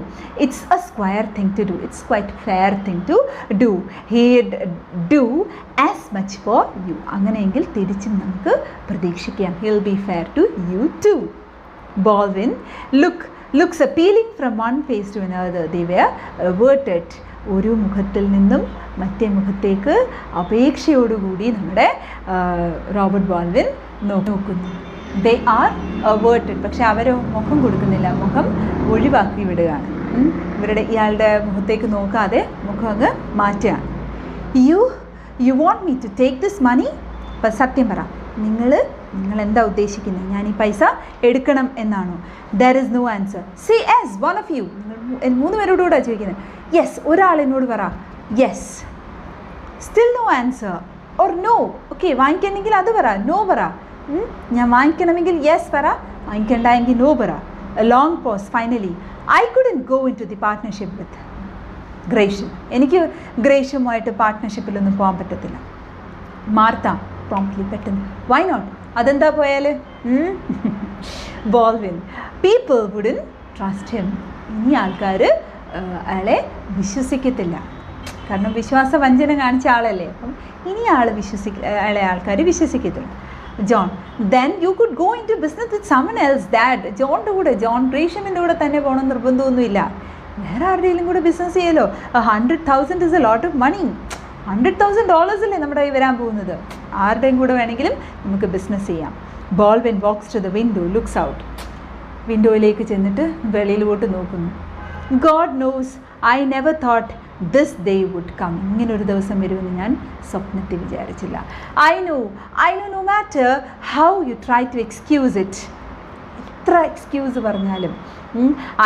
It's a square thing to do. It's quite fair thing to do. He'd do as much for you. അങ്ങനെയെങ്കിൽ തിരിച്ചും നമുക്ക് പ്രതീക്ഷിക്കാം. He'll be fair to you too. Baldwin looks appealing from one face to another. They were averted. ഒരു മുഖത്തിൽ നിന്നും മറ്റേ മുഖത്തേക്ക് അപേക്ഷയോടുകൂടി നമ്മുടെ റോബർട്ട് ബോൾവിൻ നോക്കുന്നു. They are averted. പക്ഷെ അവർ മുഖം കൊടുക്കുന്നില്ല, മുഖം ഒഴിവാക്കി വിടുകയാണ്. ഇയാളുടെ മുഖത്തേക്ക് നോക്കാതെ മുഖം അങ്ങ് മാറ്റുകയാണ്. You want me to take this money? ഇപ്പം സത്യം പറ, നിങ്ങൾ എന്താ ഉദ്ദേശിക്കുന്നത്? ഞാൻ ഈ പൈസ എടുക്കണം എന്നാണോ? There is no answer. See as one of you. നിങ്ങൾ 3 പേരോടുകൂടെ ചോദിക്കുന്നത്. യെസ്, ഒരാൾ എന്നോട് പറ yes. Still no answer or no. Okay, വാങ്ങിക്കണമെങ്കിൽ അത് പറ, നോ പറ. ഞാൻ വാങ്ങിക്കണമെങ്കിൽ യെസ് പറ, വാങ്ങിക്കണ്ടെങ്കിൽ നോ പറ. A long pause. Finally, I couldn't go into the partnership with Gresham. എനിക്ക് ഗ്രേഷ്യവുമായിട്ട് പാർട്ട്ണർഷിപ്പിലൊന്നും പോകാൻ പറ്റത്തില്ല. മാർത്ത പ്രോംപ്റ്റ്ലി, പെട്ടെന്ന്. Why not? അതെന്താ പോയാൽ? Baldwin, people wouldn't trust him. ഇനി ആൾക്കാർ അയാളെ വിശ്വസിക്കത്തില്ല. കാരണം വിശ്വാസവഞ്ചന കാണിച്ച ആളല്ലേ. അപ്പം ഇനി അയാളെ ആൾക്കാർ വിശ്വസിക്കത്തില്ല. John, then you could go into business with someone else. Dad, ജോണിൻ്റെ കൂടെ, ജോൺ ഗ്രേഷ്യമിൻ്റെ കൂടെ തന്നെ പോകണം നിർബന്ധമൊന്നുമില്ല. വേറെ ആരുടെയും കൂടെ ബിസിനസ് ചെയ്യലോ. 100,000 is a lot of money. $100,000 അല്ലേ നമ്മുടെ കയ്യിൽ വരാൻ പോകുന്നത്. ആരുടെയും കൂടെ വേണമെങ്കിലും നമുക്ക് ബിസിനസ് ചെയ്യാം. Baldwin walks to the window, looks out. വിൻഡോയിലേക്ക് ചെന്നിട്ട് വെളിയിലോട്ട് നോക്കുന്നു. God knows I never thought this day would come. ഇങ്ങനൊരു ദിവസം വരുമെന്ന് ഞാൻ സ്വപ്നത്തിൽ വിചാരിച്ചില്ല. I know no matter how you try to excuse it. എത്ര എക്സ്ക്യൂസ് പറഞ്ഞാലും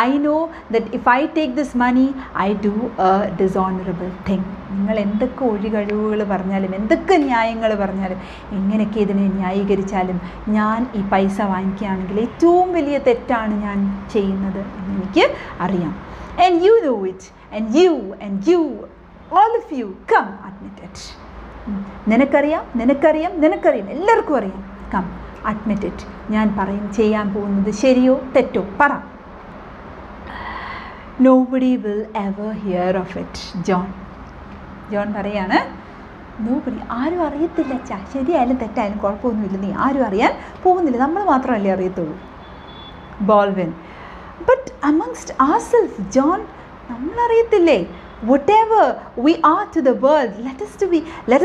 I know that if I take this money I do a dishonourable thing. നിങ്ങൾ എന്തൊക്കെ ഒഴികഴിവുകൾ പറഞ്ഞാലും, എന്തൊക്കെ ന്യായങ്ങൾ പറഞ്ഞാലും, എങ്ങനെയൊക്കെ ഇതിനെ ന്യായീകരിച്ചാലും, ഞാൻ ഈ പൈസ വാങ്ങിക്കുകയാണെങ്കിൽ ഏറ്റവും വലിയ തെറ്റാണ് ഞാൻ ചെയ്യുന്നത് എന്ന് എനിക്ക് അറിയാം. And you know it, and you, all of you, come admit it. നിനക്കറിയാം, എല്ലാവർക്കും അറിയാം. Come admit it. ഞാൻ ചെയ്യാൻ പോകുന്നത് ശരിയോ തെറ്റോ പറ. Nobody will ever hear of it. John പറയാണ്, നോബഡി, ആരും അറിയത്തില്ല. ശരിയായാലും തെറ്റായാലും കുഴപ്പമൊന്നുമില്ല, നീ ആരും അറിയാൻ പോകുന്നില്ല, നമ്മൾ മാത്രമല്ലേ അറിയത്തുള്ളൂ. Baldwin, but amongst ourselves, John, നമ്മളറിയത്തില്ലേ? whatever we are to the world, let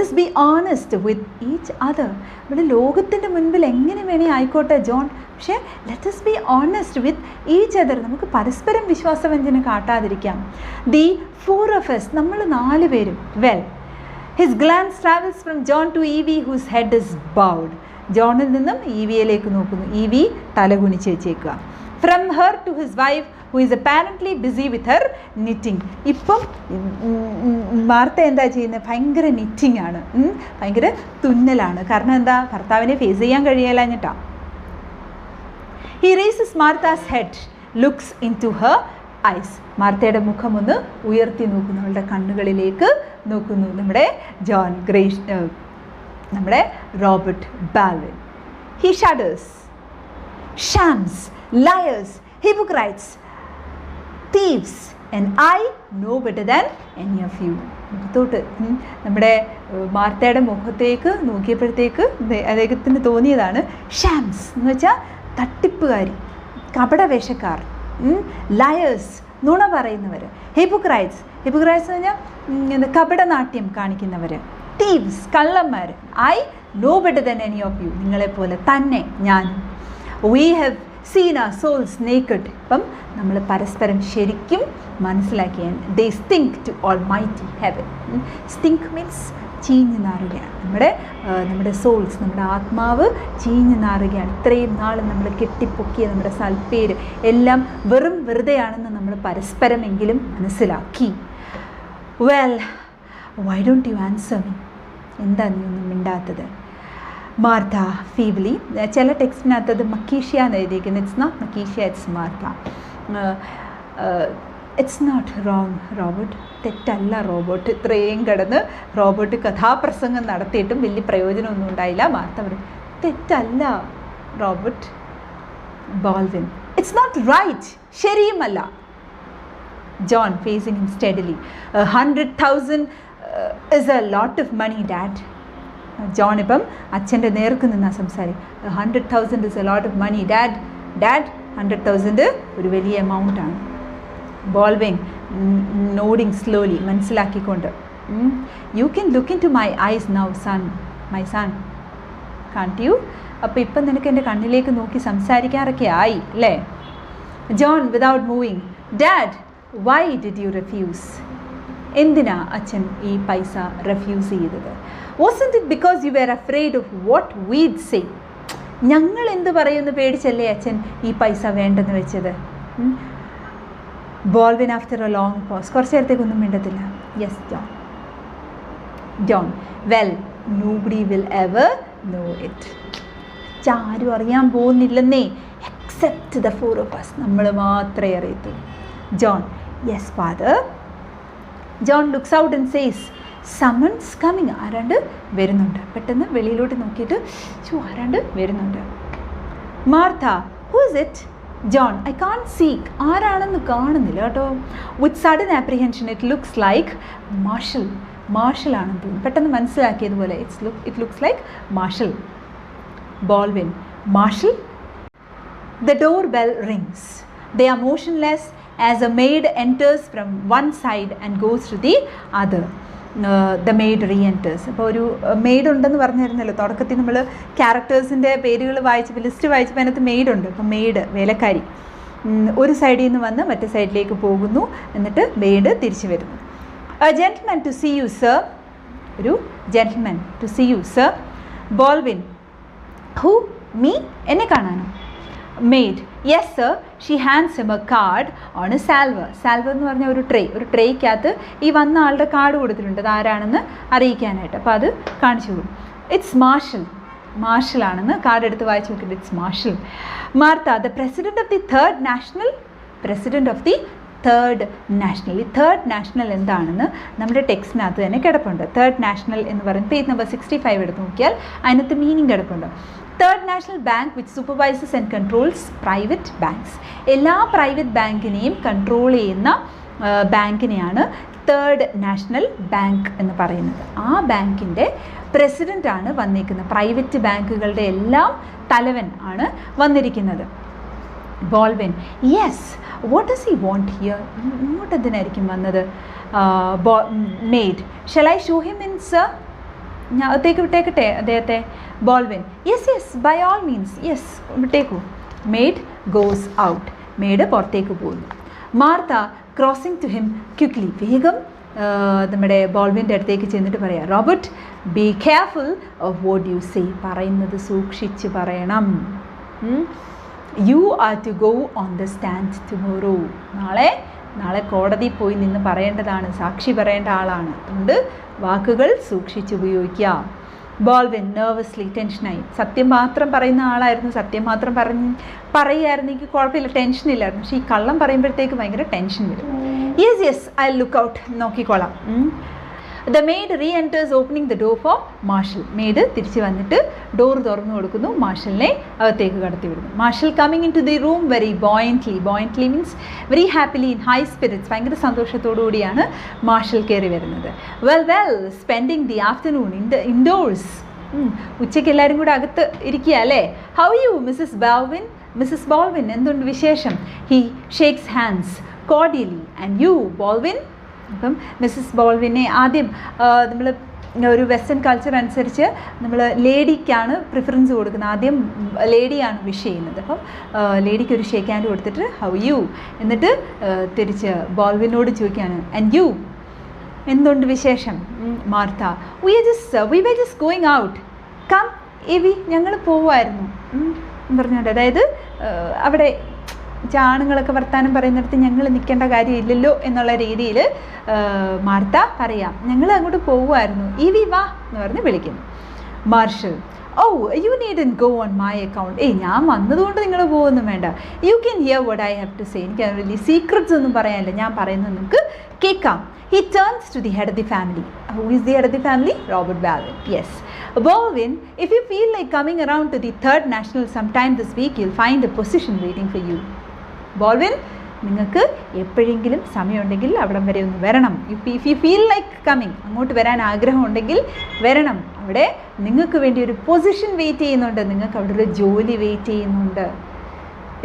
us be honest with each other. ഇവിടെ ലോകത്തിൻ്റെ മുൻപിൽ എങ്ങനെ വേണേ ആയിക്കോട്ടെ ജോൺ, പക്ഷേ let us be honest with each other. നമുക്ക് പരസ്പരം വിശ്വാസവഞ്ചന കാട്ടാതിരിക്കാം. the 4 of us, നമ്മൾ 4 പേരും. well, his glance travels from John to Evie, whose head is bowed. ജോണിൽ നിന്നും ഈവിയിലേക്ക് നോക്കുന്നു. ഈവി തലകുനിച്ച് വെച്ചേക്കുക. from her to his wife, who is apparently busy with her knitting. ഇപ്പം വാർത്ത എന്താ ചെയ്യുന്നത്? ഭയങ്കര നിറ്റിംഗ് ആണ്, ഭയങ്കര തുന്നലാണ്. കാരണം എന്താ? ഭർത്താവിനെ ഫേസ് ചെയ്യാൻ കഴിയലാഞ്ഞിട്ടാ. he raises Martha's head, looks into her eyes. മാർത്തയുടെ മുഖം ഒന്ന് ഉയർത്തി നോക്കുന്നു, അവളുടെ കണ്ണുകളിലേക്ക് നോക്കുന്നു. നമ്മുടെ Robert Balvin. he shudders. shams, liars, hypocrites, thieves, and I know better than any of you. മുഖത്തോട്ട് നമ്മുടെ മാർത്തയുടെ മുഖത്തേക്ക് നോക്കിയപ്പോഴത്തേക്ക് അദ്ദേഹത്തിന് തോന്നിയതാണ് ഷാംസ് എന്ന് വെച്ചാൽ തട്ടിപ്പുകാരി, കപടവേഷക്കാർ, ലയേഴ്സ്, നുണ പറയുന്നവർ. ഹിപ്പോക്രൈറ്റ്സ് എന്ന് പറഞ്ഞാൽ കപടനാട്യം കാണിക്കുന്നവർ. തീവ്സ്, കള്ളന്മാർ. I know better than any of you, നിങ്ങളെപ്പോലെ തന്നെ ഞാനും. We have seen our souls naked. ഇപ്പം നമ്മൾ പരസ്പരം ശരിക്കും മനസ്സിലാക്കിയാണ്. They stink to almighty heaven. Stink means ചീഞ്ഞ് നാറുകയാണ്. നമ്മുടെ സോൾസ്, നമ്മുടെ ആത്മാവ് ചീഞ്ഞ് നാറുകയാണ്. ഇത്രയും നാൾ നമ്മൾ കെട്ടിപ്പൊക്കിയ നമ്മുടെ സൽപ്പേര് എല്ലാം വെറുതെയാണെന്ന് നമ്മൾ പരസ്പരമെങ്കിലും മനസ്സിലാക്കി. Well, why don't you answer me? എന്താ നീ ഒന്നും മിണ്ടാത്തത്? Martha feebly. ചില ടെക്സ്റ്റിനകത്തത് മക്കീഷ്യ എന്ന് എഴുതിയിരിക്കുന്നത്. ഇറ്റ്സ് നോട്ട് മക്കീഷ്യ, it's Martha. It's not wrong Robert. തെറ്റല്ല റോബോട്ട്. ഇത്രയും കിടന്ന് റോബോട്ട് കഥാപ്രസംഗം നടത്തിയിട്ടും വലിയ പ്രയോജനമൊന്നും ഉണ്ടായില്ല. മാർത്ത പറയും തെറ്റല്ല Robert. Baldwin, it's not right. ശരിയുമല്ല. John facing him steadily. 100,000 is a lot of money, Dad. John ഇപ്പം അച്ഛൻ്റെ നേർക്ക് നിന്നാണ് സംസാരിക്കും. 100,000 is a lot of money, Dad. 100,000 ഒരു വലിയ എമൗണ്ടാണ്. ബോൾവിൻ നോഡിങ് സ്ലോലി, മനസ്സിലാക്കിക്കൊണ്ട്. You can look into my eyes now son, my son, can't you? അപ്പോൾ ഇപ്പം നിനക്ക് എൻ്റെ കണ്ണിലേക്ക് നോക്കി സംസാരിക്കാറൊക്കെ ആയി അല്ലേ? John without moving. Dad, why did you refuse? എന്തിനാ അച്ഛൻ ഈ പൈസ റെഫ്യൂസ് ചെയ്തത്? Wasn't it because you were afraid of what we'd say? ഞങ്ങൾ എന്ത് പറയുമെന്ന് പേടിച്ചല്ലേ അച്ഛൻ ഈ പൈസ വേണ്ടെന്ന് വെച്ചത്? Baldwin after a long pause. കുറച്ച് നേരത്തേക്കൊന്നും മിണ്ടത്തില്ല. Yes John. Well, nobody will ever know it. ആരും അറിയാൻ പോകുന്നില്ലെന്നേ, എക്സെപ്റ്റ് ദ 4 of us. നമ്മൾ മാത്രമേ അറിയത്തുള്ളൂ. John. Yes father. John looks out and says someone's coming. ആരാണ്ട് വരുന്നുണ്ട്. പെട്ടെന്ന് വെളിയിലോട്ട് നോക്കിയിട്ട് ആരാണ്ട് വരുന്നുണ്ട്. Martha, who is it? John, I can't see. ആരാണെന്ന് കാണുന്നില്ല കേട്ടോ. With sudden apprehension it looks like മാർഷലാണെന്ന് തോന്നുന്നു. പെട്ടെന്ന് മനസ്സിലാക്കിയതുപോലെ it looks like Marshall. Baldwin. Marshall? The doorbell rings. They are motionless as a maid enters from one side and goes to the other. The maid re-enters. അപ്പോൾ ഒരു made ഉണ്ടെന്ന് പറഞ്ഞിരുന്നല്ലോ തുടക്കത്തിൽ. നമ്മൾ ക്യാരക്ടേഴ്സിൻ്റെ പേരുകൾ വായിച്ചപ്പോൾ, ലിസ്റ്റ് വായിച്ചപ്പോൾ അതിനകത്ത് മെയ്ഡുണ്ട്. അപ്പം മെയ്ഡ്, വേലക്കാരി, ഒരു സൈഡിൽ നിന്ന് വന്ന് മറ്റേ സൈഡിലേക്ക് പോകുന്നു. എന്നിട്ട് മെയ്ഡ് തിരിച്ചു വരുന്നു. A gentleman to see you, sir. ഒരു gentleman to see you, sir. Baldwin. Who? Me? എന്നെ കാണാനോ? Maid. Yes sir. She hands him a card on a salver. Salver എന്ന് പറഞ്ഞാൽ ഒരു ട്രേക്കകത്ത് ഈ വന്ന ആളുടെ കാർഡ് കൊടുത്തിട്ടുണ്ട്, അത് ആരാണെന്ന് അറിയിക്കാനായിട്ട്. അപ്പോൾ അത് കാണിച്ചു കൊടുക്കും. ഇറ്റ്സ് മാർഷലാണെന്ന് കാർഡ് എടുത്ത് വായിച്ച് നോക്കിയിട്ട് it's Marshall. Martha, the president of the third national. President of the third national. ഈ തേർഡ് നാഷണൽ എന്താണെന്ന് നമ്മുടെ ടെക്സ്റ്റിനകത്ത് തന്നെ കിടപ്പുണ്ട്. തേർഡ് നാഷണൽ എന്ന് പറയുന്നത് പേജ് നമ്പർ 65 എടുത്ത് നോക്കിയാൽ അതിനകത്ത് മീനിങ് കിടപ്പുണ്ട്. Third national bank which supervises and controls private banks. എല്ലാ പ്രൈവറ്റ് ബാങ്കിനെയും കൺട്രോൾ ചെയ്യുന്ന ബാങ്കിനെയാണ് തേർഡ് നാഷണൽ ബാങ്ക് എന്ന് പറയുന്നത്. ആ ബാങ്കിൻ്റെ പ്രസിഡൻ്റാണ് വന്നിരിക്കുന്നത്. പ്രൈവറ്റ് ബാങ്കുകളുടെ എല്ലാം തലവൻ ആണ് വന്നിരിക്കുന്നത്. Baldwin. Yes. What does he want here? ഇങ്ങോട്ട് എന്തിനായിരിക്കും വന്നത്? Maid. Shall I show him in sir? ഞാൻ അകത്തേക്ക് വിട്ടേക്കട്ടെ അദ്ദേഹത്തെ? Baldwin. Yes by all means. Yes, വിട്ടേക്കൂ. Maid goes out. മെയ്ഡ് പുറത്തേക്ക് പോകുന്നു. Martha crossing to him quickly. വേഗം നമ്മുടെ ബോൾവിൻ്റെ അടുത്തേക്ക് ചെന്നിട്ട് പറയാം, Robert, be careful of what you say. പറയുന്നത് സൂക്ഷിച്ച് പറയണം. You are to go on the stand tomorrow. നാളെ കോടതി പോയി നിന്ന് പറയേണ്ടതാണ്, സാക്ഷി പറയേണ്ട ആളാണ്. അതുകൊണ്ട് വാക്കുകൾ സൂക്ഷിച്ചുപയോഗിക്കുക. ബോൾവിൻ നെർവസ്ലി, ടെൻഷനായി. സത്യം മാത്രം പറയുന്ന ആളായിരുന്നു. സത്യം മാത്രം പറയുകയായിരുന്നെങ്കിൽ കുഴപ്പമില്ല, ടെൻഷനില്ലായിരുന്നു. പക്ഷേ ഈ കള്ളം പറയുമ്പോഴത്തേക്ക് ഭയങ്കര ടെൻഷൻ വരും. യെസ് ഐ ലുക്ക് ഔട്ട്, നോക്കിക്കോളാം. The maid reenters opening the door for Marshall. Maid തിരിച്ച് വന്നിട്ട് ഡോർ തുറന്നു കൊടുക്കുന്നു, മാർഷലിനെ അകത്തേക്ക് കടത്തി വിടുന്നു. Marshall coming into the room very buoyantly means very happily, in high spirits. ഭയങ്കര സന്തോഷത്തോടു കൂടിയാണ് മാർഷൽ കയറി വരുന്നത്. Well spending the afternoon indoors. ഉച്ചയ്ക്ക് എല്ലാവരും കൂടെ അകത്ത് ഇരിക്കുക അല്ലേ? How you Mrs Baldwin? Mrs Baldwin എന്തുണ്ട് വിശേഷം? He shakes hands cordially. And you Baldwin? അപ്പം മിസ്സസ് ബോൾവിനെ ആദ്യം നമ്മൾ ഒരു വെസ്റ്റേൺ കൾച്ചർ അനുസരിച്ച് നമ്മൾ ലേഡിക്കാണ് പ്രിഫറൻസ് കൊടുക്കുന്നത്. ആദ്യം ലേഡിയാണ് വിഷ് ചെയ്യുന്നത്. അപ്പം ലേഡിക്ക് ഒരു ഷേക്ക് ഹാൻഡ് കൊടുത്തിട്ട് ഹൗ യു, എന്നിട്ട് തിരിച്ച് ബോൾവിനോട് ചോദിക്കുകയാണ് ആൻഡ് യു എന്തുണ്ട് വിശേഷം? Martha we were just going out, come Evie, ഞങ്ങൾ പോവുമായിരുന്നു പറഞ്ഞുകൊണ്ട്. അതായത് അവിടെ ആണുങ്ങളൊക്കെ വർത്താനം പറയുന്നിടത്ത് ഞങ്ങൾ നിൽക്കേണ്ട കാര്യമില്ലല്ലോ എന്നുള്ള രീതിയിൽ മാർത്ത പറയാം, ഞങ്ങൾ അങ്ങോട്ട് പോവുമായിരുന്നു, ഇവി വാ എന്ന് പറഞ്ഞ് വിളിക്കുന്നു. Marshall oh you needn't go on my account. ഞാൻ വന്നതുകൊണ്ട് നിങ്ങൾ പോകുമൊന്നും വേണ്ട. You can hear what I have to say. എനിക്ക് വലിയ സീക്രറ്റ്സ് ഒന്നും പറയാനില്ല, ഞാൻ പറയുന്നത് നിങ്ങൾക്ക് കേൾക്കാം. He turns to the head of the family. Who is the head of the family? Robert Baldwin. Yes. Baldwin, if you feel like coming around to the 3rd National sometime this week, you'll find a position waiting for you. Baldwin, നിങ്ങൾക്ക് എപ്പോഴെങ്കിലും സമയമുണ്ടെങ്കിൽ അവിടം വരെ ഒന്ന് വരണം. If you feel like coming, അങ്ങോട്ട് വരാൻ ആഗ്രഹമുണ്ടെങ്കിൽ വരണം. അവിടെ നിങ്ങൾക്ക് വേണ്ടി ഒരു പൊസിഷൻ വെയിറ്റ് ചെയ്യുന്നുണ്ട്, നിങ്ങൾക്ക് അവിടെ ഒരു ജോലി വെയിറ്റ് ചെയ്യുന്നുണ്ട്.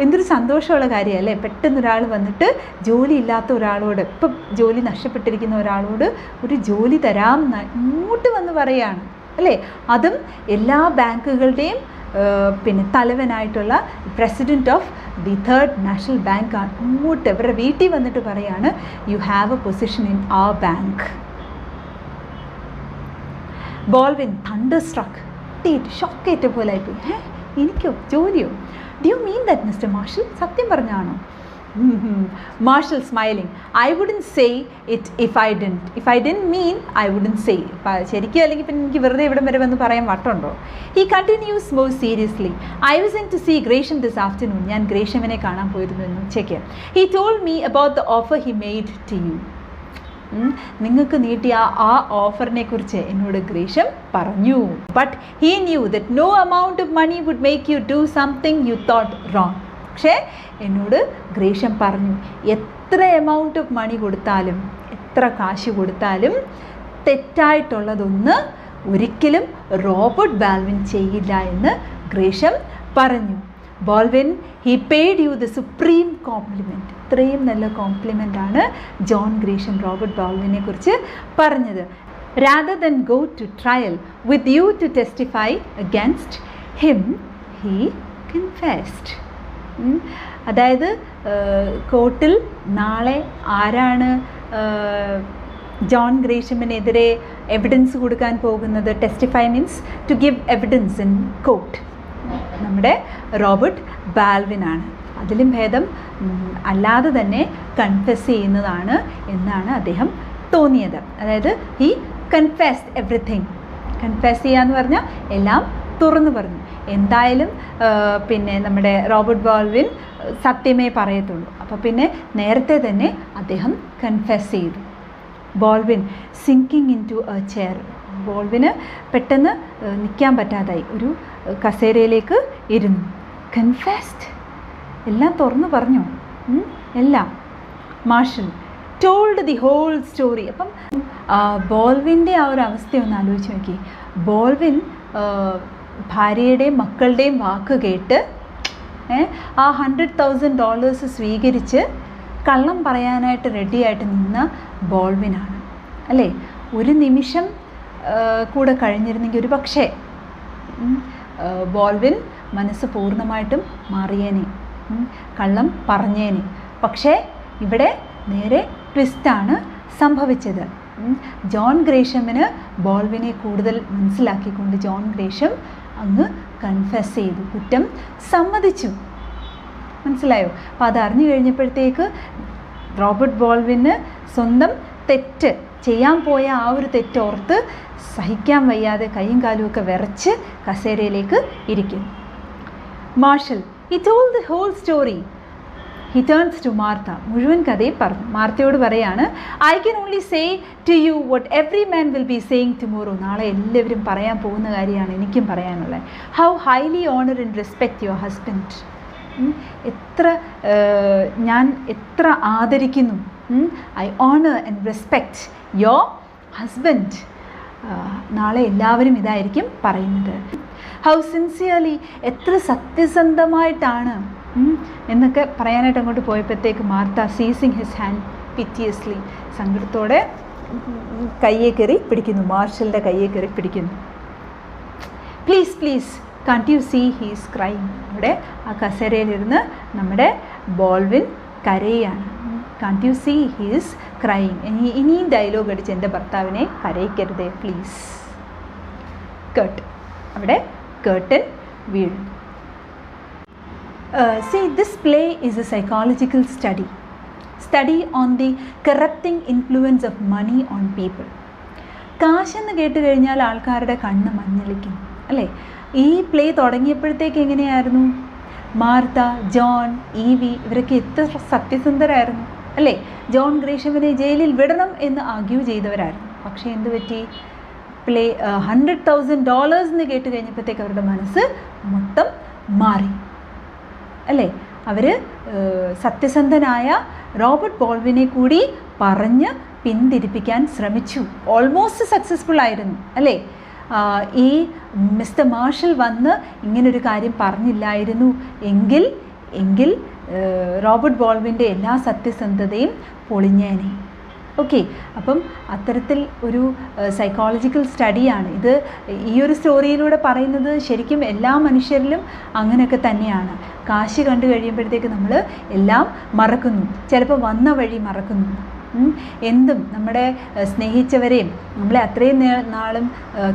എന്തൊരു സന്തോഷമുള്ള കാര്യമല്ലേ? പെട്ടെന്ന് ഒരാൾ വന്നിട്ട് ജോലി ഇല്ലാത്ത ഒരാളോട്, ഇപ്പം ജോലി നഷ്ടപ്പെട്ടിരിക്കുന്ന ഒരാളോട് ഒരു ജോലി തരാം ഇങ്ങോട്ട് വന്ന് പറയുകയാണ് അല്ലേ? അതും എല്ലാ ബാങ്കുകളുടെയും പിന്നെ തലവനായിട്ടുള്ള president of the 3rd national ബാങ്കാണ്. ഇങ്ങോട്ട് ഇവരുടെ വീട്ടിൽ വന്നിട്ട് പറയാണ് you have a position in a bank. Baldwin thunderstruck, ഷോക്കേറ്റ പോലെ ആയിപ്പോയി. എനിക്കോ ജോലിയോ? Do you mean that, Mr. Marshall? സത്യം പറഞ്ഞാണോ? Marshall smiling. I wouldn't say it if I didn't. If I didn't mean, I wouldn't say. ശരിക്കും അല്ലെങ്കിൽ പിന്നെ എനിക്ക് വെറുതെ ഇവിടം വരെ വന്ന് പറയാൻ വട്ടുണ്ടോ? He continues more seriously. I was in to see Gresham this afternoon. ഞാൻ ഗ്രേഷമിനെ കാണാൻ പോയിരുന്നു എന്ന് ഉച്ചയ്ക്ക്. He told me about the offer he made to you. നിങ്ങൾക്ക് നീട്ടിയ ആ ഓഫറിനെ കുറിച്ച് എന്നോട് ഗ്രേഷം പറഞ്ഞു. But he knew that no amount of money would make you do something you thought wrong. പക്ഷേ എന്നോട് ഗ്രേഷം പറഞ്ഞു, എത്ര എമൗണ്ട് ഓഫ് മണി കൊടുത്താലും, എത്ര കാശ് കൊടുത്താലും തെറ്റായിട്ടുള്ളതൊന്ന് ഒരിക്കലും റോബർട്ട് ബാൽവിൻ ചെയ്യില്ല എന്ന് ഗ്രേഷം പറഞ്ഞു. Baldwin, he paid you the supreme compliment. ഇത്രയും നല്ല കോംപ്ലിമെൻ്റാണ് ജോൺ ഗ്രേഷം റോബർട്ട് ബോൾവിനെ കുറിച്ച് പറഞ്ഞത്. Rather than go to trial with you to testify against him he confessed. അതായത് കോർട്ടിൽ നാളെ ആരാണ് ജോൺ ഗ്രേഷമിനെതിരെ എവിഡൻസ് കൊടുക്കാൻ പോകുന്നത്? Testify means to give evidence in court. നമ്മുടെ റോബർട്ട് ബാൽവിനാണ്. അതിലും ഭേദം അല്ലാതെ തന്നെ കൺഫെസ് ചെയ്യുന്നതാണ് എന്നാണ് അദ്ദേഹം തോന്നിയത്. അതായത് ഹി കൺഫെസ്ഡ് എവറിത്തിങ്. കൺഫെസ് ചെയ്യാന്ന് പറഞ്ഞാൽ എല്ലാം തുറന്നു പറഞ്ഞു. എന്തായാലും പിന്നെ നമ്മുടെ റോബർട്ട് ബാൽവിൻ സത്യമേ പറയത്തുള്ളൂ. അപ്പോൾ പിന്നെ നേരത്തെ തന്നെ അദ്ദേഹം കൺഫെസ് ചെയ്തു. Baldwin sinking into a chair. ബോൾവിന് പെട്ടെന്ന് നിൽക്കാൻ പറ്റാതായി, ഒരു കസേരയിലേക്ക് ഇരുന്നു. കൺഫെസ്ഡ്, എല്ലാം തുറന്നു പറഞ്ഞോ? എല്ലാം. Marshall told the whole story. അപ്പം ബോൾവിൻ്റെ ആ ഒരു അവസ്ഥ ഒന്ന് ആലോചിച്ച് നോക്കി. ബോൾവിൻ ഭാര്യയുടെയും മക്കളുടെയും വാക്ക് കേട്ട് ആ $100,000 സ്വീകരിച്ച് കള്ളം പറയാനായിട്ട് റെഡിയായിട്ട് നിന്ന ബോൾവിനാണ് അല്ലേ? ഒരു നിമിഷം കൂടെ കഴിഞ്ഞിരുന്നെങ്കിൽ ഒരു പക്ഷേ ബോൾവിൻ മനസ്സ് പൂർണ്ണമായിട്ടും മാറിയേനെ, കള്ളം പറഞ്ഞേനെ. പക്ഷേ ഇവിടെ നേരെ ട്വിസ്റ്റാണ് സംഭവിച്ചത്. ജോൺ ഗ്രേഷമിന് ബോൾവിനെ കൂടുതൽ മനസ്സിലാക്കിക്കൊണ്ട് ജോൺ ഗ്രേഷം അങ്ങ് കൺഫെസ് ചെയ്തു, കുറ്റം സമ്മതിച്ചു. മനസ്സിലായോ? അപ്പോൾ അത് അറിഞ്ഞു കഴിഞ്ഞപ്പോഴത്തേക്ക് റോബർട്ട് ബോൾവിന് സ്വന്തം തെറ്റ് ചെയ്യാൻ പോയ ആ ഒരു തെറ്റോർത്ത് സഹിക്കാൻ വയ്യാതെ കൈയും കാലും ഒക്കെ വിറച്ച് കസേരയിലേക്ക് ഇരിക്കുന്നു. Marshall, he told the whole story. He turns to Martha. മുഴുവൻ കഥയും പറഞ്ഞു. മാർത്തയോട് പറയാണ്, I can only say to you what every man will be saying tomorrow. നാളെ എല്ലാവരും പറയാൻ പോകുന്ന കാര്യമാണ് എനിക്കും പറയാനുള്ളത്. How highly honor and respect your husband. ഞാൻ എത്ര ആദരിക്കുന്നു. I honor and respect your husband. നാളെ എല്ലാവരും ഇതായിരിക്കും പറയുന്നത്. ഹൗ സിൻസിയർലി, എത്ര സത്യസന്ധമായിട്ടാണ് എന്നൊക്കെ പറയാനായിട്ട് അങ്ങോട്ട് പോയപ്പോഴത്തേക്ക് Martha seizing his hand piteously, സങ്കടത്തോടെ കയ്യെ കയറി പിടിക്കുന്നു, മാർഷലിൻ്റെ കയ്യെ കയറി പിടിക്കുന്നു. Please please can't you see he is crying? അവിടെ ആ കസേരയിലിരുന്ന് നമ്മുടെ ബോൾവിൻ കരയാണ്. കാൻ't you see he is crying? ഇനിയും ഡയലോഗ് അടിച്ച് എൻ്റെ ഭർത്താവിനെ കരയിക്കരുതേ പ്ലീസ്. കർട്ടൻ, അവിടെ കേർട്ടൻ വീഴും. See, this play is a psychological study on the corrupting influence of money on people. കാശെന്ന് കേട്ട് കഴിഞ്ഞാൽ ആൾക്കാരുടെ കണ്ണ് മഞ്ഞളിക്കും അല്ലേ? ഈ പ്ലേ തുടങ്ങിയപ്പോഴത്തേക്ക് എങ്ങനെയായിരുന്നു? മാർത്ത, ജോൺ, ഈവി ഇവരൊക്കെ എത്ര സത്യസന്ധരായിരുന്നു അല്ലേ? ജോൺ ഗ്രേഷമിനെ ജയിലിൽ വിടണം എന്ന് ആർഗ്യൂ ചെയ്തവരായിരുന്നു. പക്ഷേ എന്ത് പറ്റി? പ്ലേ $100,000 കേട്ട് കഴിഞ്ഞപ്പോഴത്തേക്ക് അവരുടെ മനസ്സ് മൊത്തം മാറി അല്ലേ? അവർ സത്യസന്ധനായ റോബർട്ട് ബോൾവിനെ കൂടി പറഞ്ഞ് പിന്തിരിപ്പിക്കാൻ ശ്രമിച്ചു. ഓൾമോസ്റ്റ് സക്സസ്ഫുൾ ആയിരുന്നു അല്ലേ? ഈ മിസ്റ്റർ മാർഷൽ വന്ന് ഇങ്ങനൊരു കാര്യം പറഞ്ഞില്ലായിരുന്നു എങ്കിൽ റോബർട്ട് ബോൾവിൻ്റെ എല്ലാ സത്യസന്ധതയും പൊളിഞ്ഞേനെ. ഓക്കെ, അപ്പം അത്തരത്തിൽ ഒരു സൈക്കോളജിക്കൽ സ്റ്റഡിയാണ് ഇത്. ഈ ഒരു സ്റ്റോറിയിലൂടെ പറയുന്നത് ശരിക്കും എല്ലാ മനുഷ്യരിലും അങ്ങനെയൊക്കെ തന്നെയാണ്. കാശ് കണ്ടു കഴിയുമ്പോഴത്തേക്ക് നമ്മൾ എല്ലാം മറക്കുന്നു, ചിലപ്പോൾ വന്ന വഴി മറക്കുന്നു. എന്തും നമ്മുടെ സ്നേഹിച്ചവരെയും നമ്മളെ അത്രയും നാളും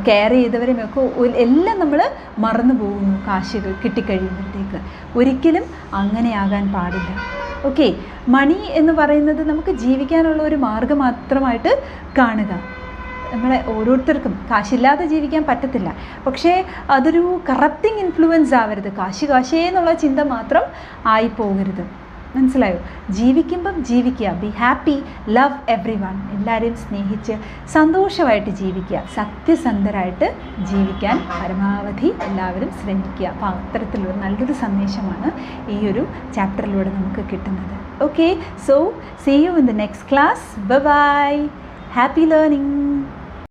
കെയർ ചെയ്തവരെയും ഒക്കെ എല്ലാം നമ്മൾ മറന്നു പോകുന്നു കാശ് കിട്ടിക്കഴിയുമ്പോഴത്തേക്ക്. ഒരിക്കലും അങ്ങനെയാകാൻ പാടില്ല. ഓക്കെ, മണി എന്ന് പറയുന്നത് നമുക്ക് ജീവിക്കാനുള്ള ഒരു മാർഗ്ഗം മാത്രമായിട്ട് കാണുക. നമ്മളെ ഓരോരുത്തർക്കും കാശില്ലാതെ ജീവിക്കാൻ പറ്റത്തില്ല, പക്ഷേ അതൊരു കറപ്റ്റിംഗ് ഇൻഫ്ലുവൻസ് ആവരുത്. കാശേ എന്നുള്ള ചിന്ത മാത്രം ആയിപ്പോകരുത്. മനസ്സിലായോ? ജീവിക്കുമ്പം ജീവിക്കുക, be happy, love every one, എല്ലാവരെയും സ്നേഹിച്ച് സന്തോഷമായിട്ട് ജീവിക്കുക, സത്യസന്ധരായിട്ട് ജീവിക്കാൻ പരമാവധി എല്ലാവരും ശ്രമിക്കുക. അപ്പോൾ അത്തരത്തിലുള്ള നല്ലൊരു സന്ദേശമാണ് ഈ ഒരു ചാപ്റ്ററിലൂടെ നമുക്ക് കിട്ടുന്നത്. Okay, so see you in the next class. Bye bye. Happy learning.